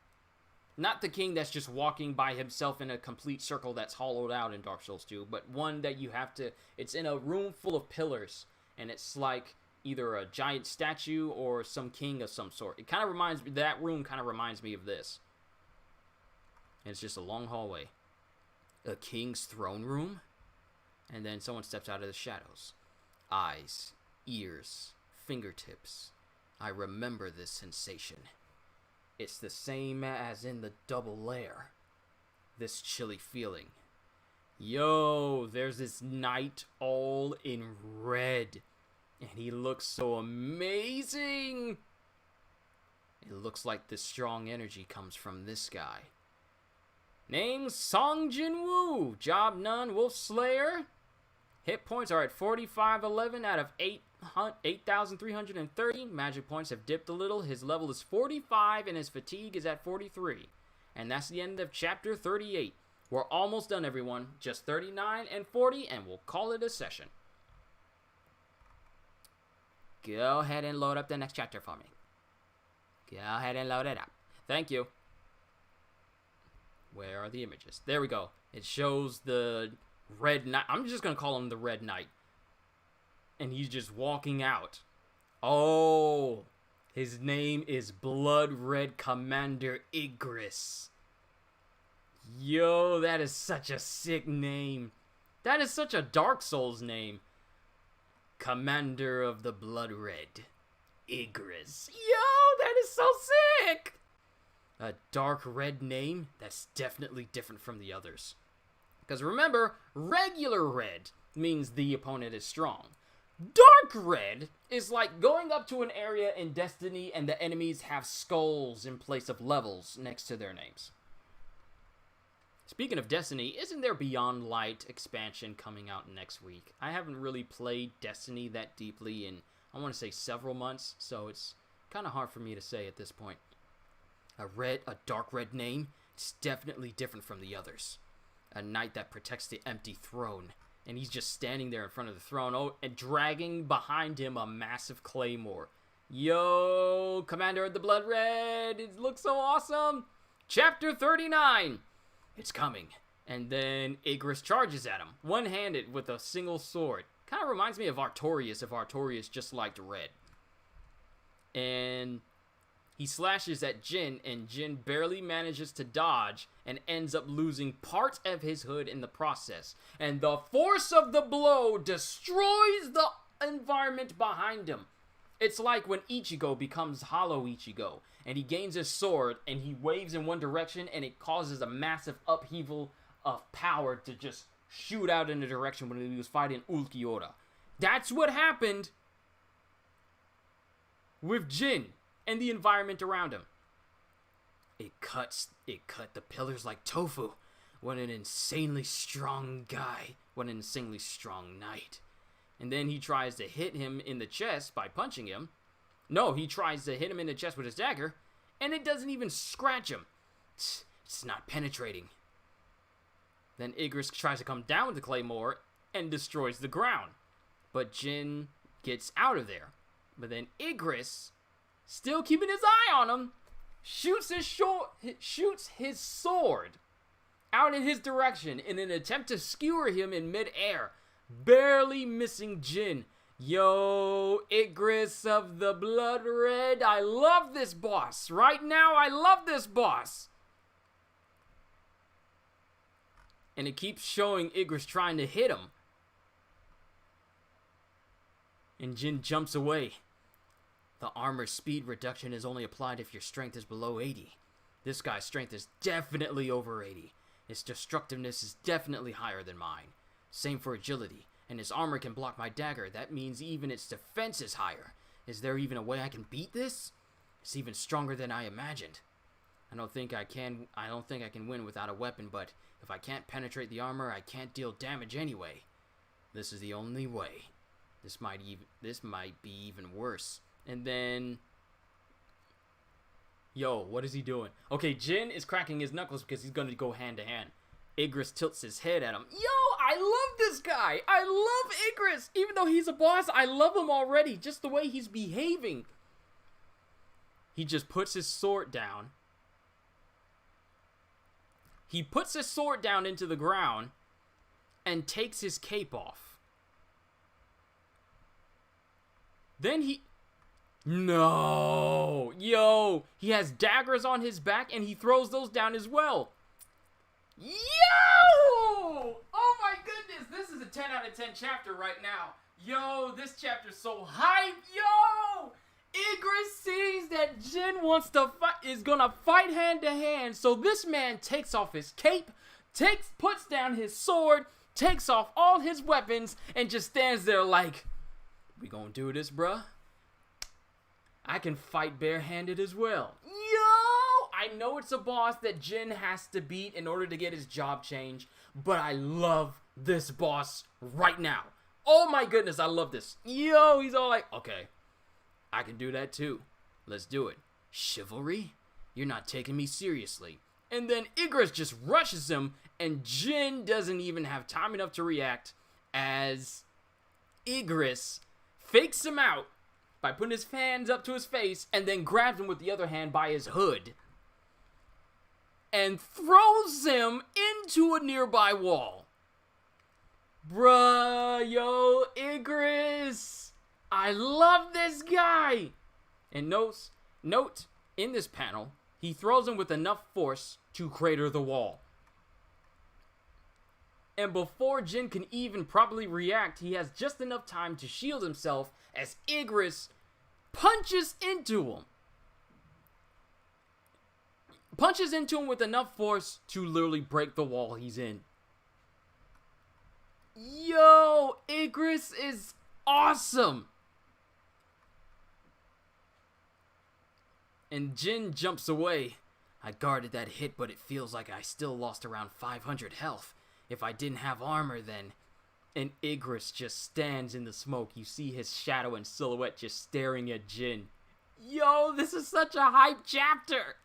Not the king that's just walking by himself in a complete circle that's hollowed out in Dark Souls 2, but one that you have to, it's in a room full of pillars, and it's like either a giant statue or some king of some sort. It kind of reminds me, that room kind of reminds me of this. And it's just a long hallway. A king's throne room? And then someone steps out of the shadows. Eyes, ears, fingertips. I remember this sensation. It's the same as in the double lair. This chilly feeling. Yo, there's this knight all in red. And he looks so amazing. It looks like the strong energy comes from this guy. Name Song Jin Woo. Job none, Wolf Slayer. Hit points are at 4511 out of 8,330. Magic points have dipped a little. His level is 45 and his fatigue is at 43. And that's the end of chapter 38. We're almost done, everyone. Just 39 and 40 and we'll call it a session. Go ahead and load up the next chapter for me. Go ahead and load it up. Thank you. Where are the images? There we go. It shows the Red Knight. I'm just going to call him the Red Knight. And he's just walking out. Oh, his name is Blood Red Commander Igris. Yo, that is such a sick name. That is such a Dark Souls name. Commander of the Blood Red, Igris. Yo, that is so sick! A dark red name that's definitely different from the others. Because remember, regular red means the opponent is strong. Dark red is like going up to an area in Destiny and the enemies have skulls in place of levels next to their names. Speaking of Destiny, isn't there Beyond Light expansion coming out next week? I haven't really played Destiny that deeply in, I want to say, several months, so it's kind of hard for me to say at this point. A dark red name, it's definitely different from the others. A knight that protects the empty throne, and he's just standing there in front of the throne, and dragging behind him a massive claymore. Yo, Commander of the Blood Red, it looks so awesome! Chapter 39! It's coming. And then Igris charges at him, one-handed with a single sword. Kind of reminds me of Artorias if Artorias just liked red. And he slashes at Jin, and Jin barely manages to dodge and ends up losing part of his hood in the process. And the force of the blow destroys the environment behind him. It's like when Ichigo becomes Hollow Ichigo, and he gains his sword, and he waves in one direction, and it causes a massive upheaval of power to just shoot out in a direction when he was fighting Ulquiorra. That's what happened with Jin and the environment around him. It cut the pillars like tofu. What an insanely strong guy. What an insanely strong knight. And then he tries to hit him in the chest by punching him. No, he tries to hit him in the chest with his dagger, and it doesn't even scratch him. It's not penetrating. Then Igris tries to come down with the claymore and destroys the ground. But Jin gets out of there. But then Igris, still keeping his eye on him, shoots his sword out in his direction in an attempt to skewer him in midair, barely missing Jin. Yo, Igris of the Blood Red, I love this boss. Right now, I love this boss. And it keeps showing Igris trying to hit him. And Jin jumps away. The armor speed reduction is only applied if your strength is below 80. This guy's strength is definitely over 80. His destructiveness is definitely higher than mine. Same for agility. And his armor can block my dagger. That means even its defense is higher. Is there even a way I can beat this? It's even stronger than I imagined. I don't think I can win without a weapon, but if I can't penetrate the armor, I can't deal damage anyway. This is the only way. This might be even worse. And then, yo, what is he doing? Okay, Jin is cracking his knuckles because he's going to go hand to hand. Igris tilts his head at him. Yo, I love this guy. I love Igris. Even though he's a boss, I love him already. Just the way he's behaving. He just puts his sword down. He puts his sword down into the ground and takes his cape off. Then No! Yo! He has daggers on his back and he throws those down as well. Yo! Oh my goodness! This is a 10 out of 10 chapter right now. Yo, this chapter's so hype. Yo! Igris sees that Jin is gonna fight hand to hand, so this man takes off his cape, puts down his sword, takes off all his weapons, and just stands there like, we gonna do this, bruh? I can fight barehanded as well. Yo! I know it's a boss that Jin has to beat in order to get his job changed, but I love this boss right now. Oh my goodness, I love this. Yo, he's all like, okay, I can do that too. Let's do it. Chivalry? You're not taking me seriously. And then Igris just rushes him, and Jin doesn't even have time enough to react as Igris fakes him out by putting his hands up to his face and then grabs him with the other hand by his hood and throws him into a nearby wall. Bruh, yo, Igris. I love this guy. And note, in this panel, he throws him with enough force to crater the wall. And before Jin can even properly react, he has just enough time to shield himself as Igris punches into him. Punches into him with enough force to literally break the wall he's in. Yo, Igris is awesome. And Jin jumps away. I guarded that hit, but it feels like I still lost around 500 health. If I didn't have armor, then... And Igris just stands in the smoke. You see his shadow and silhouette just staring at Jin. Yo, this is such a hype chapter!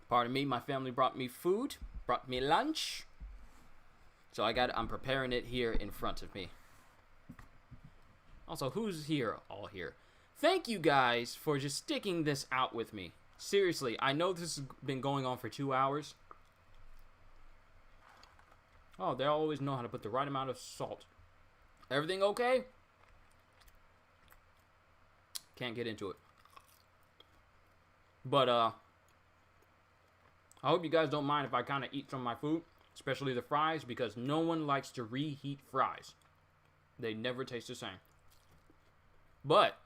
Pardon me, my family brought me food, brought me lunch. So I'm preparing it here in front of me. Also, who's here? All here. Thank you guys for just sticking this out with me. Seriously, I know this has been going on for 2 hours. Oh, they always know how to put the right amount of salt. Everything okay? Can't get into it. But, I hope you guys don't mind if I kind of eat some of my food, especially the fries, because no one likes to reheat fries. They never taste the same. But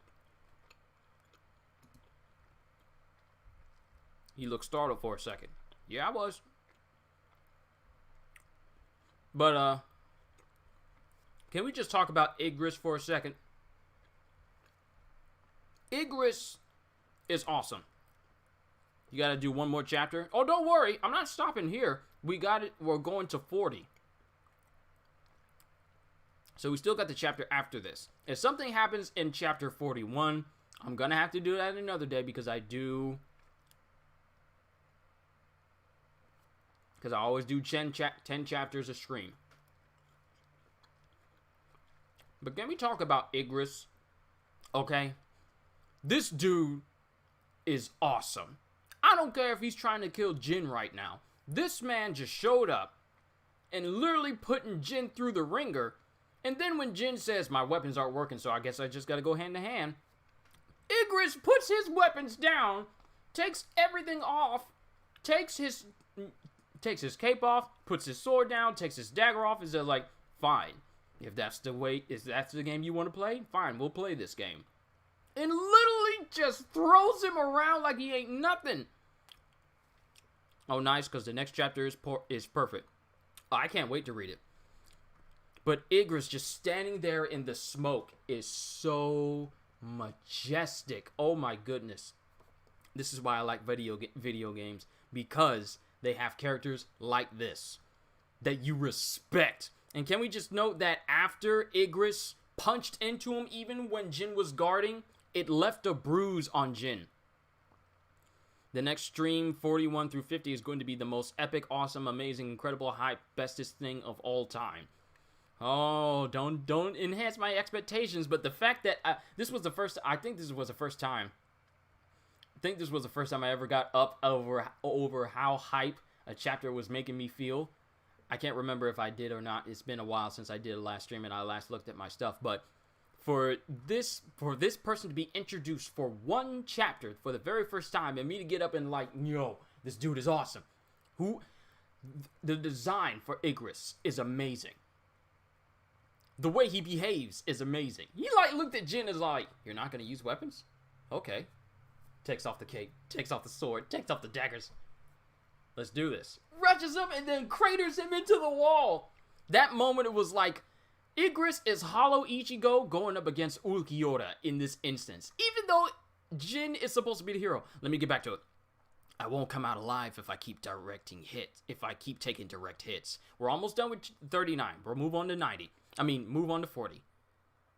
he looked startled for a second. Yeah, I was. But can we just talk about Igris for a second? Igris is awesome. You got to do one more chapter. Oh, don't worry. I'm not stopping here. We got it. We're going to 40. So we still got the chapter after this. If something happens in chapter 41, I'm going to have to do that another day because I always do 10 chapters a stream. But can we talk about Igris? Okay. This dude is awesome. I don't care if he's trying to kill Jin right now. This man just showed up and literally putting Jin through the ringer. And then when Jin says, my weapons aren't working, so I guess I just gotta go hand to hand, Igris puts his weapons down, takes everything off, takes his cape off, puts his sword down, takes his dagger off, and says like, fine. If that's the game you want to play, fine, we'll play this game. And literally just throws him around like he ain't nothing. Oh, nice, because the next chapter is perfect. I can't wait to read it. But Igris just standing there in the smoke is so majestic. Oh my goodness. This is why I like video games. Because they have characters like this that you respect. And can we just note that after Igris punched into him, even when Jin was guarding, it left a bruise on Jin. The next stream, 41 through 50, is going to be the most epic, awesome, amazing, incredible, hype, bestest thing of all time. Oh, don't enhance my expectations, but the fact that I think this was the first time I ever got up over how hype a chapter was making me feel. I can't remember if I did or not. It's been a while since I did a last stream and I last looked at my stuff, but for this person to be introduced for one chapter for the very first time and me to get up and like, yo, this dude is awesome. The design for Igris is amazing. The way he behaves is amazing. He like looked at Jin as like, you're not going to use weapons? Okay. Takes off the cape, takes off the sword, takes off the daggers. Let's do this. Rushes him and then craters him into the wall. That moment it was like, Igris is Hollow Ichigo going up against Ulquiorra in this instance. Even though Jin is supposed to be the hero. Let me get back to it. I won't come out alive if I keep taking direct hits. We're almost done with 39. We'll move on to 90. Move on to 40.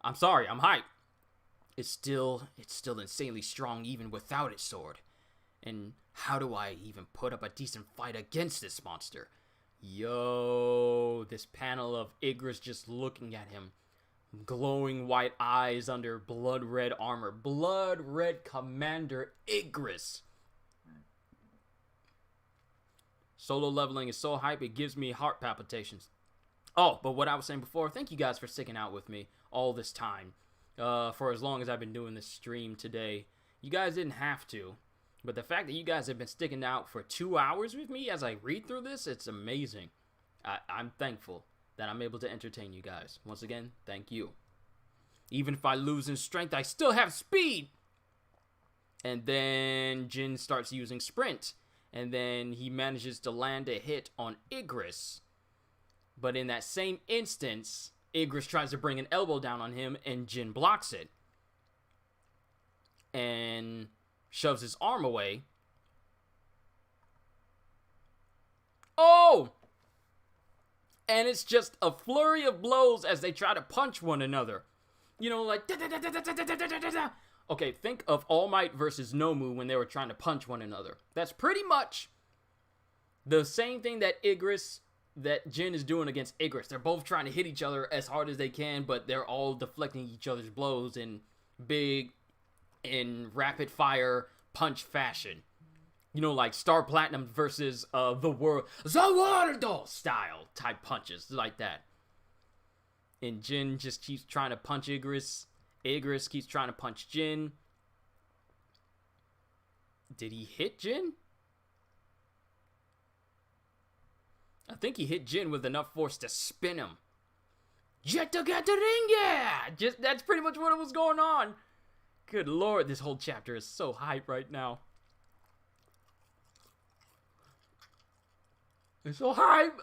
I'm sorry, I'm hyped. It's still insanely strong even without its sword. And how do I even put up a decent fight against this monster? Yo, this panel of Igris just looking at him. Glowing white eyes under blood red armor. Blood red Commander Igris. Solo leveling is so hype, it gives me heart palpitations. Oh, but what I was saying before, thank you guys for sticking out with me all this time. For as long as I've been doing this stream today. You guys didn't have to. But the fact that you guys have been sticking out for 2 hours with me as I read through this, it's amazing. I'm thankful that I'm able to entertain you guys. Once again, thank you. Even if I lose in strength, I still have speed! And then Jin starts using sprint. And then he manages to land a hit on Igris. But in that same instance, Igris tries to bring an elbow down on him and Jin blocks it. And shoves his arm away. Oh! And it's just a flurry of blows as they try to punch one another. You know, like... Okay, think of All Might versus Nomu when they were trying to punch one another. That's pretty much the same thing that Jin is doing against Igris. They're both trying to hit each other as hard as they can, but they're all deflecting each other's blows in rapid fire punch fashion. You know, like Star Platinum versus the World style type punches like that. And Jin just keeps trying to punch Igris. Igris keeps trying to punch Jin. Did he hit Jin? I think he hit Jin with enough force to spin him. Jetta Gateringa! Just that's pretty much what was going on. Good lord, this whole chapter is so hype right now. It's so hype.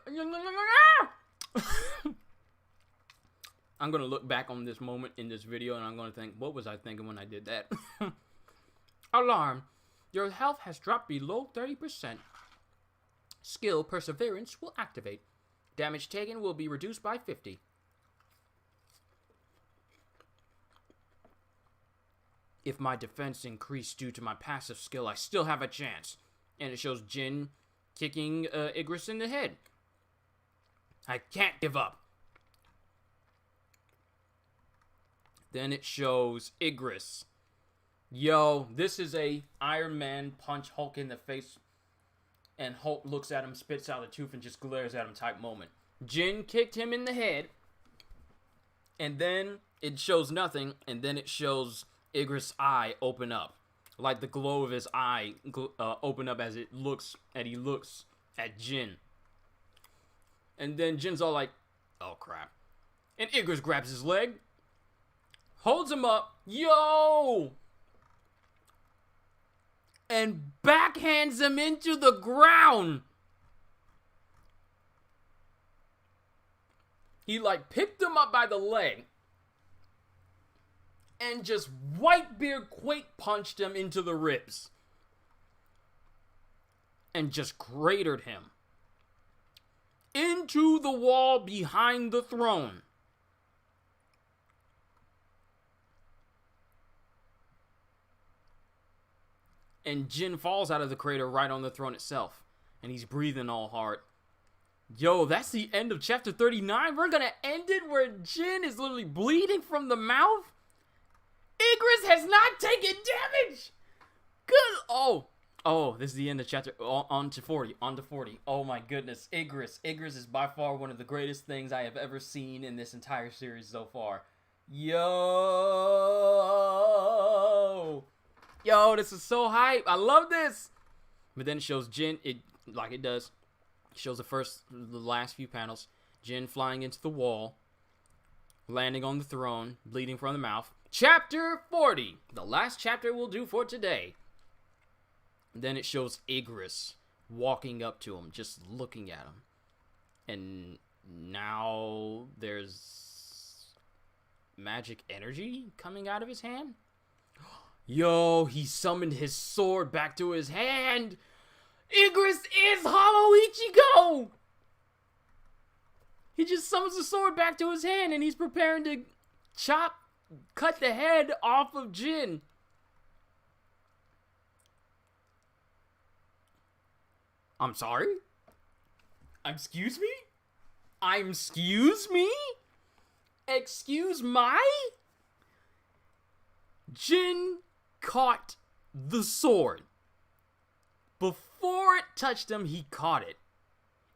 I'm gonna look back on this moment in this video and I'm gonna think, what was I thinking when I did that? Alarm. Your health has dropped below 30%. Skill Perseverance will activate. Damage taken will be reduced by 50. If my defense increased due to my passive skill, I still have a chance. And it shows Jin kicking Igris in the head. I can't give up. Then it shows Igris. Yo, this is a Iron Man punch Hulk in the face. And Hulk looks at him, spits out a tooth, and just glares at him type moment. Jin kicked him in the head. And then it shows nothing. And then it shows Igris' eye open up. Like the glow of his eye open up as he looks at Jin. And then Jin's all like, oh crap. And Igris grabs his leg. Holds him up. Yo! And backhands him into the ground. He like picked him up by the leg. And just Whitebeard quake punched him into the ribs. And just cratered him. Into the wall behind the throne. And Jin falls out of the crater right on the throne itself. And he's breathing all hard. Yo, that's the end of chapter 39. We're gonna end it where Jin is literally bleeding from the mouth. Igris has not taken damage. Good. Oh, this is the end of chapter. On to 40. Oh my goodness. Igris is by far one of the greatest things I have ever seen in this entire series so far. Yo, this is so hype. I love this. But then it shows Jin, it shows the last few panels. Jin flying into the wall, landing on the throne, bleeding from the mouth. Chapter 40, the last chapter we'll do for today. Then it shows Igris walking up to him, just looking at him. And now there's magic energy coming out of his hand. Yo, he summoned his sword back to his hand. Igris is Hollow Ichigo. He just summons the sword back to his hand and he's preparing to cut the head off of Jin. I'm sorry? Excuse me? Excuse my? Jin caught the sword. Before it touched him, he caught it.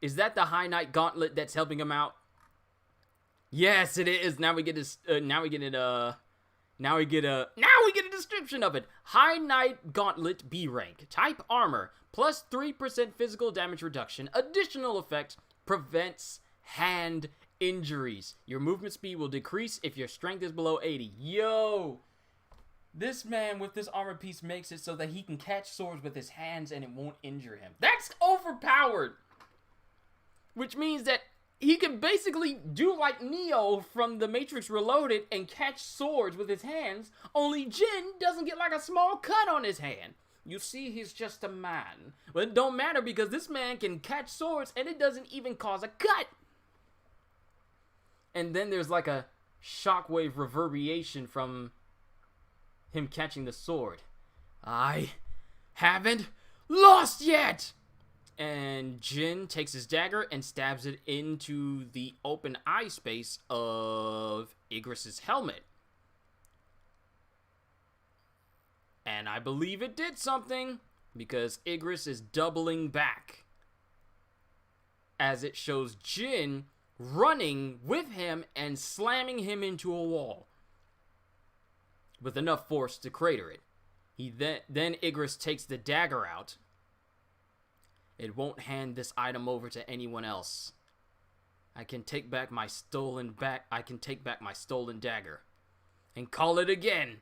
Is that the High Knight Gauntlet that's helping him out? Yes, it is. Now we get a description of it. High Knight Gauntlet B rank. Type armor. Plus 3% physical damage reduction. Additional effect. Prevents hand injuries. Your movement speed will decrease if your strength is below 80. Yo! This man with this armor piece makes it so that he can catch swords with his hands and it won't injure him. That's overpowered! Which means that he can basically do like Neo from The Matrix Reloaded and catch swords with his hands, only Jin doesn't get like a small cut on his hand. You see, he's just a man. But it don't matter because this man can catch swords and it doesn't even cause a cut. And then there's like a shockwave reverberation from him catching the sword. I haven't lost yet! And Jin takes his dagger and stabs it into the open eye space of Igris' helmet. And I believe it did something, because Igris is doubling back. As it shows Jin running with him and slamming him into a wall. With enough force to crater it. Then Igris takes the dagger out. It won't hand this item over to anyone else. I can take back my stolen dagger. And call it again.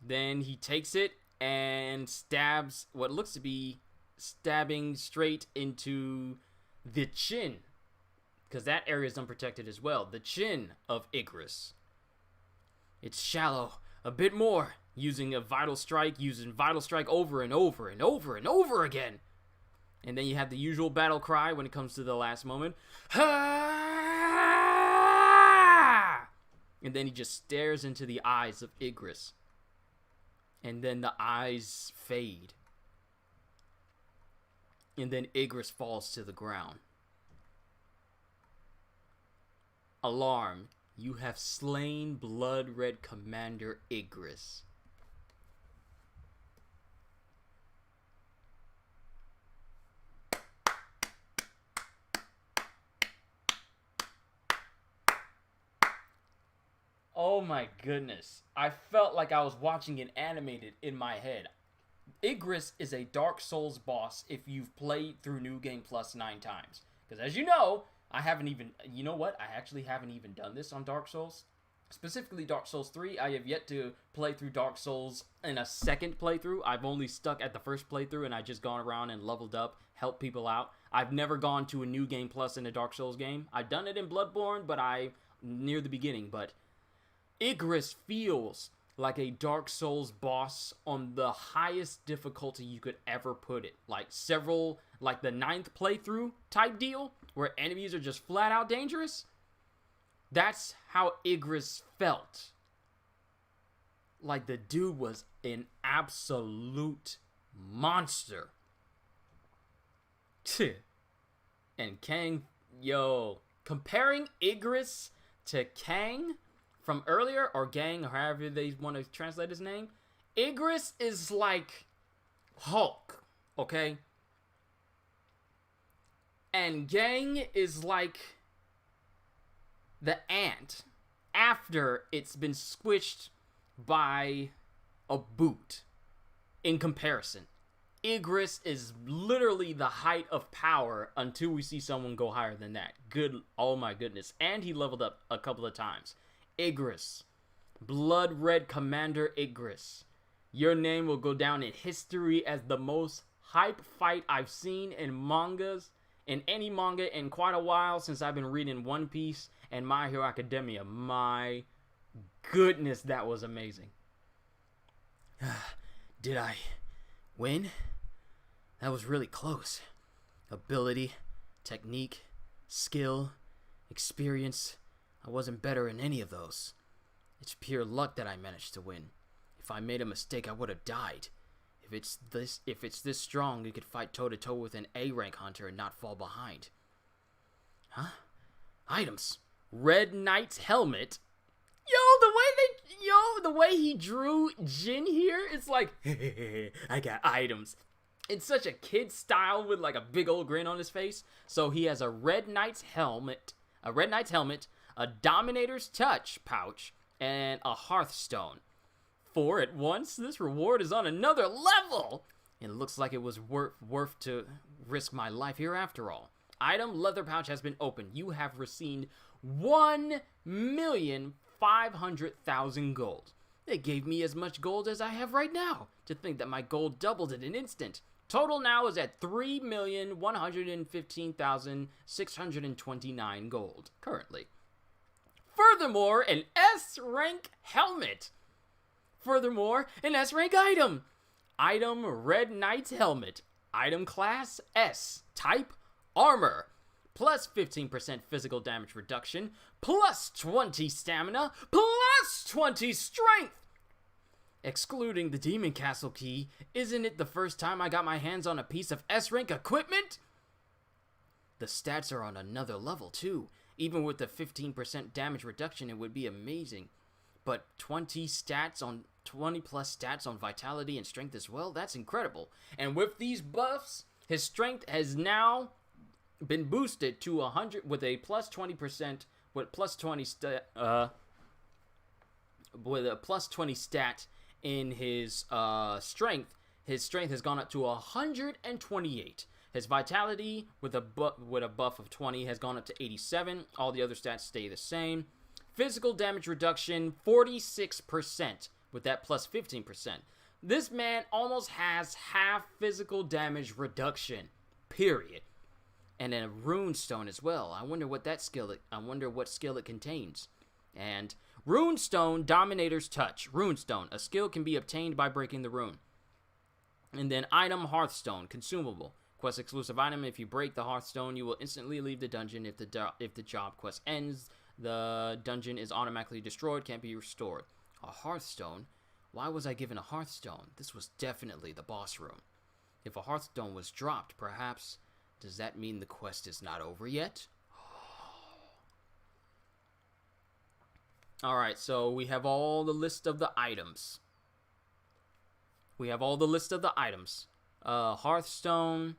Then he takes it and stabs what looks to be stabbing straight into the chin. Because that area is unprotected as well. The chin of Igris. It's shallow. A bit more. Using Vital Strike over and over and over and over again. And then you have the usual battle cry when it comes to the last moment. And then he just stares into the eyes of Igris. And then the eyes fade. And then Igris falls to the ground. Alarm. You have slain Blood Red Commander Igris. Oh my goodness. I felt like I was watching it animated in my head. Igris is a Dark Souls boss if you've played through New Game Plus 9 times. Because as you know, I actually haven't even done this on Dark Souls. Specifically Dark Souls 3, I have yet to play through Dark Souls in a second playthrough. I've only stuck at the first playthrough and I just gone around and leveled up, helped people out. I've never gone to a New Game Plus in a Dark Souls game. I've done it in Bloodborne, but near the beginning, but Igris feels like a Dark Souls boss on the highest difficulty you could ever put it. Like the 9th playthrough type deal, where enemies are just flat out dangerous. That's how Igris felt. Like the dude was an absolute monster. And Kang, comparing Igris to Kang from earlier, or Gang, or however they want to translate his name, Igris is like Hulk, okay? And Gang is like the ant after it's been squished by a boot. In comparison, Igris is literally the height of power until we see someone go higher than that. Oh my goodness. And he leveled up a couple of times. Igris, Blood Red Commander Igris. Your name will go down in history as the most hype fight I've seen in any manga in quite a while, since I've been reading One Piece and My Hero Academia. My goodness, that was amazing. Did I win? That was really close. Ability, technique, skill, experience. I wasn't better in any of those. It's pure luck that I managed to win. If I made a mistake, I would have died. If it's this strong, you could fight toe-to-toe with an A-rank hunter and not fall behind. Huh? Items. Red Knight's helmet. The way he drew Jin here, it's like, I got items. It's such a kid style with like a big old grin on his face. So he has a Red Knight's helmet, a Dominator's Touch pouch, and a Hearthstone. 4 at once. This reward is on another level. It looks like it was worth to risk my life here after all. Item leather pouch has been opened. You have received 1,500,000 gold. They gave me as much gold as I have right now. To think that my gold doubled in an instant. Total now is at 3,115,629 gold currently. Furthermore, an S-rank helmet. Furthermore, an S-rank item. Item Red Knight's helmet. Item class S. Type armor. Plus 15% physical damage reduction. Plus 20 stamina. Plus 20 strength. Excluding the Demon Castle key, isn't it the first time I got my hands on a piece of S-rank equipment? The stats are on another level too. Even with the 15% damage reduction, it would be amazing. But 20 plus stats on vitality and strength as well, that's incredible. And with these buffs, his strength has now been boosted to 100 with a plus 20% with a plus 20 stat in his strength. His strength has gone up to 128. His vitality with a buff of 20 has gone up to 87. All the other stats stay the same. Physical damage reduction 46% with that plus 15%. This man almost has half physical damage reduction, period. And then a rune stone as well. I wonder what skill it contains. And rune stone, Dominator's Touch. Rune stone, a skill can be obtained by breaking the rune. And then item Hearthstone, consumable. Quest exclusive item. If you break the Hearthstone, you will instantly leave the dungeon. If the job quest ends, the dungeon is automatically destroyed, can't be restored. A Hearthstone? Why was I given a Hearthstone? This was definitely the boss room. If a Hearthstone was dropped, perhaps, does that mean the quest is not over yet? Alright, so we have all the list of the items. Hearthstone,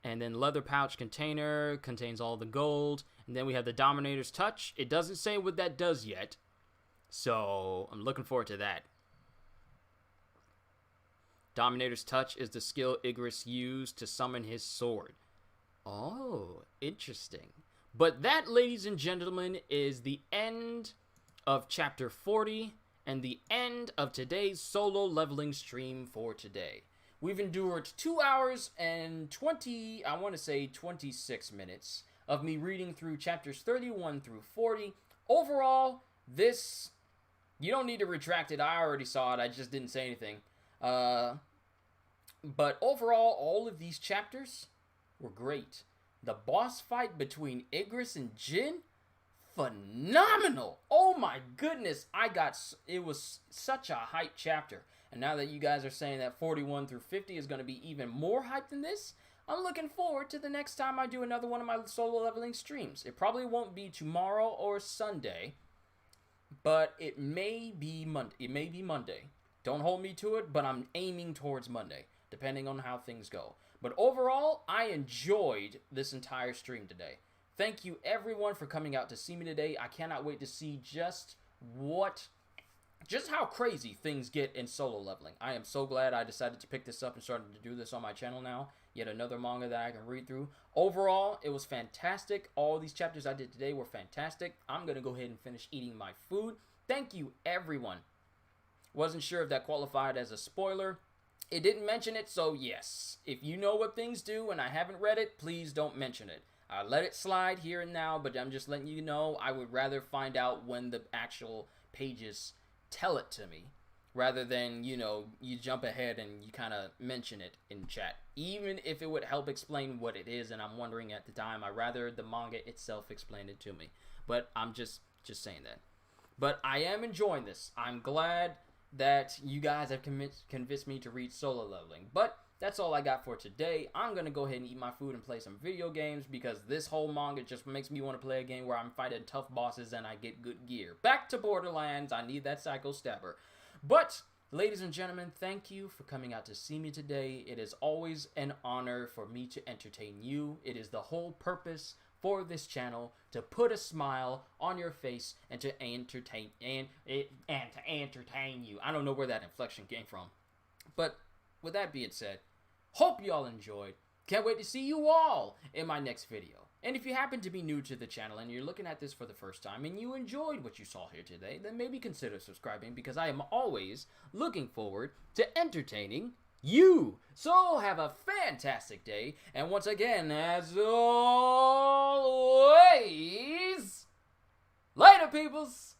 and then leather pouch container, contains all the gold. And then we have the Dominator's Touch. It doesn't say what that does yet, so I'm looking forward to that. Dominator's Touch is the skill Igris used to summon his sword. Oh, interesting. But that, ladies and gentlemen, is the end of Chapter 40 and the end of today's solo leveling stream for today. We've endured 2 hours and 26 minutes of me reading through chapters 31 through 40. Overall, this, you don't need to retract it. I already saw it. I just didn't say anything. But overall, all of these chapters were great. The boss fight between Igris and Jin, phenomenal. Oh my goodness. It was such a hype chapter. And now that you guys are saying that 41 through 50 is going to be even more hype than this, I'm looking forward to the next time I do another one of my solo leveling streams. It probably won't be tomorrow or Sunday, but it may be Monday. Don't hold me to it, but I'm aiming towards Monday, depending on how things go. But overall, I enjoyed this entire stream today. Thank you everyone for coming out to see me today. I cannot wait to see just how crazy things get in solo leveling. I am so glad I decided to pick this up and started to do this on my channel now. Yet another manga that I can read through. Overall, it was fantastic. All these chapters I did today were fantastic. I'm going to go ahead and finish eating my food. Thank you, everyone. Wasn't sure if that qualified as a spoiler. It didn't mention it, so yes. If you know what things do and I haven't read it, please don't mention it. I let it slide here and now, but I'm just letting you know I would rather find out when the actual pages tell it to me, rather than, you jump ahead and you kind of mention it in chat. Even if it would help explain what it is and I'm wondering at the time, I'd rather the manga itself explain it to me. But I'm just saying that. But I am enjoying this. I'm glad that you guys have convinced me to read solo leveling. But that's all I got for today. I'm going to go ahead and eat my food and play some video games because this whole manga just makes me want to play a game where I'm fighting tough bosses and I get good gear. Back to Borderlands. I need that Psycho Stabber. But, ladies and gentlemen, thank you for coming out to see me today. It is always an honor for me to entertain you. It is the whole purpose for this channel, to put a smile on your face and to entertain you. I don't know where that inflection came from. But with that being said, hope y'all enjoyed. Can't wait to see you all in my next video. And if you happen to be new to the channel and you're looking at this for the first time and you enjoyed what you saw here today, then maybe consider subscribing because I am always looking forward to entertaining you. So have a fantastic day. And once again, as always, later, peoples.